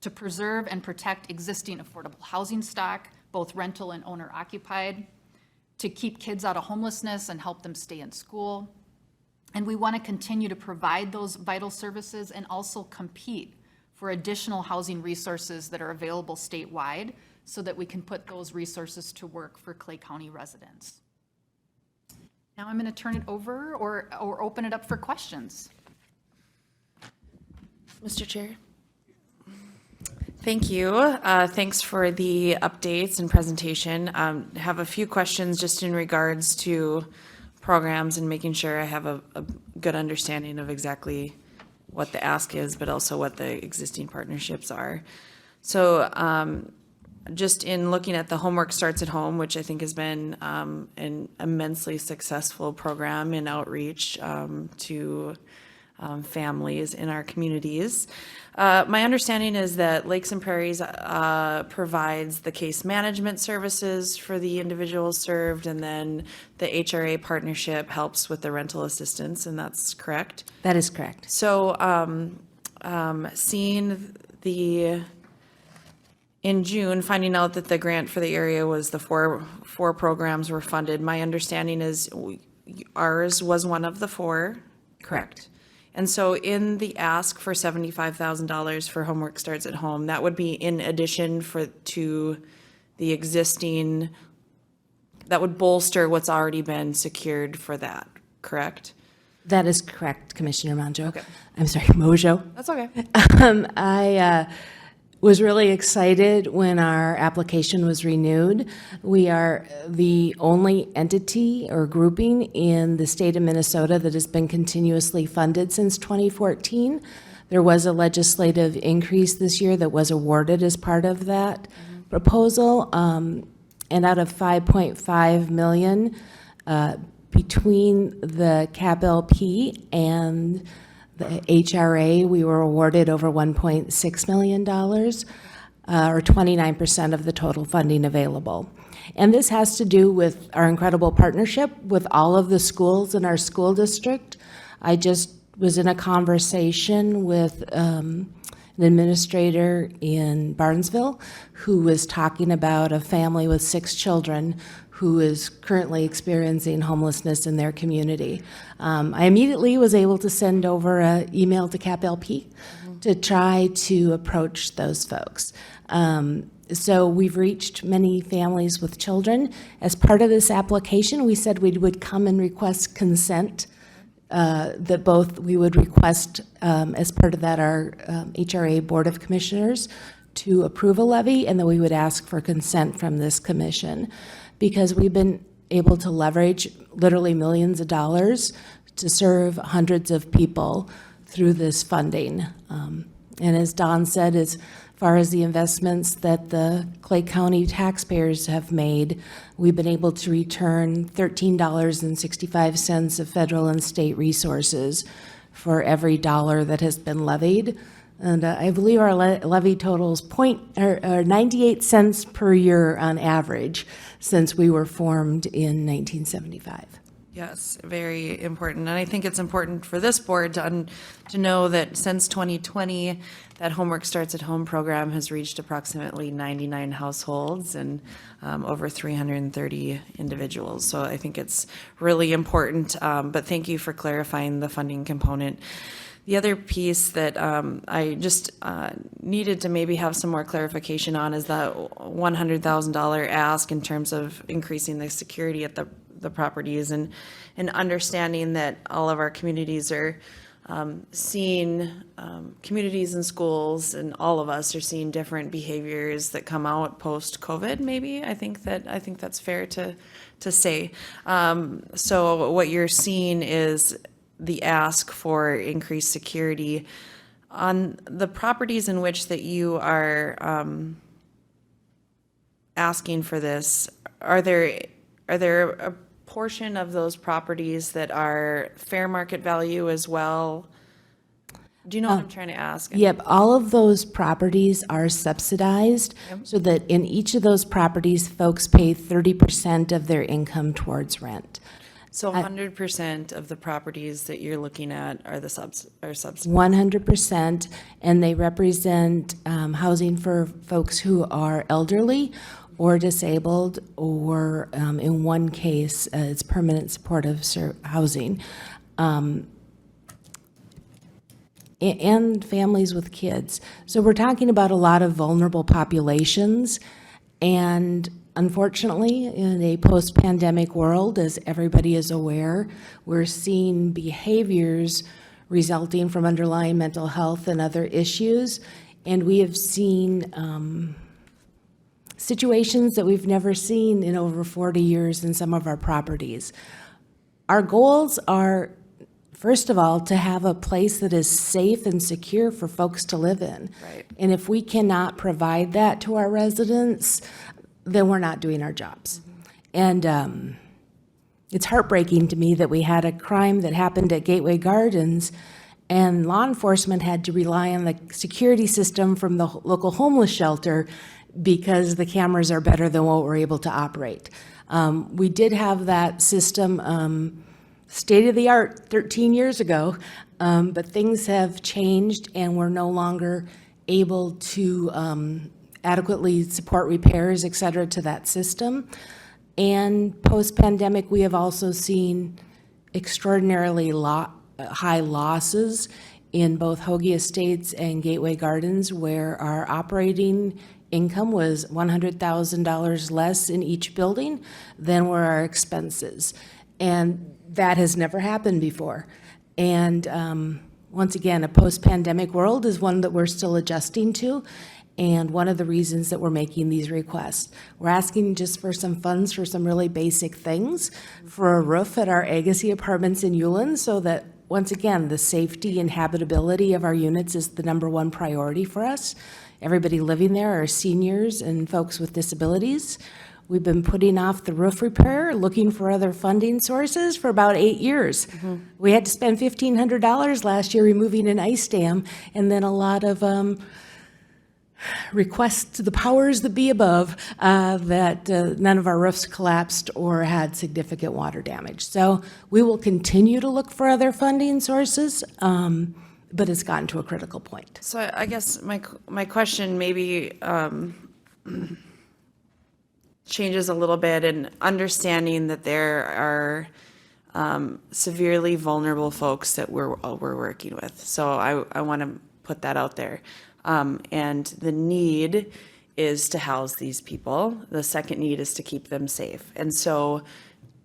to preserve and protect existing affordable housing stock, both rental and owner occupied, to keep kids out of homelessness and help them stay in school. And we want to continue to provide those vital services and also compete for additional housing resources that are available statewide so that we can put those resources to work for Clay County residents. Now I'm going to turn it over or open it up for questions. Mr. Chair. Thank you. Thanks for the updates and presentation. Have a few questions just in regards to programs and making sure I have a good understanding of exactly what the ask is, but also what the existing partnerships are. So just in looking at the Homework Starts at Home, which I think has been an immensely successful program in outreach to families in our communities. My understanding is that Lakes and Prairies provides the case management services for the individuals served, and then the HRA partnership helps with the rental assistance, and that's correct? That is correct. So in June, finding out that the grant for the area was the four programs were funded, my understanding is ours was one of the four. Correct. And so in the ask for $75,000 for Homework Starts at Home, that would be in addition to the existing, that would bolster what's already been secured for that, correct? That is correct, Commissioner Monjo. Okay. I'm sorry, Mojo. That's okay. I was really excited when our application was renewed. We are the only entity or grouping in the state of Minnesota that has been continuously funded since 2014. There was a legislative increase this year that was awarded as part of that proposal. And out of 5.5 million, between the CAP LP and the HRA, we were awarded over $1.6 million, or 29% of the total funding available. And this has to do with our incredible partnership with all of the schools in our school district. I just was in a conversation with an administrator in Barnesville who was talking about a family with 6 children who is currently experiencing homelessness in their community. I immediately was able to send over an email to CAP LP to try to approach those folks. So we've reached many families with children. As part of this application, we said we would come and request consent, that both we would request as part of that our HRA Board of Commissioners to approve a levy, and then we would ask for consent from this commission, because we've been able to leverage literally millions of dollars to serve hundreds of people through this funding. And as Don said, as far as the investments that the Clay County taxpayers have made, we've been able to return $13.65 of federal and state resources for every dollar that has been levied. And I believe our levy totals 98 cents per year on average since we were formed in 1975. Yes, very important. And I think it's important for this board to know that since 2020, that Homework Starts at Home program has reached approximately 99 households and over 330 individuals. So I think it's really important, but thank you for clarifying the funding component. The other piece that I just needed to maybe have some more clarification on is that $100,000 ask in terms of increasing the security at the properties, and understanding that all of our communities are seeing, communities and schools and all of us are seeing different behaviors that come out post-COVID, maybe. I think that's fair to say. So what you're seeing is the ask for increased security on the properties in which that you are asking for this. Are there a portion of those properties that are fair market value as well? Do you know what I'm trying to ask? Yep, all of those properties are subsidized, so that in each of those properties, folks pay 30% of their income towards rent. So 100% of the properties that you're looking at are subsidized? 100%, and they represent housing for folks who are elderly or disabled, or in one case, it's permanent supportive housing, and families with kids. So we're talking about a lot of vulnerable populations, and unfortunately, in a post-pandemic world, as everybody is aware, we're seeing behaviors resulting from underlying mental health and other issues, and we have seen situations that we've never seen in over 40 years in some of our properties. Our goals are, first of all, to have a place that is safe and secure for folks to live in. Right. And if we cannot provide that to our residents, then we're not doing our jobs. And it's heartbreaking to me that we had a crime that happened at Gateway Gardens, and law enforcement had to rely on the security system from the local homeless shelter because the cameras are better than what we're able to operate. We did have that system state-of-the-art 13 years ago, but things have changed, and we're no longer able to adequately support repairs, et cetera, to that system. And post-pandemic, we have also seen extraordinarily high losses in both Hoagie Estates and Gateway Gardens, where our operating income was $100,000 less in each building than were our expenses. And that has never happened before. And once again, a post-pandemic world is one that we're still adjusting to. And one of the reasons that we're making these requests, we're asking just for some funds for some really basic things, for a roof at our Agassi Apartments in Ulen, so that, once again, the safety and habitability of our units is the #1 priority for us. Everybody living there are seniors and folks with disabilities. We've been putting off the roof repair, looking for other funding sources for about 8 years. We had to spend $1,500 last year removing an ice dam, and then a lot of requests to the powers that be above that none of our roofs collapsed or had significant water damage. So we will continue to look for other funding sources, but it's gotten to a critical point. So I guess my question maybe changes a little bit in understanding that there are severely vulnerable folks that we're working with. So I want to put that out there. And the need is to house these people. The second need is to keep them safe. And so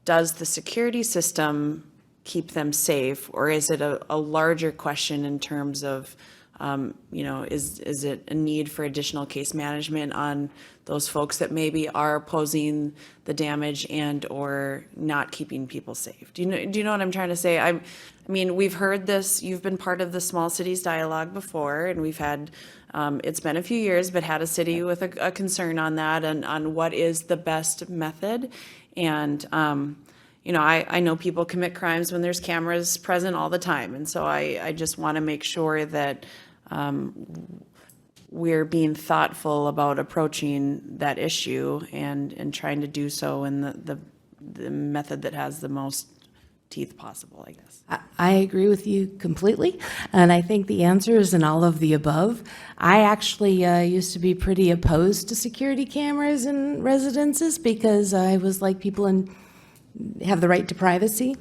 does the security system keep them safe, or is it a larger question in terms of, is it a need for additional case management on those folks that maybe are posing the damage and or not keeping people safe? Do you know what I'm trying to say? I mean, we've heard this, you've been part of the small cities dialogue before, and we've had, it's been a few years, but had a city with a concern on that and on what is the best method. And, I know people commit crimes when there's cameras present all the time. And so I just want to make sure that we're being thoughtful about approaching that issue and trying to do so in the method that has the most teeth possible, I guess. I agree with you completely, and I think the answer is in all of the above. I actually used to be pretty opposed to security cameras in residences because I was like, people have the right to privacy.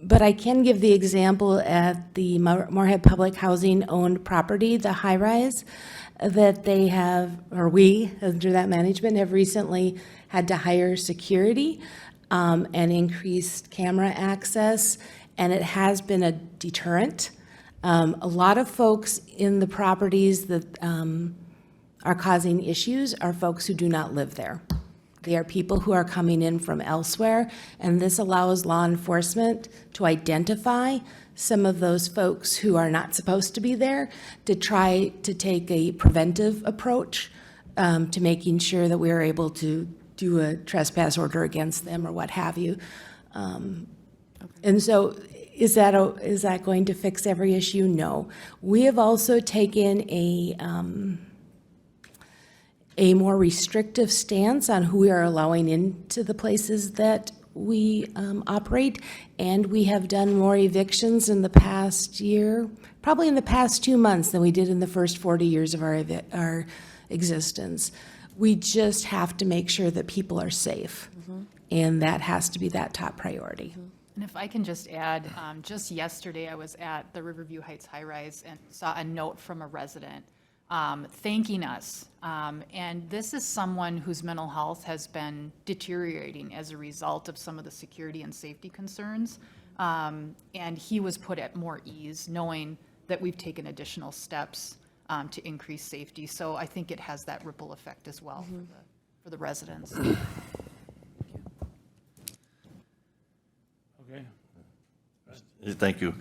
But I can give the example at the Moorhead Public Housing owned property, the high-rise, that they have, or we, under that management, have recently had to hire security and increased camera access, and it has been a deterrent. A lot of folks in the properties that are causing issues are folks who do not live there. They are people who are coming in from elsewhere, and this allows law enforcement to identify some of those folks who are not supposed to be there, to try to take a preventive approach to making sure that we are able to do a trespass order against them or what have you. And so is that going to fix every issue? No. We have also taken a more restrictive stance on who we are allowing into the places that we operate, and we have done more evictions in the past year, probably in the past 2 months, than we did in the first 40 years of our existence. We just have to make sure that people are safe, and that has to be that top priority. And if I can just add, just yesterday I was at the Riverview Heights high-rise and saw a note from a resident thanking us. And this is someone whose mental health has been deteriorating as a result of some of the security and safety concerns. And he was put at more ease, knowing that we've taken additional steps to increase safety. So I think it has that ripple effect as well for the residents. Okay. Thank you.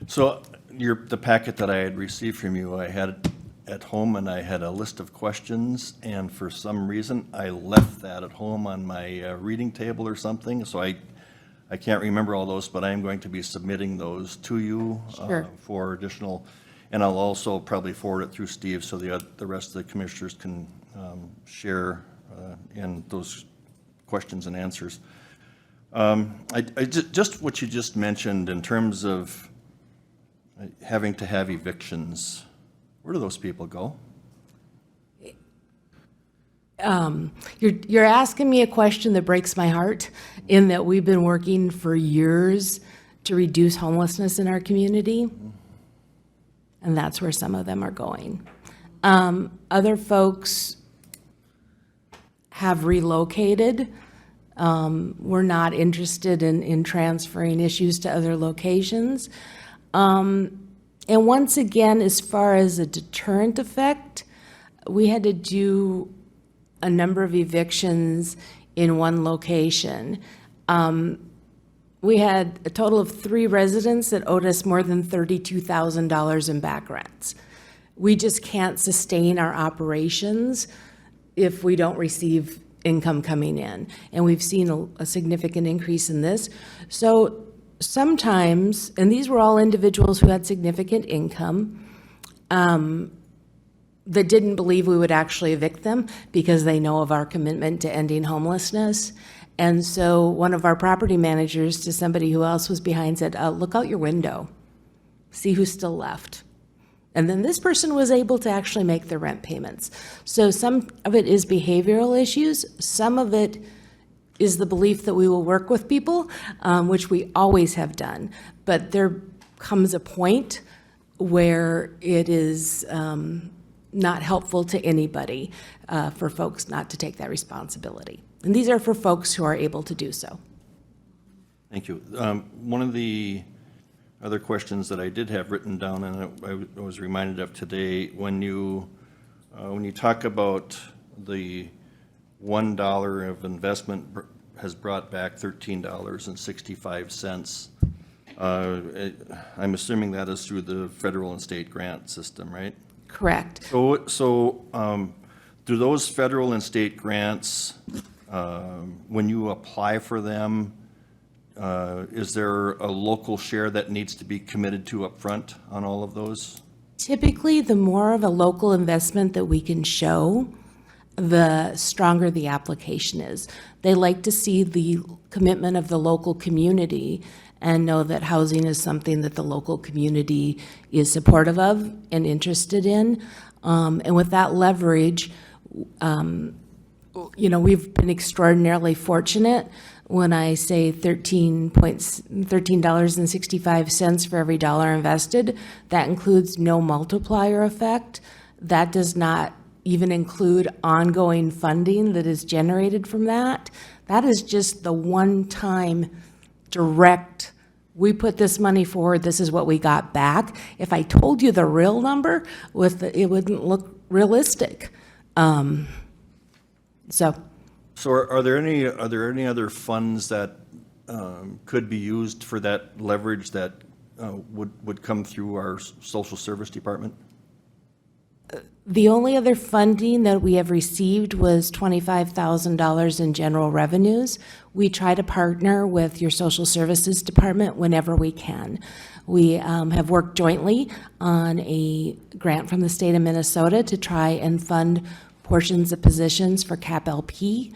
So the packet that I had received from you, I had at home, and I had a list of questions, and for some reason, I left that at home on my reading table or something, so I can't remember all those, but I am going to be submitting those to you for additional, and I'll also probably forward it through Steve so the rest of the commissioners can share in those questions and answers. Just what you just mentioned in terms of having to have evictions, where do those people go? You're asking me a question that breaks my heart, in that we've been working for years to reduce homelessness in our community, and that's where some of them are going. Other folks have relocated. We're not interested in transferring issues to other locations. And once again, as far as a deterrent effect, we had to do a number of evictions in one location. We had a total of 3 residents that owed us more than $32,000 in back rents. We just can't sustain our operations if we don't receive income coming in. And we've seen a significant increase in this. So sometimes, and these were all individuals who had significant income, that didn't believe we would actually evict them because they know of our commitment to ending homelessness. And so one of our property managers, to somebody who else was behind, said, look out your window, see who's still left. And then this person was able to actually make their rent payments. So some of it is behavioral issues. Some of it is the belief that we will work with people, which we always have done. But there comes a point where it is not helpful to anybody for folks not to take that responsibility. And these are for folks who are able to do so. Thank you. One of the other questions that I did have written down, and I was reminded of today, when you talk about the $1 of investment has brought back $13.65. I'm assuming that is through the federal and state grant system, right? Correct. So do those federal and state grants, when you apply for them, is there a local share that needs to be committed to upfront on all of those? Typically, the more of a local investment that we can show, the stronger the application is. They like to see the commitment of the local community and know that housing is something that the local community is supportive of and interested in. And with that leverage, we've been extraordinarily fortunate. When I say $13.65 for every dollar invested, that includes no multiplier effect. That does not even include ongoing funding that is generated from that. That is just the one-time direct, we put this money forward, this is what we got back. If I told you the real number, it wouldn't look realistic. So are there any other funds that could be used for that leverage that would come through our social service department? the only other funding that we have received was $25,000 in general revenues. We try to partner with your social services department whenever we can. We have worked jointly on a grant from the state of Minnesota to try and fund portions of positions for CAP-LP,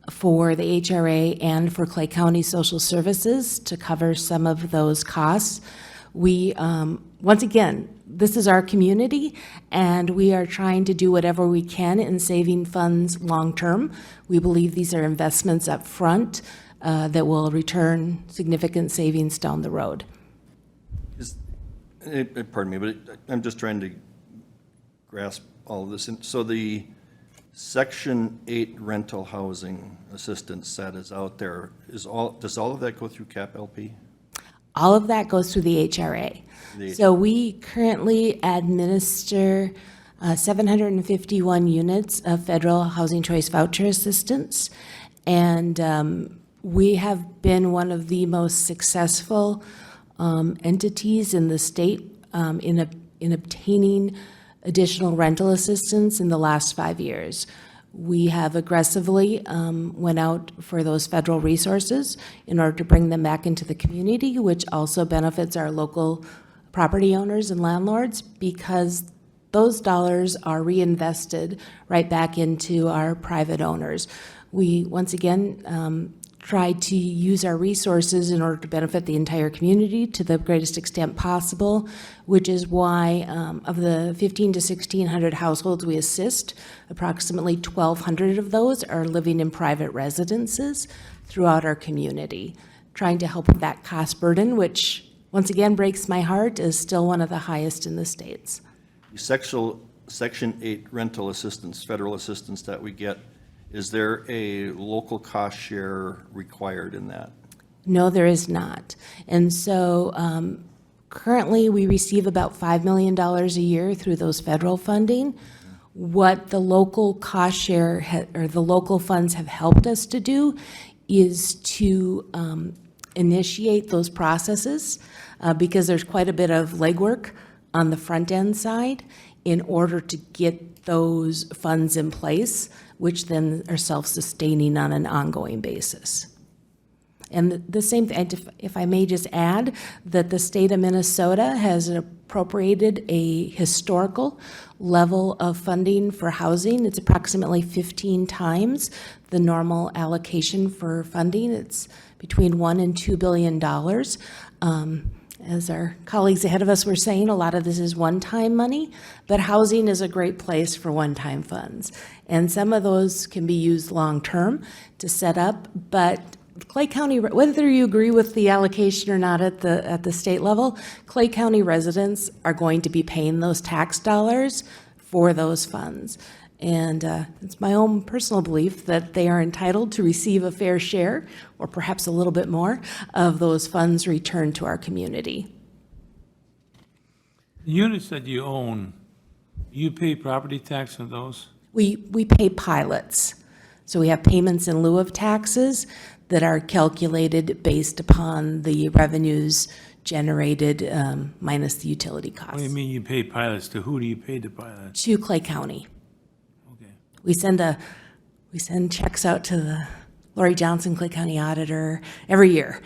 for the HRA, and for Clay County Social Services to cover some of those costs. We, once again, this is our community, and we are trying to do whatever we can in saving funds long-term. We believe these are investments up front that will return significant savings down the road. Pardon me, but I'm just trying to grasp all of this. And so the Section 8 rental housing assistance that is out there, does all of that go through CAP-LP? All of that goes through the HRA. So we currently administer 751 units of federal housing choice voucher assistance, and we have been one of the most successful entities in the state in obtaining additional rental assistance in the last 5 years. We have aggressively went out for those federal resources in order to bring them back into the community, which also benefits our local property owners and landlords, because those dollars are reinvested right back into our private owners. We, once again, try to use our resources in order to benefit the entire community to the greatest extent possible, which is why of the 1,500 to 1,600 households we assist, approximately 1,200 of those are living in private residences throughout our community, trying to help with that cost burden, which, once again, breaks my heart, is still one of the highest in the states. Section 8 rental assistance, federal assistance that we get, is there a local cost share required in that? No, there is not. And so currently we receive about $5 million a year through those federal funding. What the local cost share or the local funds have helped us to do is to initiate those processes because there's quite a bit of legwork on the front end side in order to get those funds in place, which then are self-sustaining on an ongoing basis. And the same thing, if I may just add, that the state of Minnesota has appropriated a historical level of funding for housing. It's approximately 15 times the normal allocation for funding. It's between $1 and $2 billion. As our colleagues ahead of us were saying, a lot of this is one-time money, but housing is a great place for one-time funds. And some of those can be used long-term to set up, but Clay County, whether you agree with the allocation or not at the state level, Clay County residents are going to be paying those tax dollars for those funds. And it's my own personal belief that they are entitled to receive a fair share, or perhaps a little bit more, of those funds returned to our community. The units that you own, you pay property tax on those? We pay pilots. So we have payments in lieu of taxes that are calculated based upon the revenues generated minus the utility What do you costs. mean you pay pilots? To who do you pay the pilots? To Clay County. Okay. We send checks out to the Lori Johnson, Clay County Auditor, every year,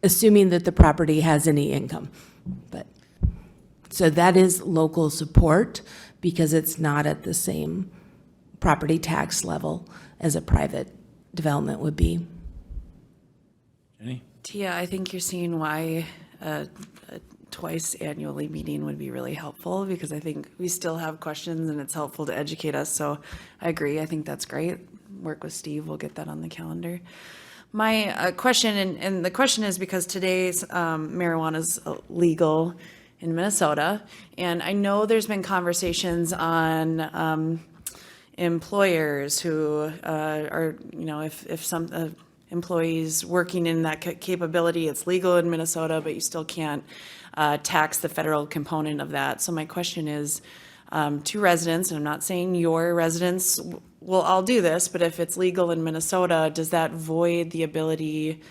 assuming that the property has any income. But, so that is local support because it's not at the same property tax level as a private development would be. Jenny? Tia, I think you're seeing why a twice annually meeting would be really helpful, because I think we still have questions and it's helpful to educate us. So I agree. I think that's great. Work with Steve. We'll get that on the calendar. My question, and the question is because today's marijuana is legal in Minnesota, and I know there's been conversations on employers who are, if some employees working in that capability, it's legal in Minnesota, but you still can't tax the federal component of that. So my question is to residents, and I'm not saying your residents will all do this, but if it's legal in Minnesota, does that void the ability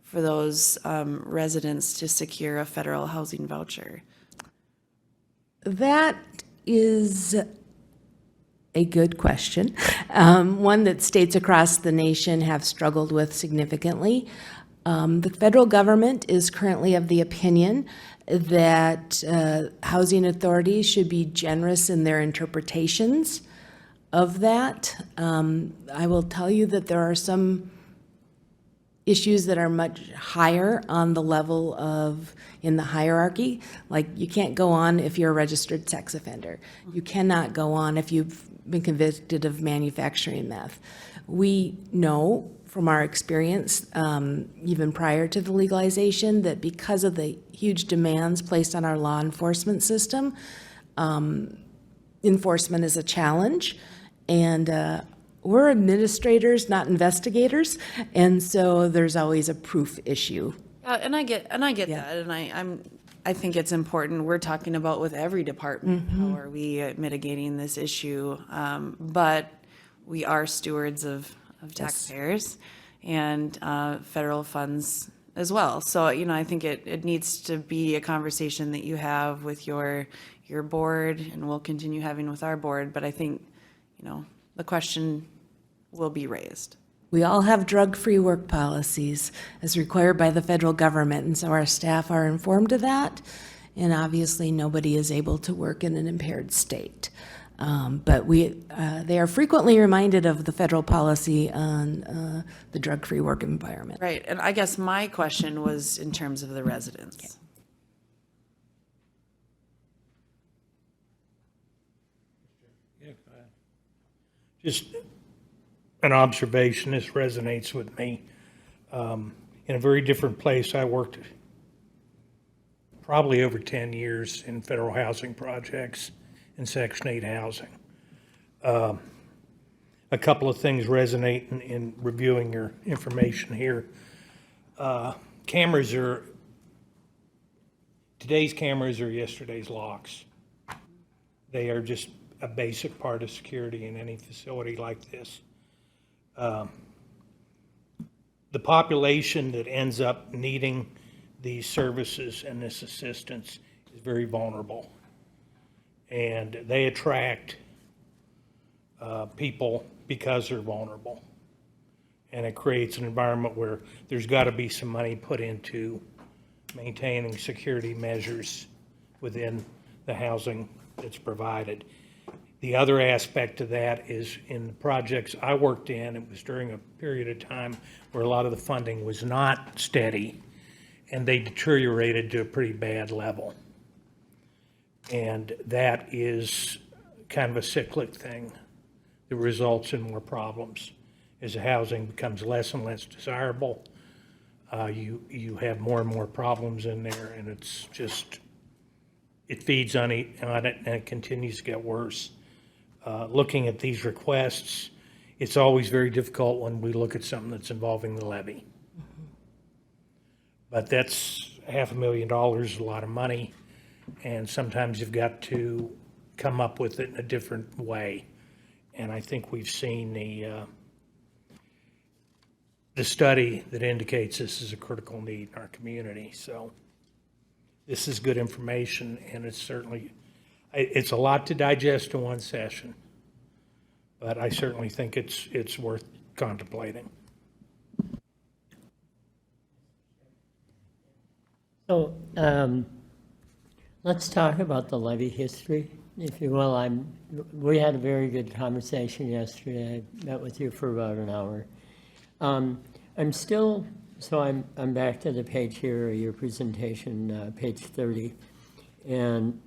for those residents to secure a federal housing voucher? That is a good question, one that states across the nation have struggled with significantly. The federal government is currently of the opinion that housing authorities should be generous in their interpretations of that. I will tell you that there are some issues that are much higher on the level of, in the hierarchy, like you can't go on if you're a registered sex offender. You cannot go on if you've been convicted of manufacturing meth. We know from our experience, even prior to the legalization, that because of the huge demands placed on our law enforcement system, enforcement is a challenge. And we're administrators, not investigators, and so there's always a proof issue. And I get that, and I think it's important. We're talking about with every department, how are we mitigating this issue? But we are stewards of taxpayers and federal funds as well. So, I think it needs to be a conversation that you have with your board, and we'll continue having with our board. But I think, the question will be raised. We all have drug-free work policies as required by the federal government, and so our staff are informed of that. And obviously, nobody is able to work in an impaired state. But they are frequently reminded of the federal policy on the drug-free work environment. Right, and I guess my question was in terms of the residents. Just an observation, this resonates with me. In a very different place, I worked probably over 10 years in federal housing projects and Section 8 housing. A couple of things resonate in reviewing your information here. Today's cameras are yesterday's locks. They are just a basic part of security in any facility like this. The population that ends up needing these services and this assistance is very vulnerable. And they attract people because they're vulnerable. And it creates an environment where there's got to be some money put into maintaining security measures within the housing that's provided. The other aspect of that is in the projects I worked in, it was during a period of time where a lot of the funding was not steady, and they deteriorated to a pretty bad level. And that is kind of a cyclic thing that results in more problems. as the housing becomes less and less desirable, you have more and more problems in there, and it's just, it feeds on it, and it continues to get worse. Looking at these requests, it's always very difficult when we look at something that's involving the levy. But that's $500,000, a lot of money, and sometimes you've got to come up with it in a different way. And I think we've seen the study that indicates this is a critical need in our community. So this is good information, and it's certainly, it's a lot to digest in one session, but I certainly think it's worth contemplating. So, let's talk about the levy history, if you will. We had a very good conversation yesterday. I met with you for about an hour. I'm back to the page here, your presentation, page 30. And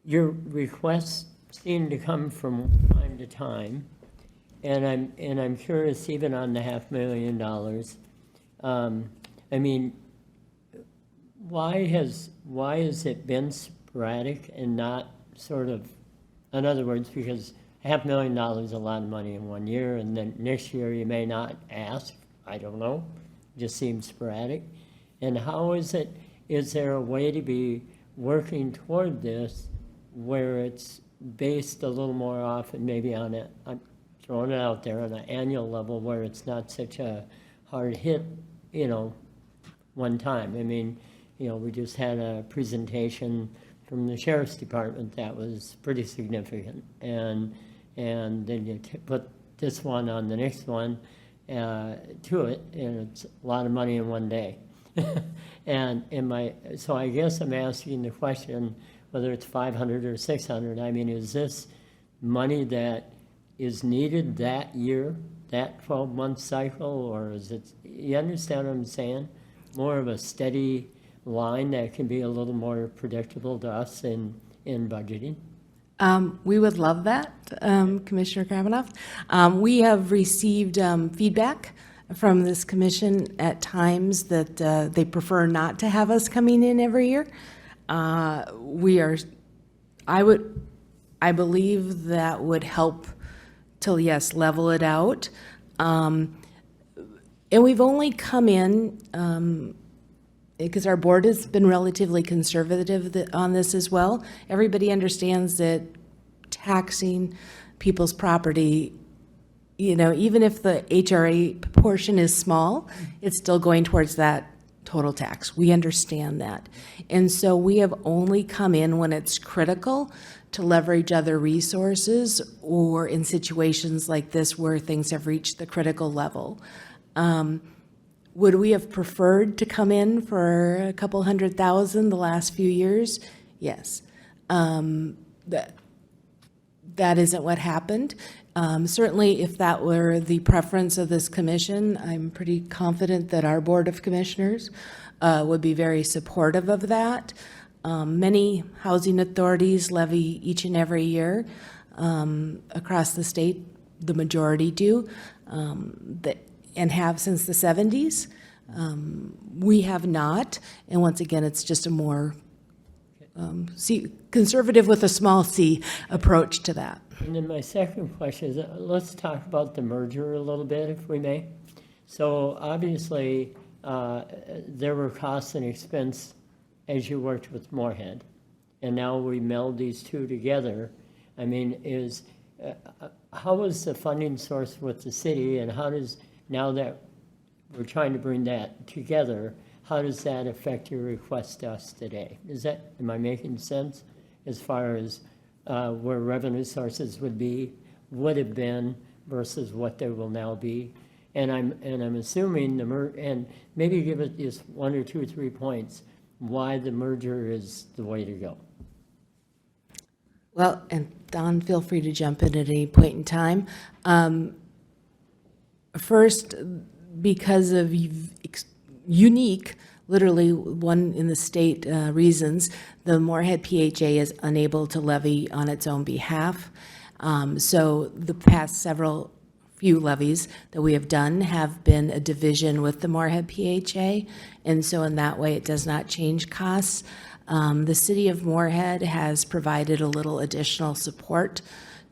your requests seem to come from time to time. And I'm curious, even on the $500,000, I mean, why has it been sporadic and not sort of, in other words, because $500,000 is a lot of money in 1 year, and then next year you may not ask, I don't know, just seems sporadic. And how is there a way to be working toward this where it's based a little more often, maybe on I'm throwing it out there, on an annual level where it's not such a hard hit, one time? I mean, we just had a presentation from the Sheriff's Department that was pretty significant. And then you put this one on the next one to it, and it's a lot of money in one day. So I guess I'm asking the question, whether it's 500 or 600, I mean, is this money that is needed that year, that 12-month cycle, or is it, you understand what I'm saying? More of a steady line that can be a little more predictable to us in budgeting? We would love that, Commissioner Kravinoff. We have received feedback from this commission at times that they prefer not to have us coming in every year. I believe that would help to, yes, level it out. And we've only come in, because our board has been relatively conservative on this as well. Everybody understands that taxing people's property, even if the HRA portion is small, it's still going towards that total tax. We understand that. And so we have only come in when it's critical to leverage other resources, or in situations like this where things have reached the critical level. Would we have preferred to come in for a couple $100,000 the last few years? Yes. That isn't what happened. Certainly, if that were the preference of this commission, I'm pretty confident that our Board of Commissioners would be very supportive of that. Many housing authorities levy each and every year across the state. The majority do. And have since the 70s. We have not, and once again, it's just a more conservative with a small c approach to that. And then my second question is, let's talk about the merger a little bit, if we may. So obviously, there were costs and expense as you worked with Moorhead, and now we meld these two together. I mean, how is the funding source with the city, and how does, now that we're trying to bring that together, how does that affect your request to us today? Am I making sense as far as where revenue sources would have been versus what they will now be? And I'm assuming and maybe give it just 1 or 2 or 3 points why the merger is the way to go. Well, and Don, feel free to jump in at any point in time. First, because of unique, literally one in the state reasons, the Moorhead PHA is unable to levy on its own behalf. So the past several few levies that we have done have been a division with the Moorhead PHA, and so in that way, it does not change costs. The city of Moorhead has provided a little additional support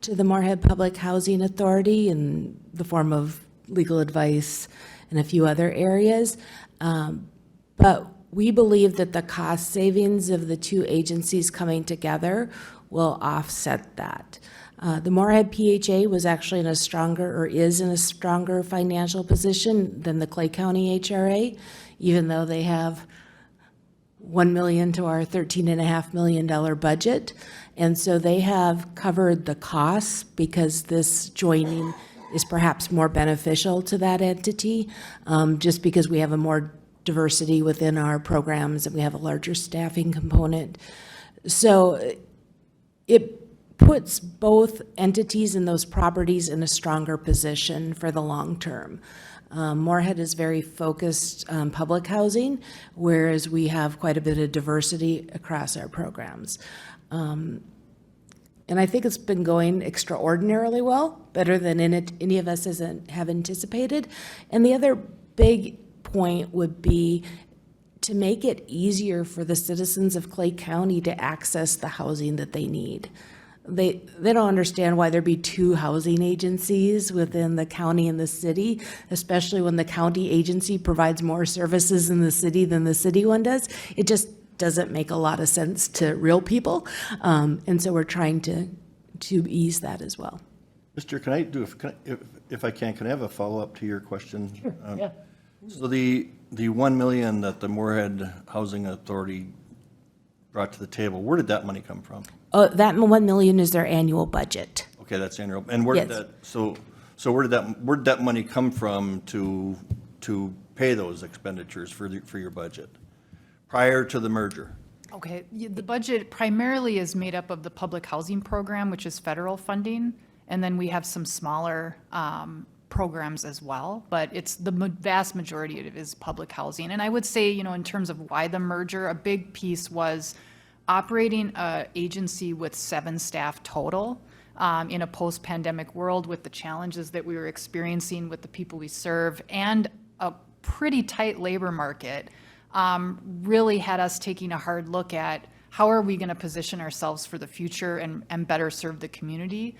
to the Moorhead Public Housing Authority in the form of legal advice and a few other areas. But we believe that the cost savings of the two agencies coming together will offset that. The Moorhead PHA was actually in a stronger, or is in a stronger financial position than the Clay County HRA, even though they have $1 million to our $13.5 million budget. And so they have covered the costs because this joining is perhaps more beneficial to that entity, just because we have a more diversity within our programs and we have a larger staffing component. So it puts both entities and those properties in a stronger position for the long term. Moorhead is very focused on public housing, whereas we have quite a bit of diversity across our programs. And I think it's been going extraordinarily well, better than any of us have anticipated. And the other big point would be to make it easier for the citizens of Clay County to access the housing that they need. They don't understand why there be two housing agencies within the county and the city, especially when the county agency provides more services in the city than the city one does. It just doesn't make a lot of sense to real people. And so we're trying to ease that as well. Mr. If I can I have a follow-up to your question? Sure, yeah. So the $1 million that the Moorhead Housing Authority brought to the table, where did that money come from? That $1 million is their annual budget. Okay, that's annual. And where did Yes. that, so where did that money come from to pay those expenditures for your budget prior to the merger? Okay, the budget primarily is made up of the public housing program, which is federal funding, and then we have some smaller programs as well, but it's the vast majority of it is public housing. And I would say, in terms of why the merger, a big piece was operating an agency with 7 staff total in a post-pandemic world with the challenges that we were experiencing with the people we serve and a pretty tight labor market. Really had us taking a hard look at how are we going to position ourselves for the future and better serve the community.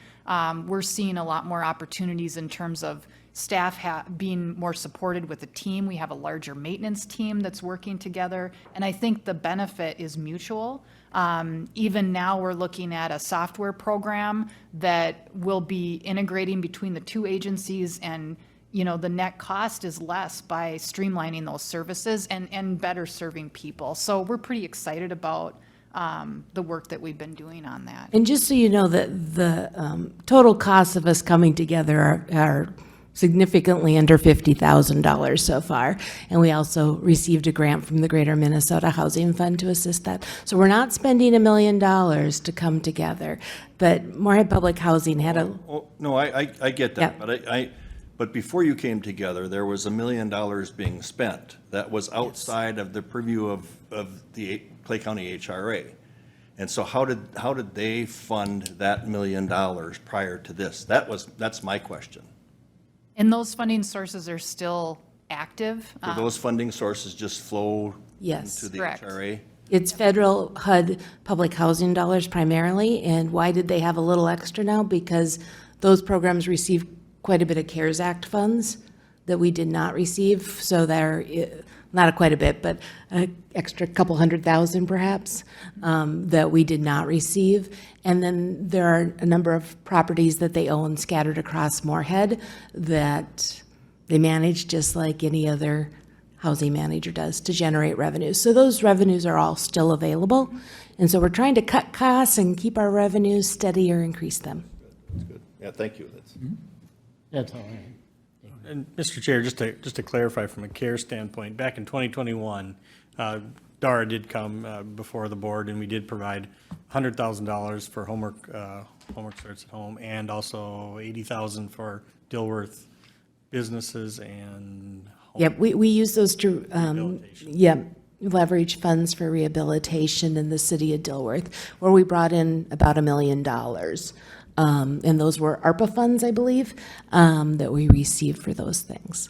We're seeing a lot more opportunities in terms of staff being more supported with a team. We have a larger maintenance team that's working together, and I think the benefit is mutual. Even now, we're looking at a software program that will be integrating between the two agencies, and the net cost is less by streamlining those services and better serving people. So we're pretty excited about the work that we've been doing on that. And just so you know, that the total costs of us coming together are significantly under $50,000 so far. And we also received a grant from the Greater Minnesota Housing Fund to assist that. So we're not spending $1 million to come together, but Moorhead Public Housing had a... No, I get that, Yeah. but before you came together, there was $1 million being spent. That was outside of the purview of the Clay County HRA. And so how did they fund that $1 million prior to this? That's my question. And those funding sources are still active. Do those funding sources just flow Yes. into the Correct. HRA? It's federal HUD public housing dollars primarily. And why did they have a little extra now? Because those programs received quite a bit of CARES Act funds that we did not receive. So they're not quite a bit, but an extra couple $100,000 perhaps that we did not receive. And then there are a number of properties that they own scattered across Moorhead that they manage just like any other housing manager does to generate revenues. So those revenues are all still available. And so we're trying to cut costs and keep our revenues steady or increase them. That's good. Yeah, thank you. That's all right. And Mr. Chair, just to clarify from a care standpoint, back in 2021, DARA did come before the board, and we did provide $100,000 for homework starts at home, and also $80,000 for Dilworth businesses and home. Yep, we use those to, Rehabilitation. leverage funds for rehabilitation in the city of Dilworth, where we brought in about $1 million. And those were ARPA funds, I believe, that we received for those things.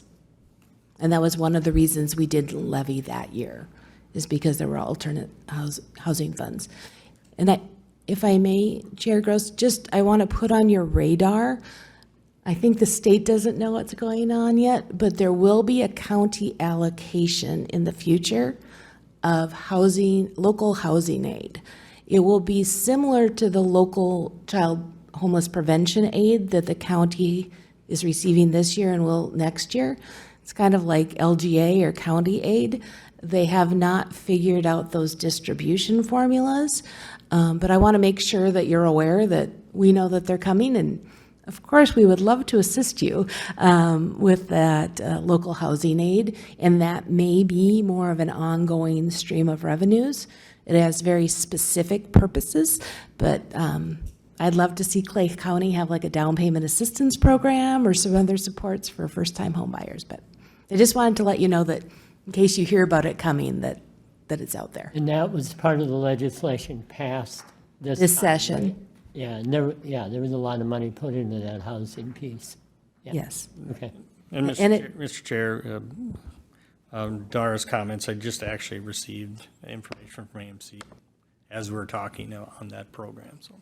And that was one of the reasons we did levy that year, is because there were alternate housing funds. And if I may, Chair Gross, I want to put on your radar, I think the state doesn't know what's going on yet, but there will be a county allocation in the future of local housing aid. It will be similar to the local child homeless prevention aid that the county is receiving this year and will next year. It's kind of like LGA or county aid. They have not figured out those distribution formulas, but I want to make sure that you're aware that we know that they're coming, and of course, we would love to assist you with that local housing aid, and that may be more of an ongoing stream of revenues. It has very specific purposes, but I'd love to see Clay County have like a down payment assistance program or some other supports for first-time home buyers. But I just wanted to let you know that in case you hear about it coming, that it's out there. And that was part of the legislation passed this This time, session. right? Yeah, and there was a lot of money put into that housing piece. Yeah. Yes. Okay. And And it- Mr. Chair, Dara's comments, I just actually received information from AMC as we're talking on that program, so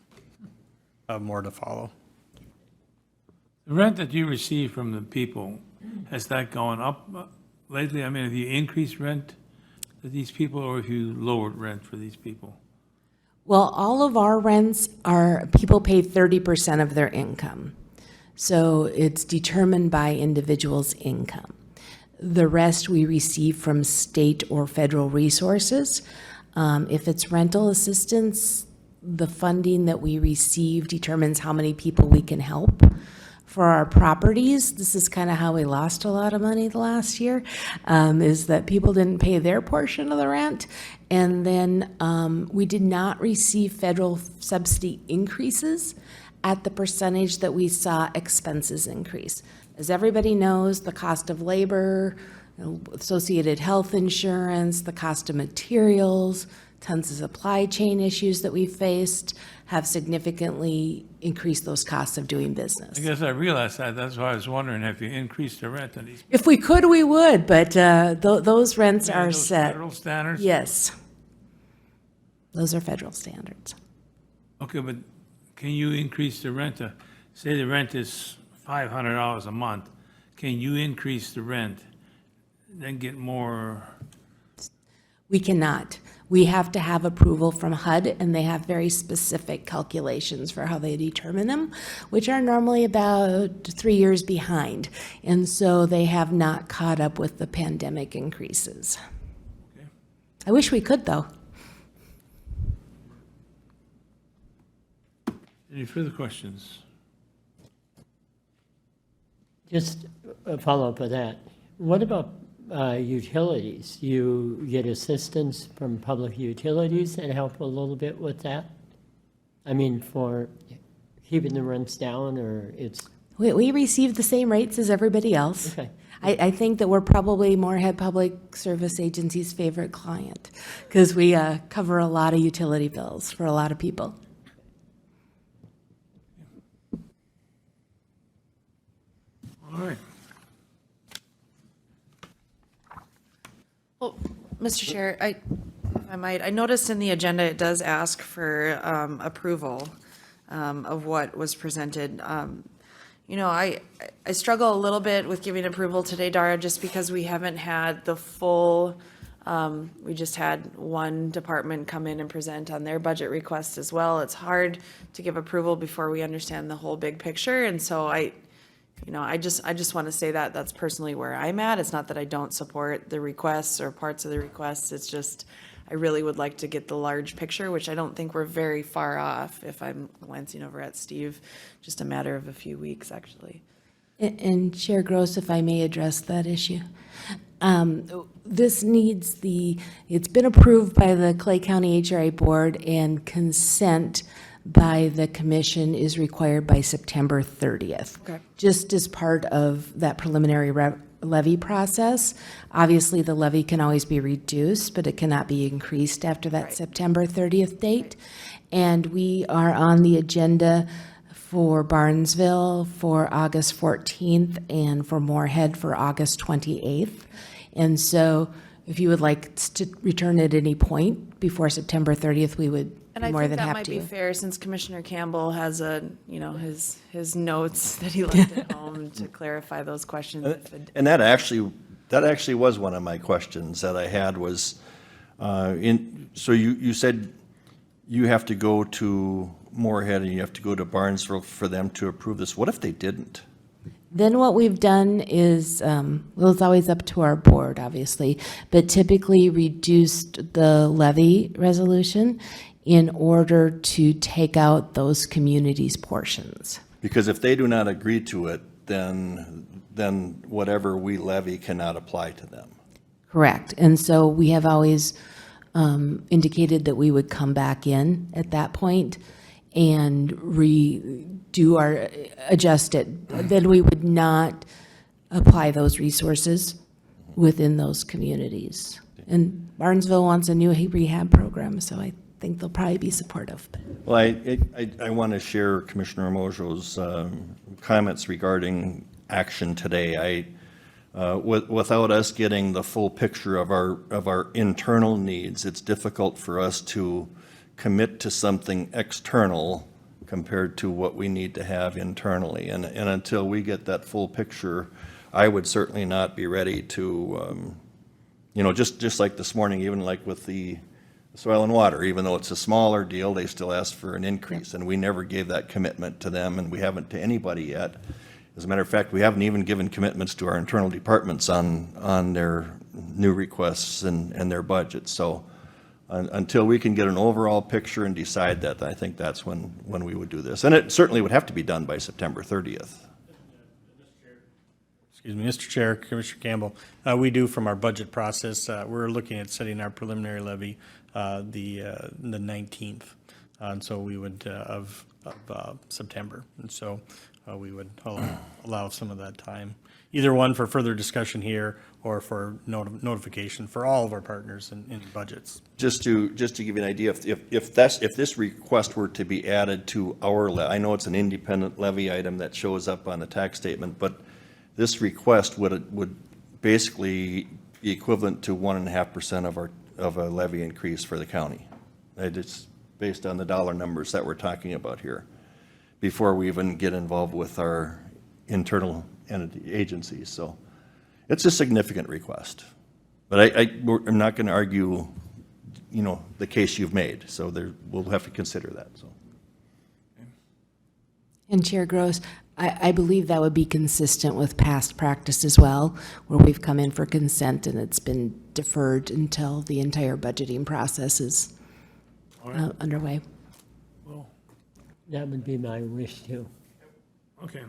more to follow. The rent that you receive from the people, has that gone up lately? I mean, have you increased rent to these people, or have you lowered rent for these people? Well, all of our rents people pay 30% of their income. So it's determined by individuals' income. The rest we receive from state or federal resources. If it's rental assistance, the funding that we receive determines how many people we can help. For our properties, this is kind of how we lost a lot of money the last year, is that people didn't pay their portion of the rent. And then we did not receive federal subsidy increases at the percentage that we saw expenses increase. As everybody knows, the cost of labor, associated health insurance, the cost of materials, tons of supply chain issues that we faced have significantly increased those costs of doing business. I guess I realized that. That's why I was wondering if you increased the rent on these. If we could, we would, but those rents are those set. Federal standards? Yes. Those are federal standards. Okay, but can you increase the rent? Say the rent is $500 a month. Can you increase the rent, then get more? We cannot. We have to have approval from HUD, and they have very specific calculations for how they determine them, which are normally about 3 years behind. And so they have not caught up with the pandemic increases. Okay. I wish we could, though. Any further questions? Just a follow-up of that. What about utilities? You get assistance from public utilities and help a little bit with that? I mean, for keeping the rents down, or it's, We receive the same rates as everybody else. okay. I think that we're probably Moorhead Public Service Agency's favorite client, because we cover a lot of utility bills for a lot of people. All right. Well, Mr. Chair, I noticed in the agenda, it does ask for approval of what was presented. You know, I struggle a little bit with giving approval today, Dara, just because we haven't had the full, we just had one department come in and present on their budget request as well. It's hard to give approval before we understand the whole big picture, and so I just want to say that that's personally where I'm at. It's not that I don't support the requests or parts of the requests. It's just, I really would like to get the large picture, which I don't think we're very far off if I'm glancing over at Steve, just a matter of a few weeks, actually. And Chair Gross, if I may address that issue. This needs it's been approved by the Clay County HRA Board, and consent by the commission is required by September 30th. Okay. Just as part of that preliminary levy process. Obviously, the levy can always be reduced, but it cannot be increased after that Right. September 30th date. And we are on the agenda for Barnesville for August 14th, and for Moorhead for August 28th. And so if you would like to return at any point before September 30th, we would And be I more think than that happy might to. be fair, since Commissioner Campbell has his notes that he left at home to clarify those questions. And that actually was one of my questions that I had was, so you said you have to go to Moorhead and you have to go to Barnesville for them to approve this. What if they didn't? Then what we've done is, well, it's always up to our board, obviously, but typically reduced the levy resolution in order to take out those communities' portions. Because if they do not agree to it, then whatever we levy cannot apply to them. Correct. And so we have always indicated that we would come back in at that point and adjust it. Then we would not apply those resources within those communities. And Barnesville wants a new rehab program, so I think they'll probably be supportive. Well, I want to share Commissioner Mojo's comments regarding action today. Without us getting the full picture of our internal needs, it's difficult for us to commit to something external compared to what we need to have internally. And until we get that full picture, I would certainly not be ready to, just like this morning, even like with the soil and water, even though it's a smaller deal, they still ask for an increase. And we never gave that commitment to them, and we haven't to anybody yet. As a matter of fact, we haven't even given commitments to our internal departments on their new requests and their budgets. So until we can get an overall picture and decide that, I think that's when we would do this. And it certainly would have to be done by September 30th. Excuse me, Mr. Chair, Commissioner Campbell, we do from our budget process, we're looking at setting our preliminary levy the 19th. And so we would, of September. And so we would allow some of that time, either one for further discussion here or for notification for all of our partners in budgets. Just to give you an idea, if this request were to be added to our I know it's an independent levy item that shows up on the tax statement, but this request would basically be equivalent to 1.5% of a levy increase for the county. It's based on the dollar numbers that we're talking about here, before we even get involved with our internal agencies. So it's a significant request. But I'm not going to argue, the case you've made. So we'll have to consider that. So. And Chair Gross, I believe that would be consistent with past practice as well, where we've come in for consent and it's been deferred until the entire budgeting process is underway. Well, That would be my wish too. okay.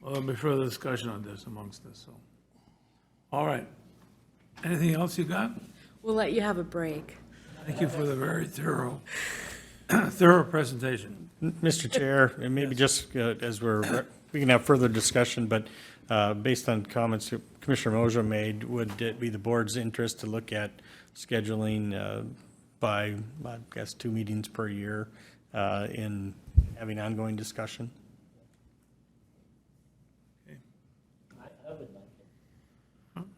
Well, there'll be further discussion on this amongst us, so. All right. Anything else you got? We'll let you have a break. Thank you for the very thorough presentation. Mr. Chair, and maybe just as we can have further discussion, but based on comments that Commissioner Mojo made, would it be the board's interest to look at scheduling by, I guess, 2 meetings per year in having ongoing discussion? I would like it.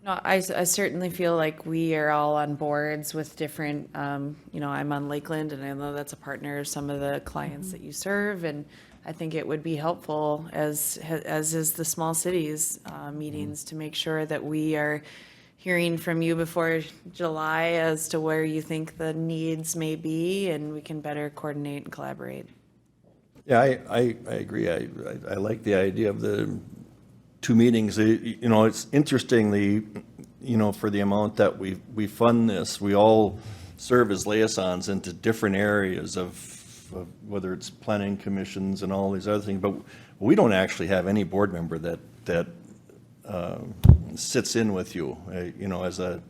No, I certainly feel like we are all on boards with different, I'm on Lakeland, and I know that's a partner of some of the clients that you serve, and I think it would be helpful, as is the small cities meetings, to make sure that we are hearing from you before July as to where you think the needs may be, and we can better coordinate and collaborate. Yeah, I agree. I like the idea of the 2 meetings. It's interestingly, for the amount that we fund this, we all serve as liaisons into different areas of whether it's planning commissions and all these other things, but we don't actually have any board member that sits in with you, as a,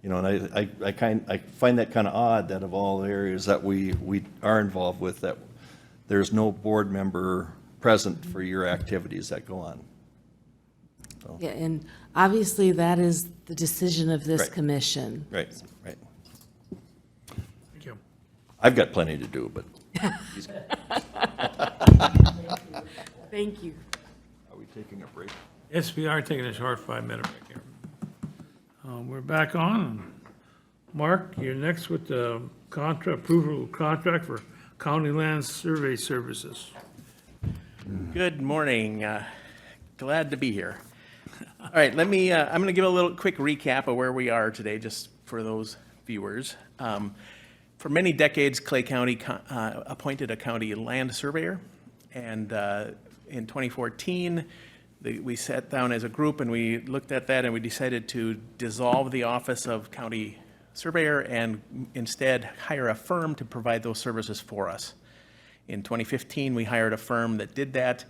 and I find that kind of odd that of all the areas that we are involved with, that there's no board member present for your activities that go on. So. Yeah, and obviously that is the decision of this Right. commission. Right. Thank you. I've got plenty to do, but. Thank you. Are we taking a break? Yes, we are taking a short 5-minute break here. We're back on. Mark, you're next with the approval contract for county land survey services. Good morning. Glad to be here. All right, I'm going to give a little quick recap of where we are today, just for those viewers. For many decades, Clay County appointed a county land surveyor, and in 2014, we sat down as a group and we looked at that and we decided to dissolve the office of county surveyor and instead hire a firm to provide those services for us. In 2015, we hired a firm that did that,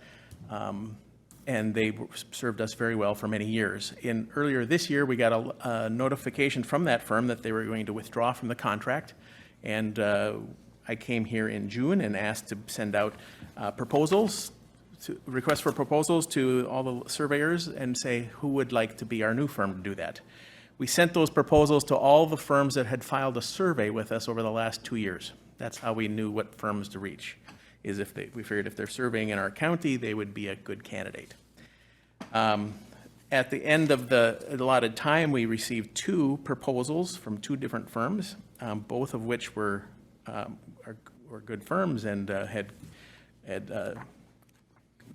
and they served us very well for many years. Earlier this year, we got a notification from that firm that they were going to withdraw from the contract, and I came here in June and asked to send out requests for proposals to all the surveyors and say who would like to be our new firm to do that. We sent those proposals to all the firms that had filed a survey with us over the last 2 years. That's how we knew what firms to reach, is we figured if they're surveying in our county, they would be a good candidate. At the end of the allotted time, we received 2 proposals from 2 different firms, both of which were good firms and had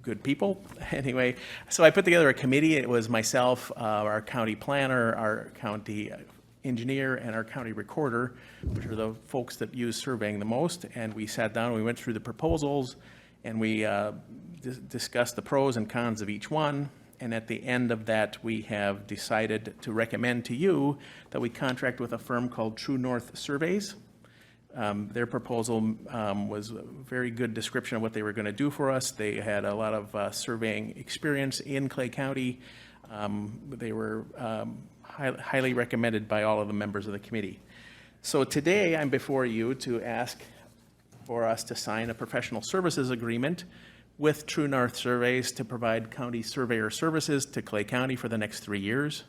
good people. Anyway, so I put together a committee. It was myself, our county planner, our county engineer, and our county recorder, which are the folks that use surveying the most. And we sat down, we went through the proposals, and we discussed the pros and cons of each one. And at the end of that, we have decided to recommend to you that we contract with a firm called True North Surveys. Their proposal was a very good description of what they were going to do for us. They had a lot of surveying experience in Clay County. They were highly recommended by all of the members of the committee. So today, I'm before you to ask for us to sign a professional services agreement with True North Surveys to provide county surveyor services to Clay County for the next 3 years.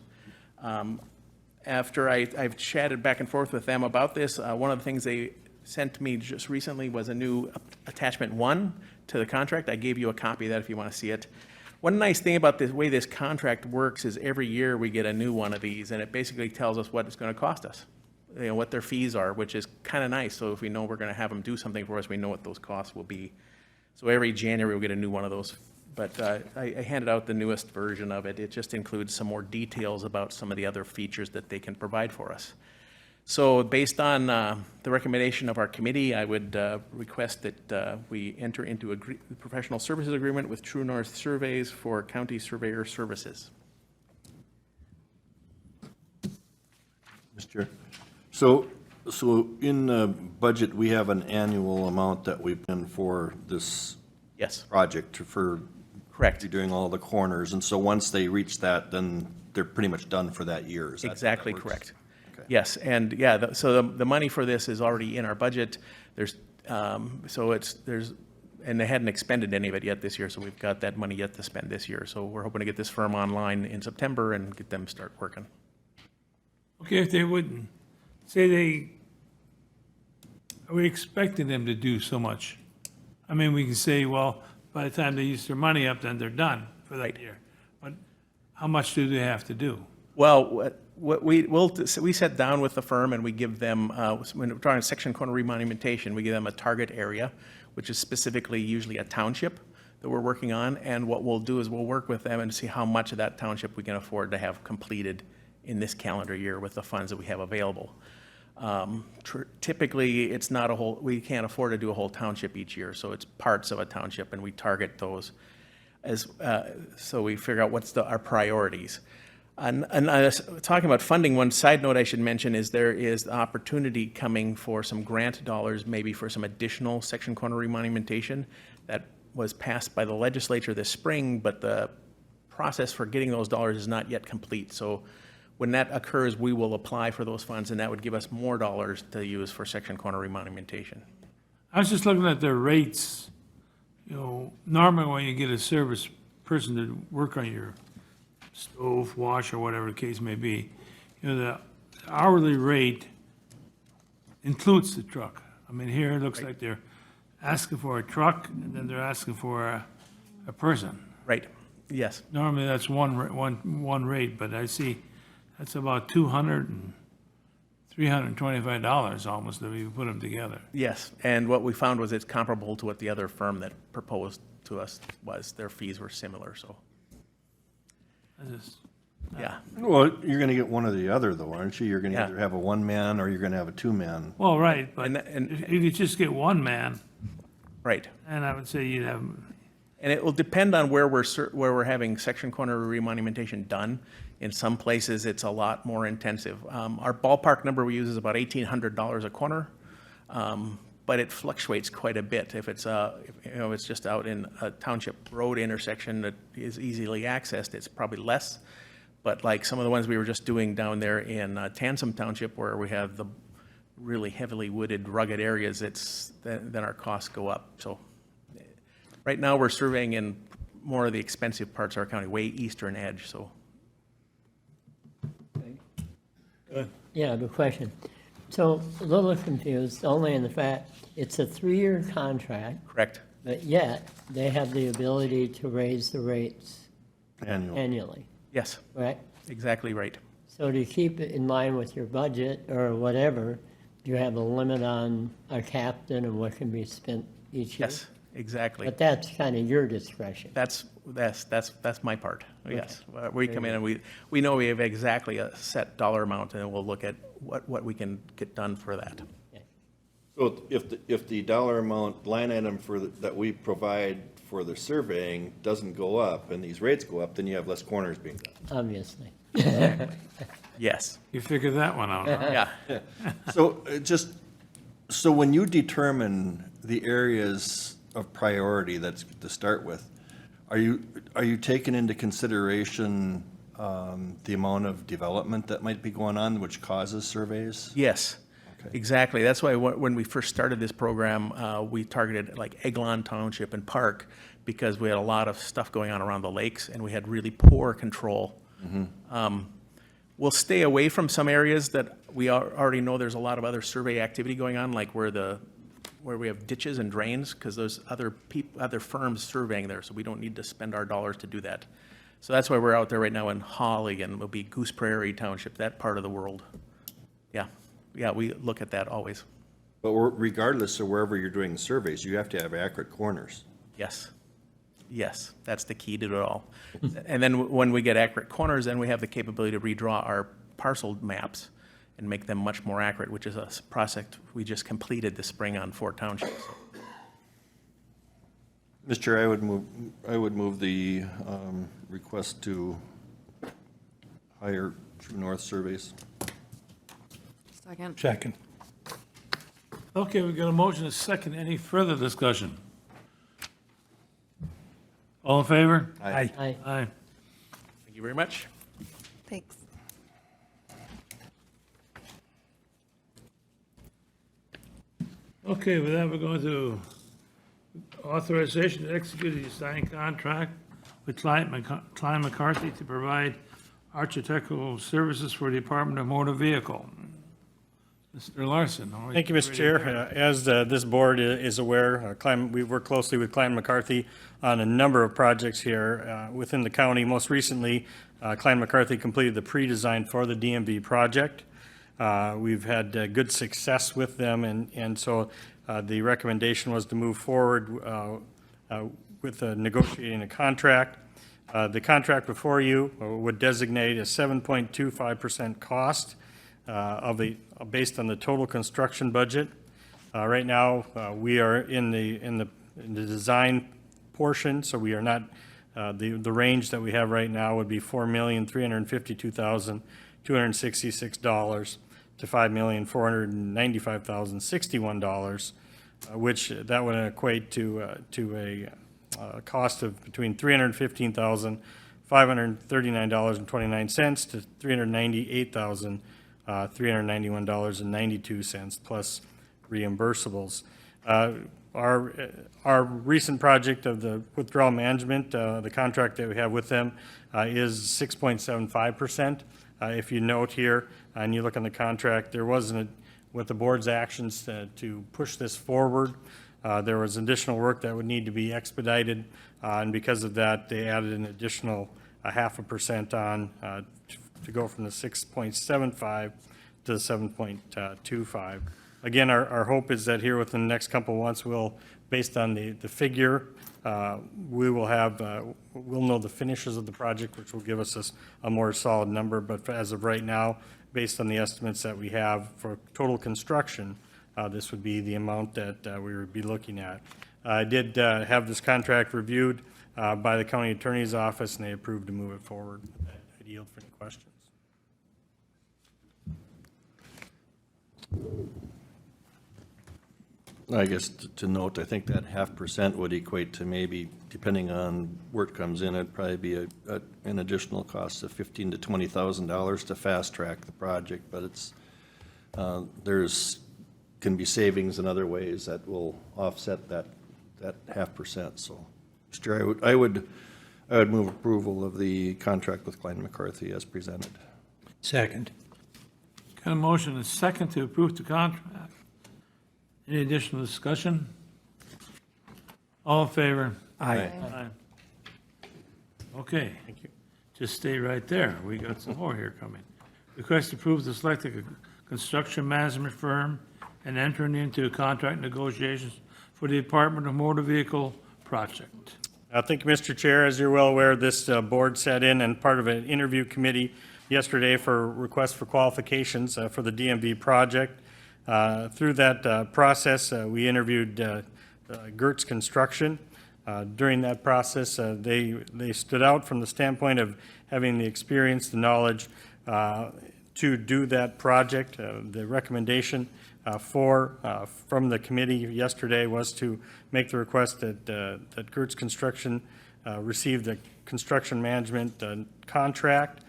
After I've chatted back and forth with them about this, one of the things they sent me just recently was a new attachment 1 to the contract. I gave you a copy of that if you want to see it. One nice thing about the way this contract works is every year we get a new one of these, and it basically tells us what it's going to cost us, what their fees are, which is kind of nice. So if we know we're going to have them do something for us, we know what those costs will be. So every January we'll get a new one of those. But I handed out the newest version of it. It just includes some more details about some of the other features that they can provide for us. So based on the recommendation of our committee, I would request that we enter into a professional services agreement with True North Surveys for county surveyor services. Mr. Chair. So in the budget, we have an annual amount that we've been for this Yes, project for correct. doing all the corners. And so once they reach that, then they're pretty much done for that year. Is that how that Exactly works? correct. Okay. Yes, and yeah, so the money for this is already in our budget. There's, and they hadn't expended any of it yet this year, so we've got that money yet to spend this year. So we're hoping to get this firm online in September and get them start working. Okay, if they wouldn't, are we expecting them to do so much? I mean, we can say, well, by the time they use their money up, then they're done for that year. But how much do they have to do? Well, we sat down with the firm and we give them, when we're talking section corner remonumentation, we give them a target area, which is specifically usually a township that we're working on. And what we'll do is we'll work with them and see how much of that township we can afford to have completed in this calendar year with the funds that we have available. Typically, it's not we can't afford to do a whole township each year, so it's parts of a township, and we target those as, so we figure out what's our priorities. And talking about funding, one side note I should mention is there is opportunity coming for some grant dollars, maybe for some additional section corner remonumentation that was passed by the legislature this spring, but the process for getting those dollars is not yet complete. So when that occurs, we will apply for those funds, and that would give us more dollars to use for section corner remonumentation. I was just looking at their rates. Normally when you get a service person to work on your stove, wash, or whatever the case may be, the hourly rate includes the truck. I mean, here it looks like they're asking for a truck, and then they're asking for a person. Right, yes. Normally, that's one rate, but I see that's about $325 almost if you put them together. Yes, and what we found was it's comparable to what the other firm that proposed to us was. Their fees were similar, so, I just, yeah. Well, you're gonna get one or the other though, aren't you? You're gonna Yeah. either have a one-man or you're gonna have a two-man. well, right, but And- if you just get one man, Right. and I would say you'd have, And it will depend on where we're having section corner remonumentation done. In some places, it's a lot more intensive. Our ballpark number we use is about $1,800 a corner, but it fluctuates quite a bit. If it's it's just out in a township road intersection that is easily accessed, it's probably less. But like some of the ones we were just doing down there in Tansum Township, where we have the really heavily wooded, rugged areas, then our costs go up. So right now, we're surveying in more of the expensive parts of our county, way eastern edge, so. Yeah, good question. So a little confused, only in the fact it's a 3-year contract, Correct. but yet they have the ability to raise the rates Annual. annually, Yes, right? exactly right. So to keep it in line with your budget or whatever, do you have a limit on a captain and what can be spent each year? Yes, exactly. But that's kind of your discretion. That's my part, yes. We come in and we know we have exactly a set dollar amount, and then we'll look at what we can get done for that. So if the dollar amount line item that we provide for the surveying doesn't go up and these rates go up, then you have less corners being done. Obviously. Yes, you figured that one out, huh? yeah. So so when you determine the areas of priority, that's to start with, are you taking into consideration the amount of development that might be going on, which causes surveys? Yes, Okay. exactly. That's why when we first started this program, we targeted like Eglon Township and Park because we had a lot of stuff going on around the lakes and we had really poor control. We'll stay away from some areas that we already know there's a lot of other survey activity going on, like where we have ditches and drains, because there's other firms surveying there, so we don't need to spend our dollars to do that. So that's why we're out there right now in Holly, and it'll be Goose Prairie Township, that part of the world. Yeah, we look at that always. But regardless of wherever you're doing the surveys, you have to have accurate corners. Yes, that's the key to it all. And then when we get accurate corners, then we have the capability to redraw our parcel maps and make them much more accurate, which is a project we just completed this spring on 4 townships. Mr. Chair, I would move the request to hire True North Surveys. Second. Second. Okay, we got a motion, a second. Any further discussion? All in favor? Aye. Aye. Aye. Thank you very much. Thanks. Okay, with that, we're going to authorization to execute a signed contract with Klein-McCarthy to provide architectural services for the Department of Motor Vehicle. Mr. Larson. Thank you, Mr. Chair. As this board is aware, we work closely with Klein-McCarthy on a number of projects here within the county. Most recently, Klein-McCarthy completed the pre-design for the DMV project. We've had good success with them, and so the recommendation was to move forward with negotiating a contract. The contract before you would designate a 7.25% cost based on the total construction budget. Right now, we are in the design portion, so we are not, the range that we have right now would be $4,352,266 to $5,495,061, which that would equate to a cost of between $315,539.29 to $398,391.92 plus reimbursables. Our recent project of the withdrawal management, the contract that we have with them is 6.75%. If you note here and you look on the contract, there wasn't, with the board's actions to push this forward, There was additional work that would need to be expedited, and because of that, they added an additional 0.5% on to go from the 6.75 to the 7.25. Again, our hope is that here within the next couple of months, based on the figure, we will have, we'll know the finishes of the project, which will give us a more solid number. But as of right now, based on the estimates that we have for total construction, this would be the amount that we would be looking at. I did have this contract reviewed by the county attorney's office, and they approved to move it forward. I'd yield for any questions. I guess to note, I think that 0.5% would equate to maybe, depending on where it comes in, it'd probably be an additional cost of $15,000 to $20,000 to fast track the project, but it's, can be savings in other ways that will offset that 0.5%. So, Mr. Chair, I would move approval of the contract with Klein-McCarthy as presented. Second. Got a motion and a second to approve the contract. Any additional discussion? All in favor? Aye. Aye. Okay. Thank you. Just stay right there. We got some more here coming. Request to approve the selecting a construction management firm and entering into contract negotiations for the Department of Motor Vehicle project. Thank you, Mr. Chair. As you're well aware, this board sat in and part of an interview committee yesterday for requests for qualifications for the DMV project. Through that process, we interviewed Gertz Construction. During that process, they stood out from the standpoint of having the experience, the knowledge to do that project. The recommendation from the committee yesterday was to make the request that Gertz Construction receive the construction management contract.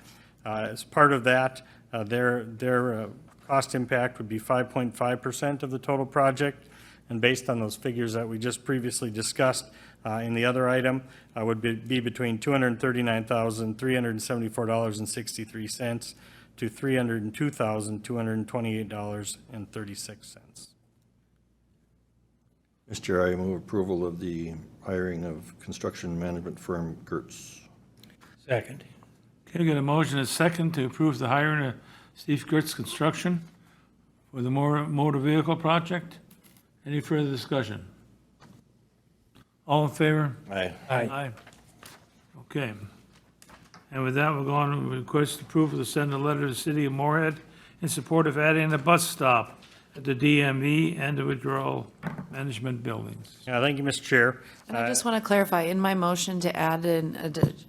As part of that, their cost impact would be 5.5% of the total project, and based on those figures that we just previously discussed in the other item, would be between $239,374.63 to $302,228.36. Mr. Chair, I move approval of the hiring of construction management firm Gertz. Second. Okay, got a motion and a second to approve the hiring of Steve Gertz Construction for the motor vehicle project. Any further discussion? All in favor? Aye. Aye. Okay. And with that, we'll go on to request approval to send a letter to the city of Moorhead in support of adding a bus stop at the DMV and the withdrawal management buildings. Thank you, Mr. Chair. And I just want to clarify, in my motion to add an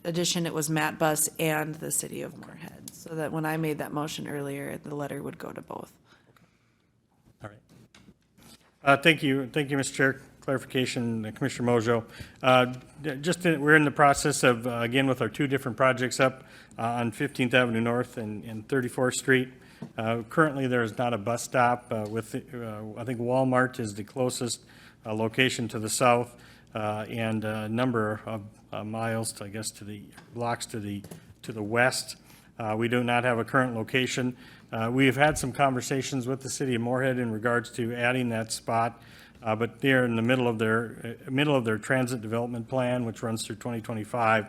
addition, it was Matt Bus and the city of Moorhead, so that when I made that motion earlier, the letter would go to both. All right. Thank you, Mr. Chair. Clarification, Commissioner Mojo. We're in the process of, again, with our two different projects up on 15th Avenue North and 34th Street. Currently, there is not a bus stop I think Walmart is the closest location to the south, and a number of miles, to the blocks to the west. We do not have a current location. We have had some conversations with the city of Moorhead in regards to adding that spot, but they're in the middle of their transit development plan, which runs through 2025,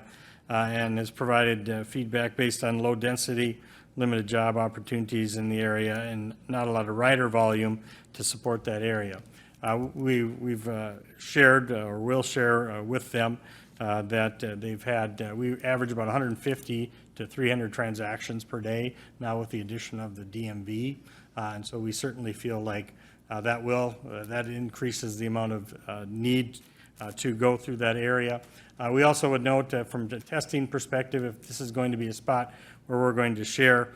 and has provided feedback based on low density, limited job opportunities in the area, and not a lot of rider volume to support that area. We've shared or will share with them that they've had, we average about 150 to 300 transactions per day now with the addition of the DMV. And so we certainly feel like that increases the amount of need to go through that area. We also would note from the testing perspective, if this is going to be a spot where we're going to share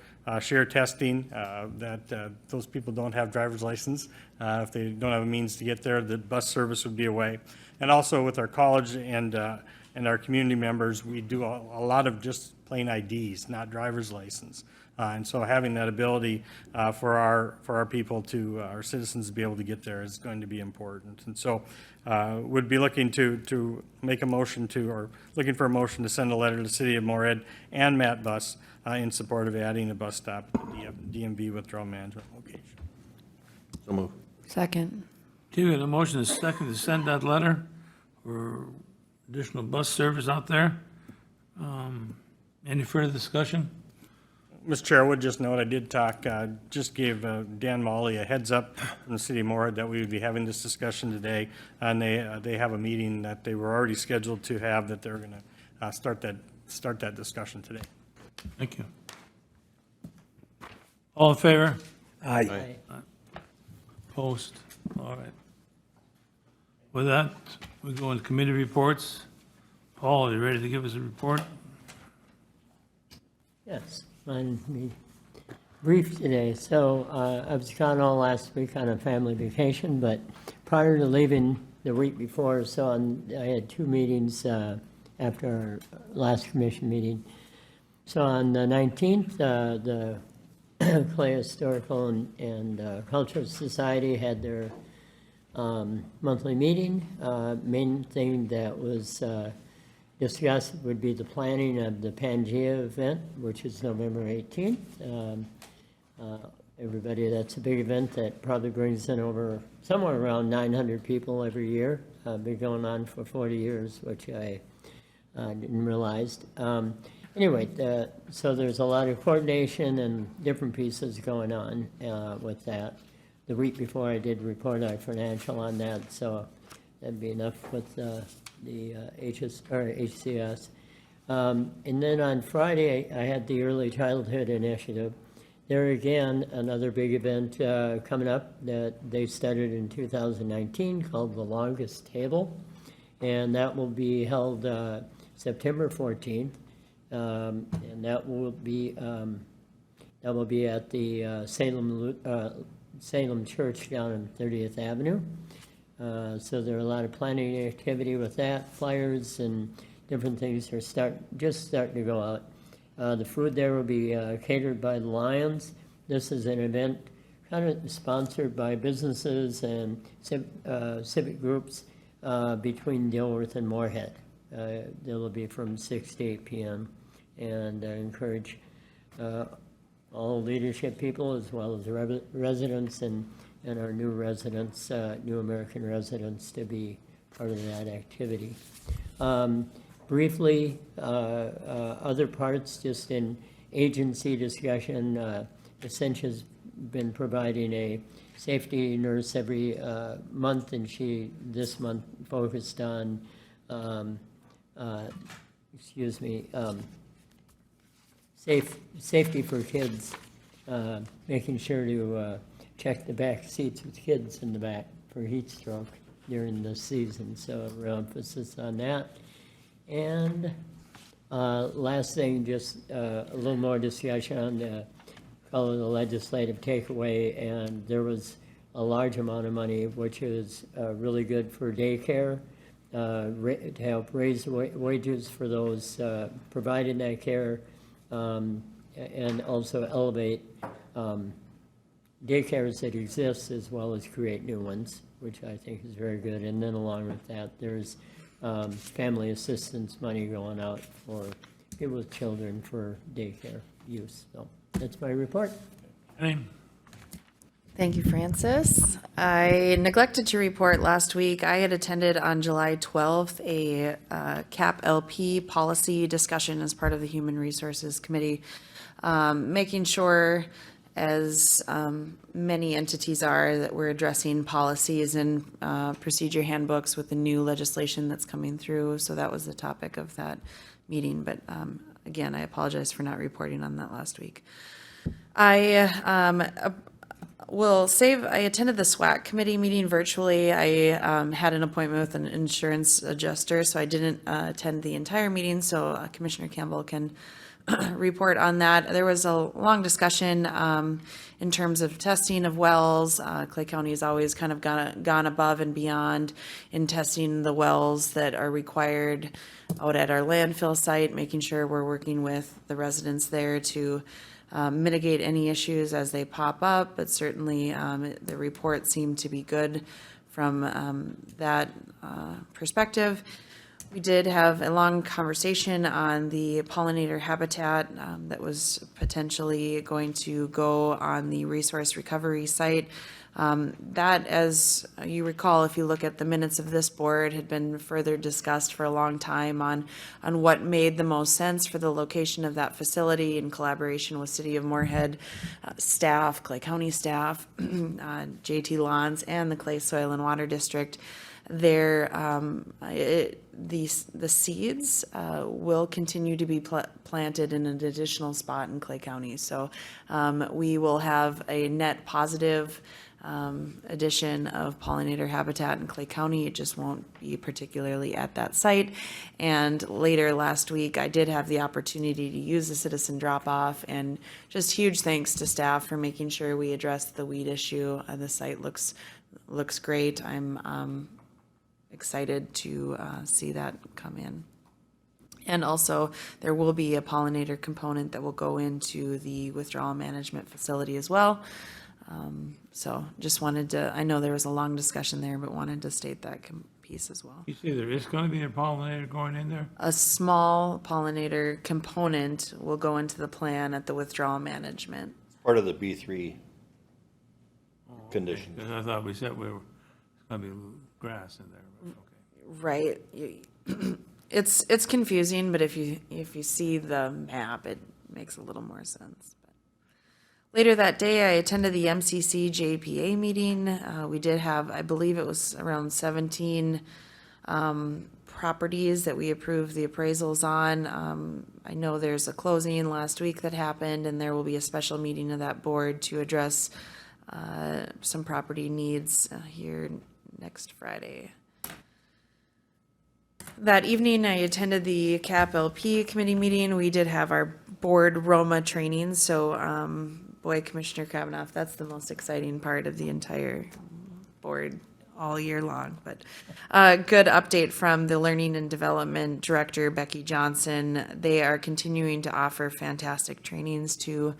testing, that those people don't have driver's license. If they don't have a means to get there, the bus service would be a way. And also with our college and our community members, we do a lot of just plain IDs, not driver's license. And so having that ability for our people our citizens to be able to get there is going to be important. And so would be looking to make a motion or looking for a motion to send a letter to the city of Moorhead and Matt Bus in support of adding a bus stop at the DMV withdrawal management location. So move. Second. Okay, we have a motion and a second to send that letter for additional bus service out there. Any further discussion? Mr. Chair, I would just note, I did talk, just gave Dan Molly a heads up from the city of Moorhead that we would be having this discussion today. And they have a meeting that they were already scheduled to have, that they're going to start that discussion today. Thank you. All in favor? Aye. Opposed? All right. With that, we go into committee reports. Paul, are you ready to give us a report? Yes, mine will be brief today. So I was gone all last week on a family vacation, but prior to leaving the week before, I had two meetings after our last commission meeting. So on the 19th, the Clay Historical and Cultural Society had their monthly meeting. Main thing that was discussed would be the planning of the Pangea event, which is November 18th. Everybody, that's a big event that probably brings in over somewhere around 900 people every year. Been going on for 40 years, which I didn't realize. Anyway, so there's a lot of coordination and different pieces going on with that. The week before I did report our financial on that, so that'd be enough with the HCS. And then on Friday, I had the Early Childhood Initiative. There again, another big event coming up that they started in 2019 called The Longest Table. And that will be held September 14th. And that will be at the Salem Church down on 30th Avenue. So there are a lot of planning activity with that. Flyers and different things are just starting to go out. The food there will be catered by the Lions. This is an event kind of sponsored by businesses and civic groups between Dilworth and Moorhead. They'll be from 6 to 8 p.m. And I encourage all leadership people as well as residents and our new residents, new American residents, to be part of that activity. Briefly, other parts, just in agency discussion, Essentia's been providing a safety nurse every month, and she this month focused on, safety for kids, making sure to check the back seats with kids in the back for heat stroke during the season. So real emphasis on that. And last thing, just a little more discussion on the legislative takeaway. And there was a large amount of money, which is really good for daycare, to help raise wages for those providing that care, and also elevate daycares that exist as well as create new ones, which I think is very good. And then along with that, there's family assistance money going out for people with children for daycare use. So that's my report. Any? Thank you, Francis. I neglected to report last week. I had attended on July 12th a CAP LP policy discussion as part of the Human Resources Committee, making sure, as many entities are, that we're addressing policies and procedure handbooks with the new legislation that's coming through. So that was the topic of that meeting. But again, I apologize for not reporting on that last week. I attended the SWAC committee meeting virtually. I had an appointment with an insurance adjuster, so I didn't attend the entire meeting, so Commissioner Campbell can report on that. There was a long discussion in terms of testing of wells. Clay County has always kind of gone above and beyond in testing the wells that are required out at our landfill site, making sure we're working with the residents there to mitigate any issues as they pop up, but certainly the report seemed to be good from that perspective. We did have a long conversation on the pollinator habitat that was potentially going to go on the resource recovery site. That, as you recall, if you look at the minutes of this board, had been further discussed for a long time on what made the most sense for the location of that facility in collaboration with City of Moorhead staff, Clay County staff, JT Lawns, and the Clay Soil and Water District. The seeds will continue to be planted in an additional spot in Clay County. So we will have a net positive addition of pollinator habitat in Clay County. It just won't be particularly at that site. And later last week, I did have the opportunity to use the citizen drop-off, and just huge thanks to staff for making sure we addressed the weed issue. The site looks great. I'm excited to see that come in. And also, there will be a pollinator component that will go into the withdrawal management facility as well. So just wanted to, I know there was a long discussion there, but wanted to state that piece as well. You say there is going to be a pollinator going in there? A small pollinator component will go into the plan at the withdrawal management. Part of the B3 conditions. Because I thought we said it's going to be grass in there. But okay. Right. It's confusing, but if you see the map, it makes a little more sense. Later that day, I attended the MCC JPA meeting. We did have, I believe it was around 17 properties that we approved the appraisals on. I know there's a closing last week that happened, and there will be a special meeting of that board to address some property needs here next Friday. That evening, I attended the CAP LP committee meeting. We did have our board Roma training, so boy, Commissioner Kavanaugh, that's the most exciting part of the entire board all year long. But good update from the Learning and Development Director, Becky Johnson. They are continuing to offer fantastic trainings to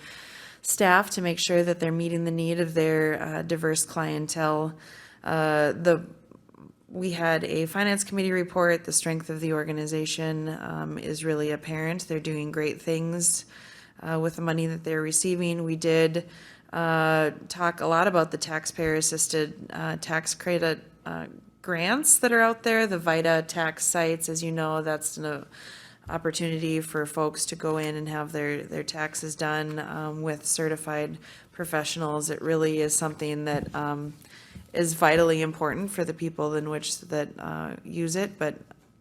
staff to make sure that they're meeting the need of their diverse clientele. We had a finance committee report. The strength of the organization is really apparent. They're doing great things with the money that they're receiving. We did talk a lot about the taxpayer-assisted tax credit grants that are out there, the VITA tax sites. As you know, that's an opportunity for folks to go in and have their taxes done with certified professionals. It really is something that is vitally important for the people in which that use it, but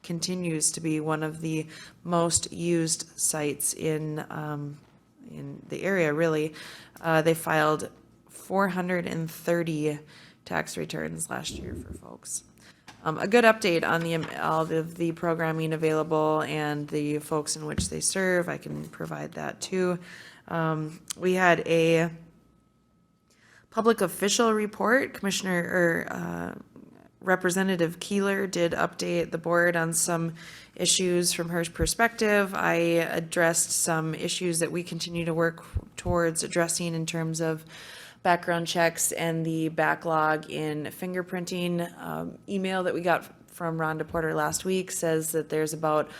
continues to be one of the most used sites in the area, really. They filed 430 tax returns last year for folks. A good update on all of the programming available and the folks in which they serve. I can provide that too. We had a public official report. Representative Keeler did update the board on some issues from her perspective. I addressed some issues that we continue to work towards addressing in terms of background checks and the backlog in fingerprinting. Email that we got from Rhonda Porter last week says that there's about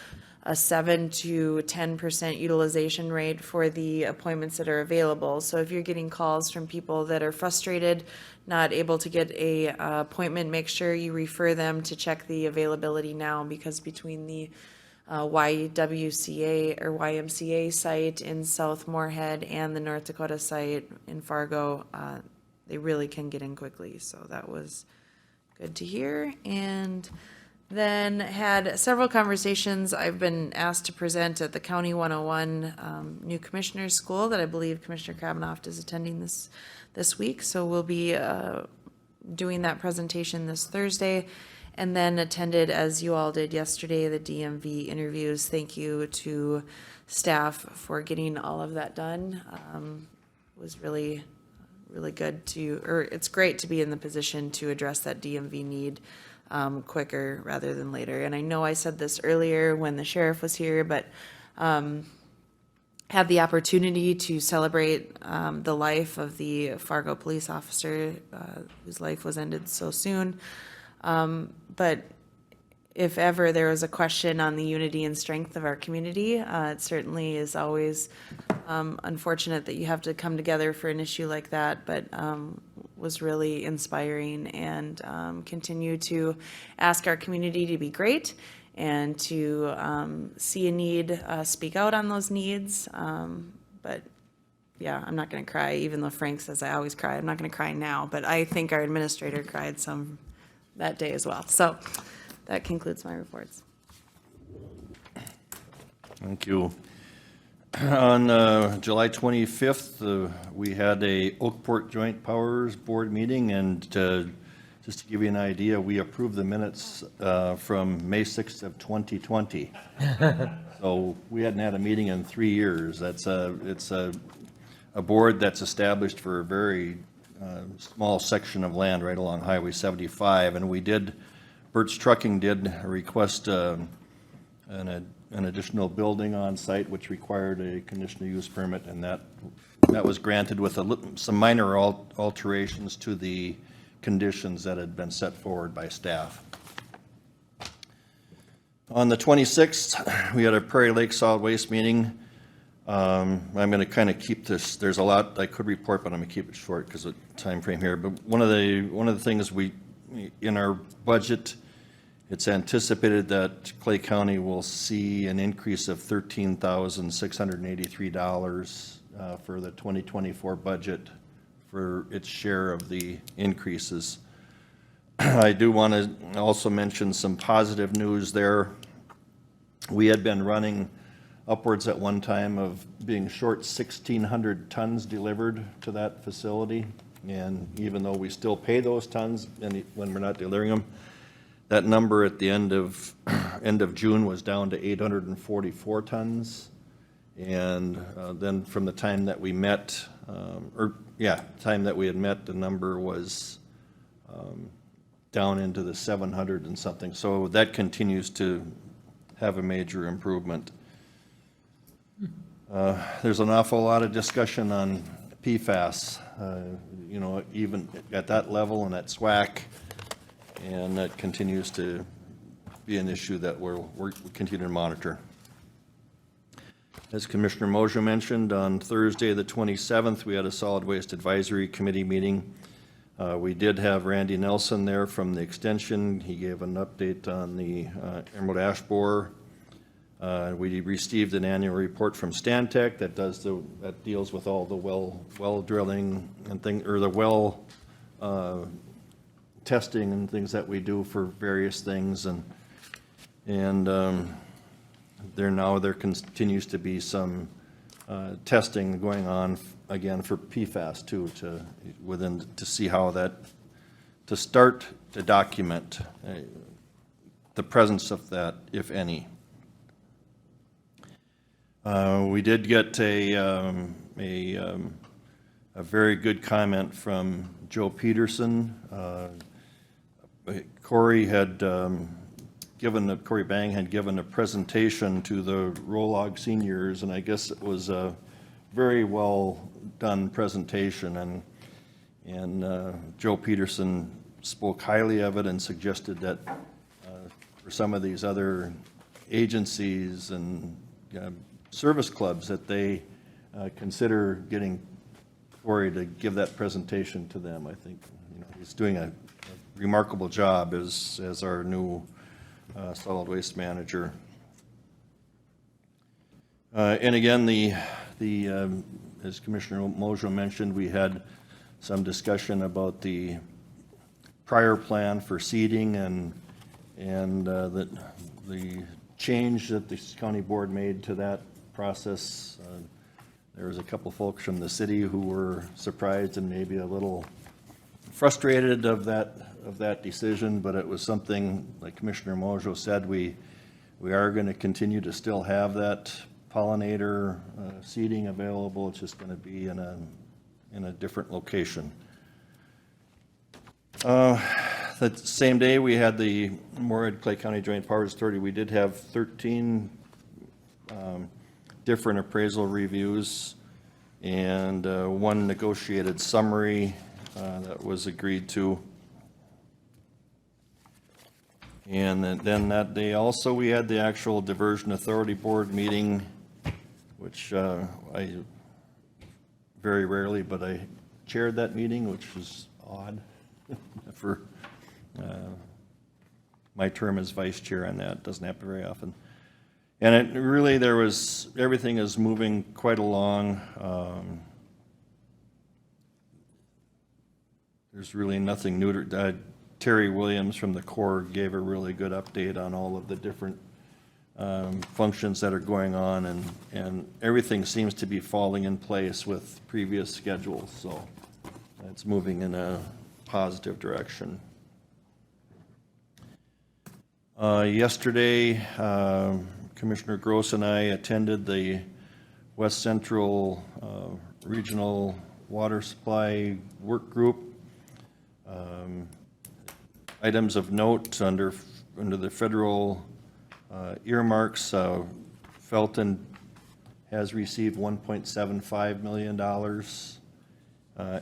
a 7 to 10% utilization rate for the appointments that are available. So if you're getting calls from people that are frustrated, not able to get a appointment, make sure you refer them to check the availability now, because between the YWCA or YMCA site in South Moorhead and the North Dakota site in Fargo, they really can get in quickly. So that was good to hear. And then had several conversations. I've been asked to present at the County 101 New Commissioners School that I believe Commissioner Kavanaugh is attending this week. So we'll be doing that presentation this Thursday, and then attended, as you all did yesterday, the DMV interviews. Thank you to staff for getting all of that done. It was really good it's great to be in the position to address that DMV need quicker rather than later. And I know I said this earlier when the sheriff was here, but had the opportunity to celebrate the life of the Fargo police officer whose life was ended so soon. But if ever there was a question on the unity and strength of our community, it certainly is always unfortunate that you have to come together for an issue like that, but was really inspiring, and continue to ask our community to be great and to see a need, speak out on those needs. But yeah, I'm not going to cry, even though Frank says I always cry. I'm not going to cry now, but I think our administrator cried some that day as well. So that concludes my reports. Thank you. On July 25th, we had a Oakport Joint Powers Board meeting, and just to give you an idea, we approved the minutes from May 6th of 2020. So we hadn't had a meeting in 3 years. It's a board that's established for a very small section of land right along Highway 75, and Burt's Trucking did request an additional building on site, which required a conditional use permit, and that was granted with some minor alterations to the conditions that had been set forward by staff. On the 26th, we had a Prairie Lake Solid Waste meeting. I'm going to kind of keep this. There's a lot I could report, but I'm going to keep it short because of the time frame here. But one of the things in our budget, it's anticipated that Clay County will see an increase of $13,683 for the 2024 budget for its share of the increases. I do want to also mention some positive news there. We had been running upwards at one time of being short 1,600 tons delivered to that facility. And even though we still pay those tons when we're not delivering them, that number at the end of June was down to 844 tons. And then from the time that we met, the number was down into the 700 and something. So that continues to have a major improvement. There's an awful lot of discussion on PFAS, even at that level and at SWAC, and that continues to be an issue that we continue to monitor. As Commissioner Mojo mentioned, on Thursday, the 27th, we had a Solid Waste Advisory Committee meeting. We did have Randy Nelson there from the Extension. He gave an update on the Emerald Ash Borer. We received an annual report from Stantec that deals with all the well drilling and well testing and things that we do for various things, and there continues to be some testing going on again for PFAS too, to see how to start to document the presence of that, if any. We did get a very good comment from Joe Peterson. Corey Bang had given a presentation to the Rolog seniors, and I guess it was a very well done presentation. And Joe Peterson spoke highly of it and suggested that for some of these other agencies and service clubs that they consider getting Corey to give that presentation to them. I think he's doing a remarkable job as our new solid waste manager. And again, as Commissioner Mojo mentioned, we had some discussion about the prior plan for seeding and the change that the county board made to that process. There was a couple folks from the city who were surprised and maybe a little frustrated of that decision, but it was something, like Commissioner Mojo said, we are going to continue to still have that pollinator seeding available. It's just going to be in a different location. That same day, we had the Moorhead Clay County Joint Powers Authority. We did have 13 different appraisal reviews and one negotiated summary that was agreed to. And then that day also, we had the actual Diversion Authority Board meeting, which I very rarely, but I chaired that meeting, which was odd for my term as vice chair on that. Doesn't happen very often. And it really, everything is moving quite along. There's really nothing new. Terry Williams from the Corps gave a really good update on all of the different functions that are going on, and everything seems to be falling in place with previous schedules, so it's moving in a positive direction. Yesterday, Commissioner Gross and I attended the West Central Regional Water Supply Work Group. Items of note under the federal earmarks, Felton has received $1.75 million,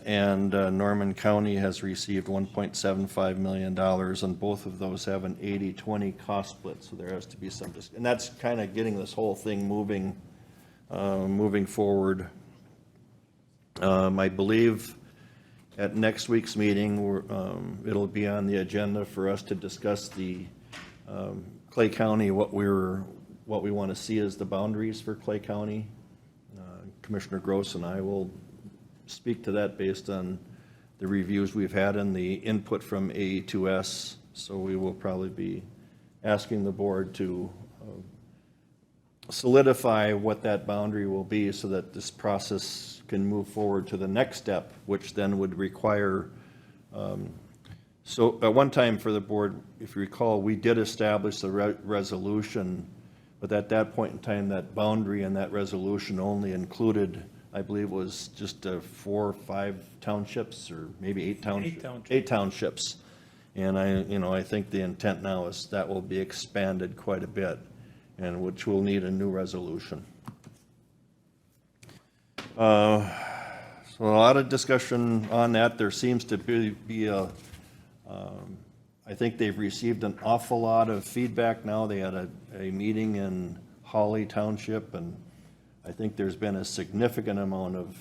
and Norman County has received $1.75 million, and both of those have an 80-20 cost split, so there has to be some, and that's kind of getting this whole thing moving forward. I believe at next week's meeting, it'll be on the agenda for us to discuss the Clay County, what we want to see as the boundaries for Clay County. Commissioner Gross and I will speak to that based on the reviews we've had and the input from AE2S. So we will probably be asking the board to solidify what that boundary will be so that this process can move forward to the next step, which then would require, so at one time for the board, if you recall, we did establish the resolution, but at that point in time, that boundary and that resolution only included, I believe, was just 4 or 5 townships, or maybe 8 townships. 8 townships. And I think the intent now is that will be expanded quite a bit, and which will need a new resolution. So a lot of discussion on that. There seems to be I think they've received an awful lot of feedback now. They had a meeting in Hawley Township, and I think there's been a significant amount of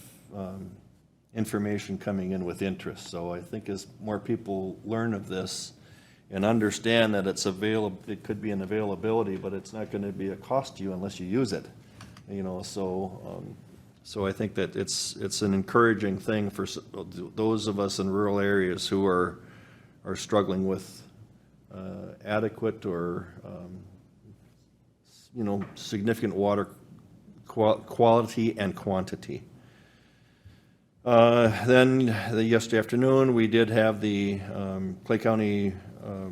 information coming in with interest. So I think as more people learn of this and understand that it's available, it could be an availability, but it's not going to be a cost to you unless you use it. So I think that it's an encouraging thing for those of us in rural areas who are struggling with adequate or significant water quality and quantity. Then yesterday afternoon, we did have the Clay County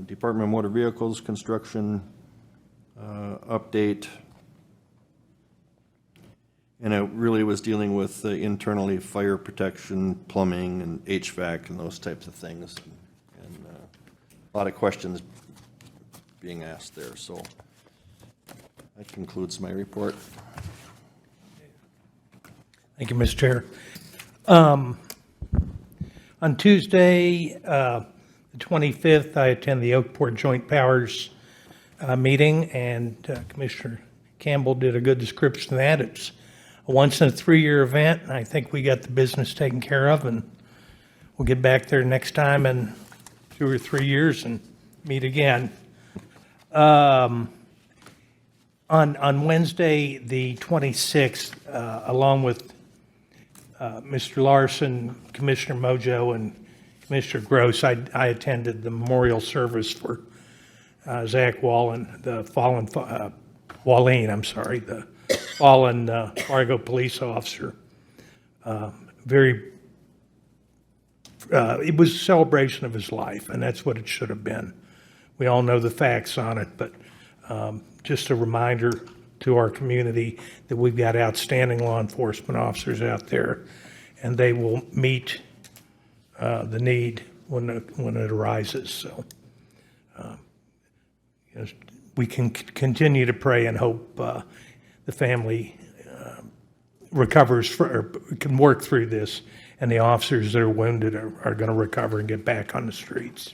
Department of Motor Vehicles construction update. And it really was dealing with internally fire protection, plumbing, and HVAC, and those types of things. And a lot of questions being asked there. So that concludes my report. Thank you, Mr. Chair. On Tuesday, the 25th, I attend the Oakport Joint Powers meeting, and Commissioner Campbell did a good description of that. It's a once-in-a-3-year event, and I think we got the business taken care of, and we'll get back there next time in 2 or 3 years and meet again. On Wednesday, the 26th, along with Mr. Larson, Commissioner Mojo, and Commissioner Gross, I attended the memorial service for Zach Wallen, the fallen Fargo police officer. It was a celebration of his life, and that's what it should have been. We all know the facts on it, but just a reminder to our community that we've got outstanding law enforcement officers out there, and they will meet the need when it arises. So we can continue to pray and hope the family recovers or can work through this, and the officers that are wounded are going to recover and get back on the streets.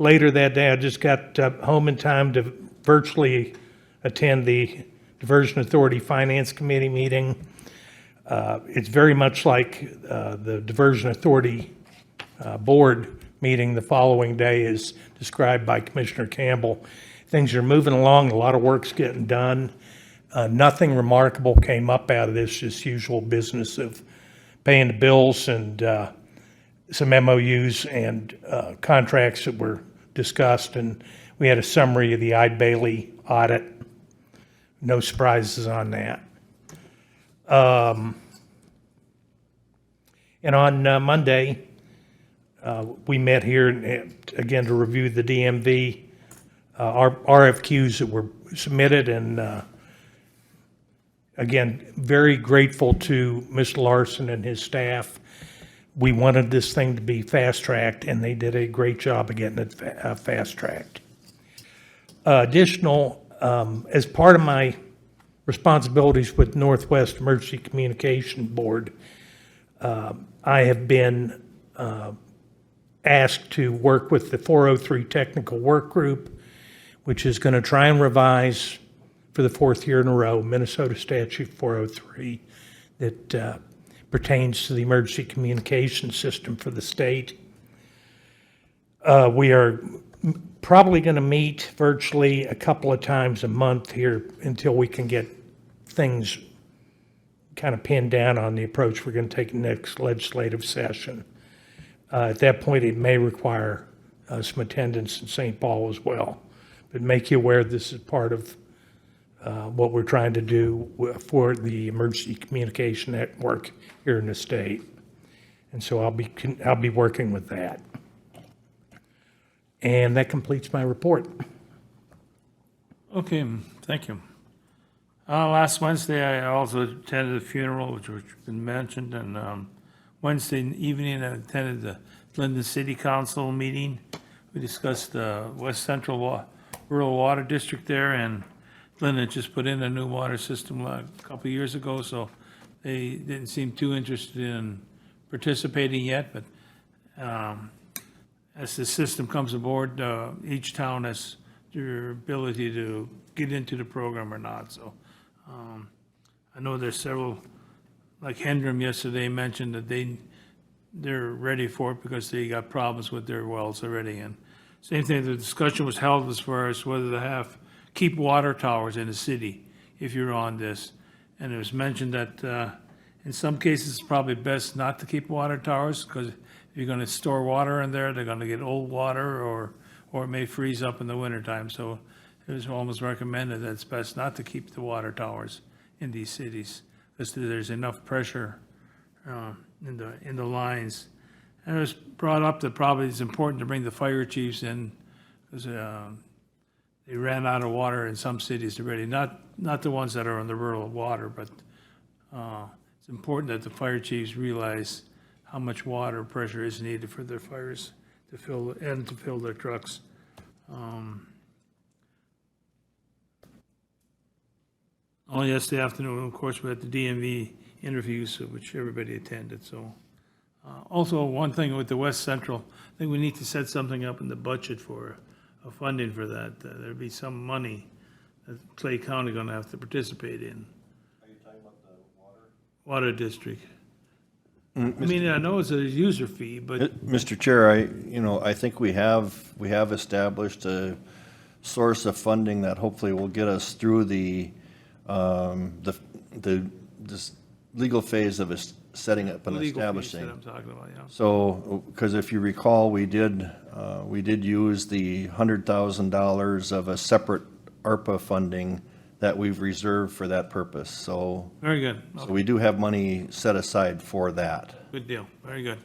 later that day, I just got home in time to virtually attend the Diversion Authority Finance Committee meeting. It's very much like the Diversion Authority Board meeting the following day is described by Commissioner Campbell. Things are moving along, a lot of work's getting done. Nothing remarkable came up out of this, just usual business of paying the bills and some MOUs and contracts that were discussed. And we had a summary of the Eide Bailey audit. No surprises on that. And on Monday, we met here again to review the DMV RFQs that were submitted, and again, very grateful to Mr. Larson and his staff. We wanted this thing to be fast-tracked, and they did a great job of getting it fast-tracked. Additional, as part of my responsibilities with Northwest Emergency Communication Board, I have been asked to work with the 403 Technical Work Group, which is going to try and revise for the fourth year in a row Minnesota Statute 403 that pertains to the emergency communication system for the state. We are probably going to meet virtually a couple of times a month here until we can get things kind of pinned down on the approach we're going to take next legislative session. At that point, it may require some attendance in St. Paul as well. But make you aware this is part of what we're trying to do for the emergency communication network here in the state. And so I'll be working with that. And that completes my report. Okay, thank you. Last Wednesday, I also attended a funeral, which has been mentioned, and Wednesday evening, I attended the Linden City Council meeting. We discussed the West Central Rural Water District there, and Linden just put in a new water system a couple of years ago, so they didn't seem too interested in participating yet, but as the system comes aboard, each town has their ability to get into the program or not, so I know there's several, like Hendrum yesterday mentioned that they're ready for it because they got problems with their wells already. And same thing, the discussion was held as far as whether to keep water towers in the city if you're on this. And it was mentioned that in some cases, it's probably best not to keep water towers because if you're going to store water in there, they're going to get old water or it may freeze up in the wintertime. So it was almost recommended that it's best not to keep the water towers in these cities because there's enough pressure in the lines. And it was brought up that probably it's important to bring the fire chiefs in because they ran out of water in some cities already, not the ones that are on the rural water, but it's important that the fire chiefs realize how much water pressure is needed for their fires to fill their trucks. Yesterday afternoon, of course, we had the DMV interviews, which everybody attended. So, also one thing with the West Central, I think we need to set something up in the budget for funding for that. There'd be some money that Clay County going to have to participate in. Are you talking about the Water district. I mean, I know it's a user fee, but Mr. Chair, I think we have established a source of funding that hopefully will get us through this legal phase of setting up and legal fees establishing. that I'm talking about, yeah. So, because if you recall, we did use the $100,000 of a separate ARPA funding that we've reserved for that purpose. So, Very good. so we do have money set aside for that. Good deal. Very good.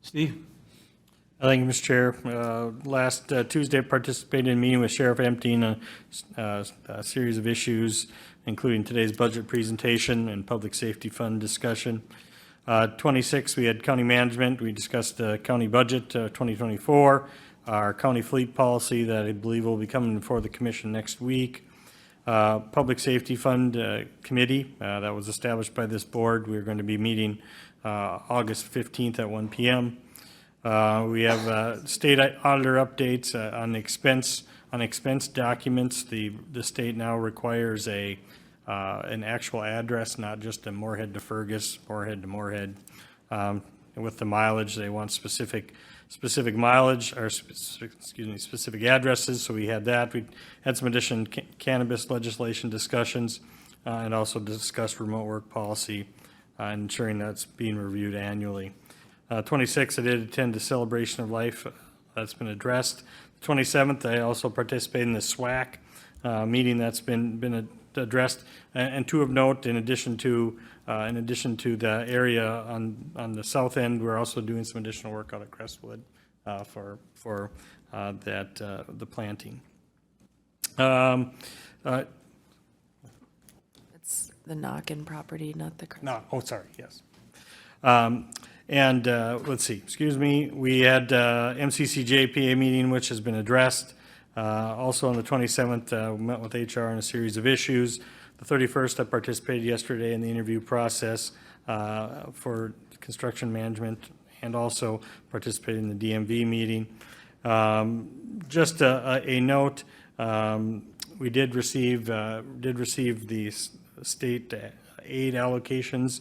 Steve? Thank you, Mr. Chair. Last Tuesday, I participated in a meeting with Sheriff Empting on a series of issues, including today's budget presentation and public safety fund discussion. 26, we had county management. We discussed the county budget 2024, our county fleet policy that I believe will be coming before the commission next week. Public Safety Fund Committee that was established by this board. We're going to be meeting August 15th at 1 p.m. We have state auditor updates on expense documents. The state now requires an actual address, not just a Moorhead to Fergus, Moorhead to Moorhead. And with the mileage, they want specific mileage, or specific addresses, so we had that. We had some additional cannabis legislation discussions, and also discussed remote work policy, ensuring that's being reviewed annually. 26th, I did attend the Celebration of Life. That's been addressed. 27th, I also participated in the SWAC meeting that's been addressed. And two of note, in addition to the area on the south end, we're also doing some additional work out at Crestwood for the planting. It's the Noggin property, not the. No, oh, sorry, yes. And let's see, excuse me, we had MCCJPA meeting, which has been addressed. Also on the 27th, we met with HR on a series of issues. The 31st, I participated yesterday in the interview process for construction management, and also participated in the DMV meeting. Just a note, we did receive the state aid allocations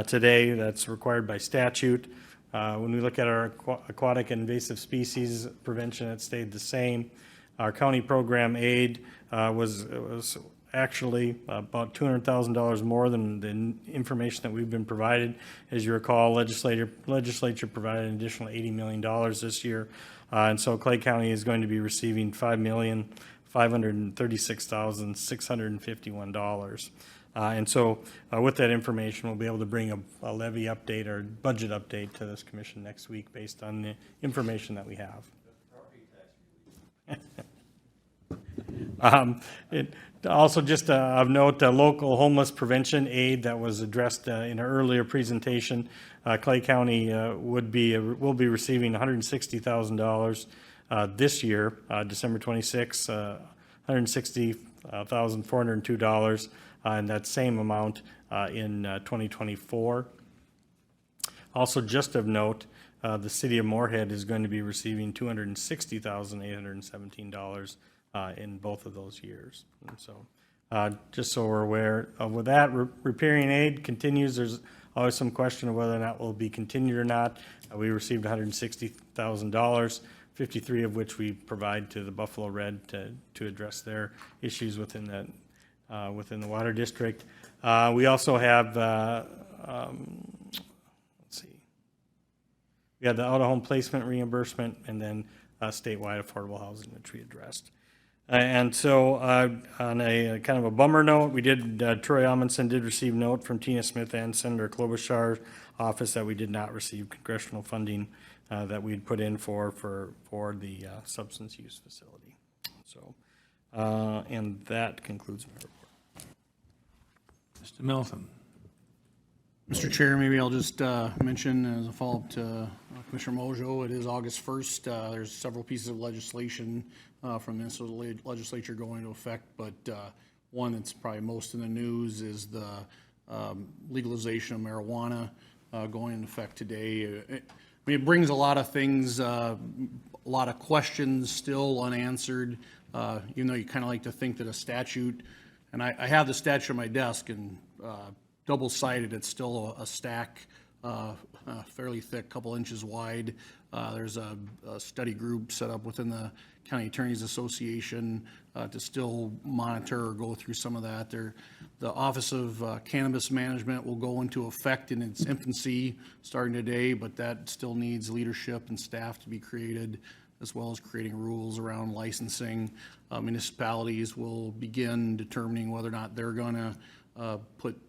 today. That's required by statute. When we look at our aquatic and invasive species prevention, it stayed the same. Our county program aid was actually about $200,000 more than the information that we've been provided. As you recall, legislature provided an additional $80 million this year. And so Clay County is going to be receiving $5,536,651. And so with that information, we'll be able to bring a levy update or budget update to this commission next week based on the information that we have. Also, just of note, local homeless prevention aid that was addressed in an earlier presentation. Clay County will be receiving $160,000 this year, December 26, $160,402, and that same amount in 2024. Also, just of note, the city of Moorhead is going to be receiving $260,817 in both of those years. And so, just so we're aware of with that, repairing aid continues. There's always some question of whether or not will be continued or not. We received $160,000, 53 of which we provide to the Buffalo Red to address their issues within the water district. We also have, we had the out-of-home placement reimbursement, and then statewide affordable housing, which we addressed. And so on a kind of a bummer note, we did, Troy Amundson did receive note from Tina Smith and Senator Klobuchar's office that we did not receive congressional funding that we'd put in for the substance use facility. So, and that concludes my report. Mr. Milton. Mr. Chair, maybe I'll just mention as a follow-up to Commissioner Mojo, it is August 1st. There's several pieces of legislation from the Minnesota legislature going into effect, but one that's probably most in the news is the legalization of marijuana going into effect today. It brings a lot of things, a lot of questions still unanswered, even though you kind of like to think that a statute, and I have the statute on my desk, and double-sided, it's still a stack, fairly thick, couple inches wide. There's a study group set up within the County Attorneys Association to still monitor or go through some of that. The Office of Cannabis Management will go into effect in its infancy starting today, but that still needs leadership and staff to be created, as well as creating rules around licensing. Municipalities will begin determining whether or not they're going to put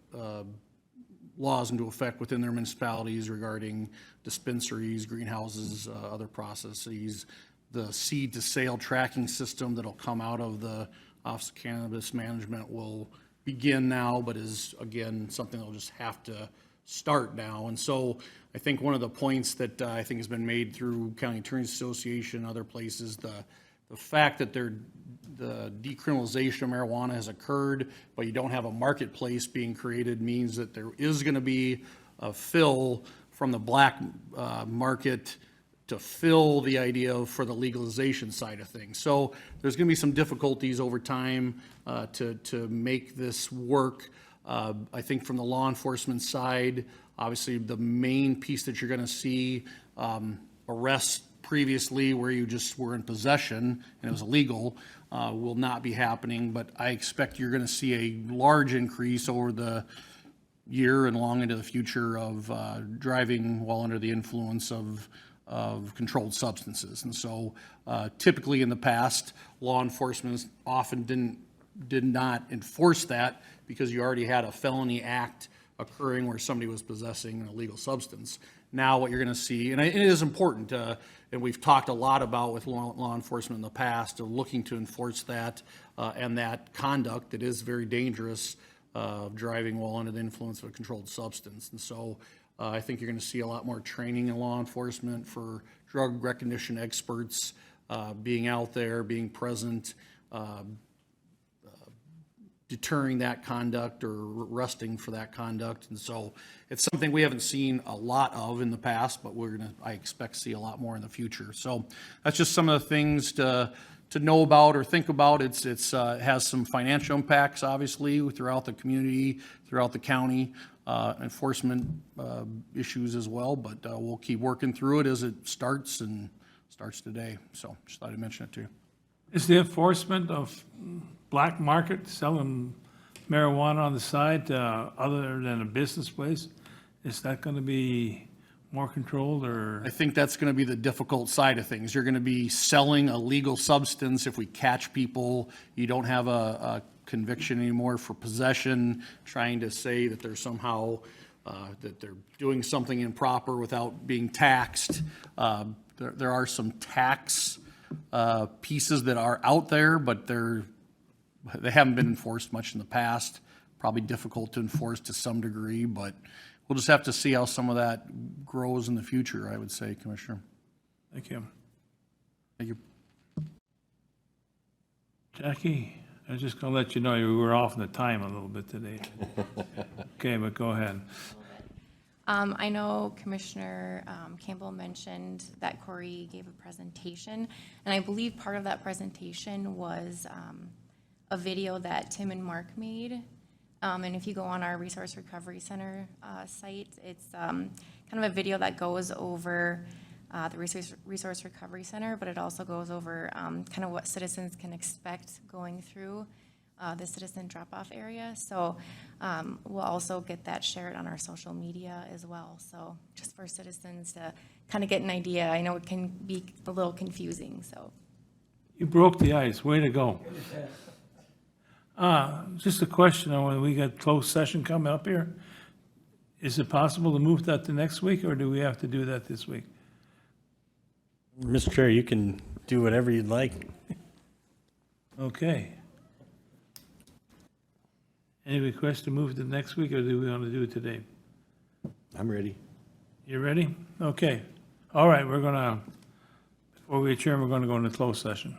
laws into effect within their municipalities regarding dispensaries, greenhouses, other processes. The seed to sale tracking system that'll come out of the Office of Cannabis Management will begin now, but is, again, something that'll just have to start now. And so I think one of the points that I think has been made through County Attorneys Association and other places, the fact that the decriminalization of marijuana has occurred, but you don't have a marketplace being created, means that there is going to be a fill from the black market to fill the idea for the legalization side of things. So there's going to be some difficulties over time to make this work. I think from the law enforcement side, obviously the main piece that you're going to see, arrests previously where you just were in possession and it was illegal, will not be happening. But I expect you're going to see a large increase over the year and long into the future of driving while under the influence of controlled substances. And so typically in the past, law enforcement often did not enforce that because you already had a felony act occurring where somebody was possessing an illegal substance. Now what you're going to see, and it is important, and we've talked a lot about with law enforcement in the past, of looking to enforce that and that conduct that is very dangerous, driving while under the influence of a controlled substance. And so I think you're going to see a lot more training in law enforcement for drug recognition experts being out there, being present, deterring that conduct or arresting for that conduct. And so it's something we haven't seen a lot of in the past, but I expect to see a lot more in the future. So that's just some of the things to know about or think about. It has some financial impacts, obviously, throughout the community, throughout the county, enforcement issues as well, but we'll keep working through it as it starts today. So just thought I'd mention it to you. Is the enforcement of black market selling marijuana on the side, other than a business place, is that going to be more controlled, or? I think that's going to be the difficult side of things. You're going to be selling a legal substance. If we catch people, you don't have a conviction anymore for possession, trying to say that they're somehow, that they're doing something improper without being taxed. There are some tax pieces that are out there, but they haven't been enforced much in the past. Probably difficult to enforce to some degree, but we'll just have to see how some of that grows in the future, I would say, Commissioner. Thank you. Thank you. Jackie, I was just going to let you know you were off in the time a little bit today. Okay, but go ahead. I know Commissioner Campbell mentioned that Corey gave a presentation, and I believe part of that presentation was a video that Tim and Mark made. And if you go on our Resource Recovery Center site, it's kind of a video that goes over the Resource Recovery Center, but it also goes over kind of what citizens can expect going through the citizen drop-off area. So we'll also get that shared on our social media as well. So just for citizens to kind of get an idea. I know it can be a little confusing, so. You broke the ice. Way to go. Just a question on when we got closed session coming up here. Is it possible to move that to next week, or do we have to do that this week? Mr. Chair, you can do whatever you'd like. Okay. Any request to move it to next week, or do we want to do it today? I'm ready. You ready? Okay. All right, before we adjourn, we're going to go into closed session.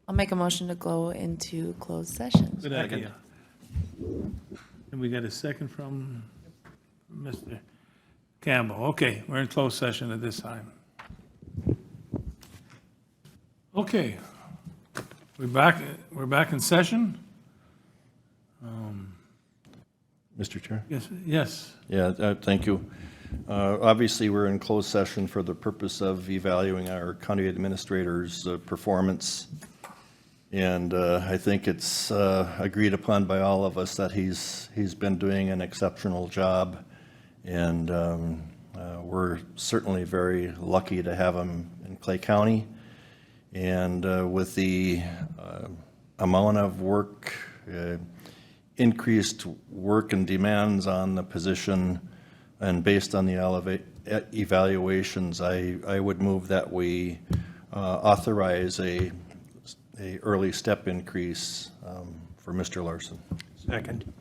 I'll make a motion to go into closed session. Good idea. And we got a second from Mr. Campbell. Okay, we're in closed session at this time. Okay, we're back in session. Mr. Chair? Yes. Yeah, thank you. Obviously, we're in closed session for the purpose of evaluating our county administrator's performance. And I think it's agreed upon by all of us that he's been doing an exceptional job. And we're certainly very lucky to have him in Clay County. And with the amount of work, increased work and demands on the position, and based on the evaluations, I would move that we authorize a early step increase for Mr. Larson. Second.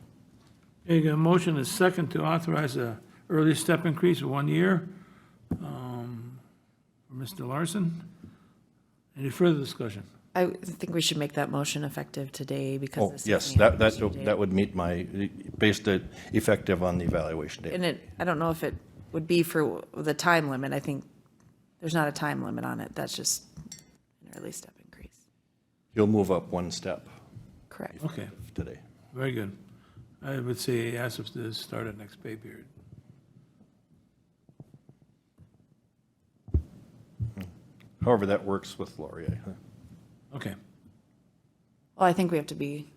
Okay, got a motion and a second to authorize a early step increase of 1 year for Mr. Larson. Any further discussion? I think we should make that motion effective today because Oh, this is yes, the that would meet my, based effective on the evaluation date. And I don't know if it would be for the time limit. I think there's not a time limit on it. That's just an early step increase. You'll move up one step Correct. Okay, today. very good. I would say ask us to start at next pay period. However, that works with Laurier. Huh? Okay, Well, I think we have to be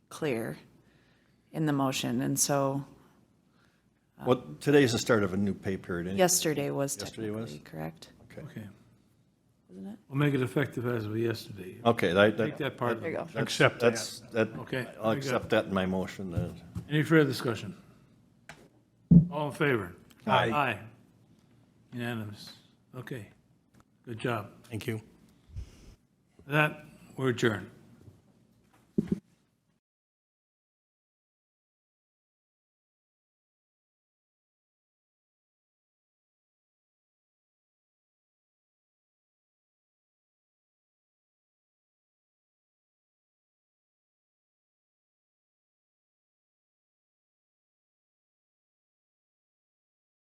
clear in the motion, and so Well, today's the start of a new pay period. anyway. yesterday was Yesterday was? technically correct, okay. wasn't it? We'll make it effective as of yesterday. Okay, Take that part. There you go. that's- Accept that. That, Okay, I'll very good. accept that in my motion. Any further discussion? All in favor? Aye. Aye. Unanimous. Okay, good job. Thank you. With that, we're adjourned.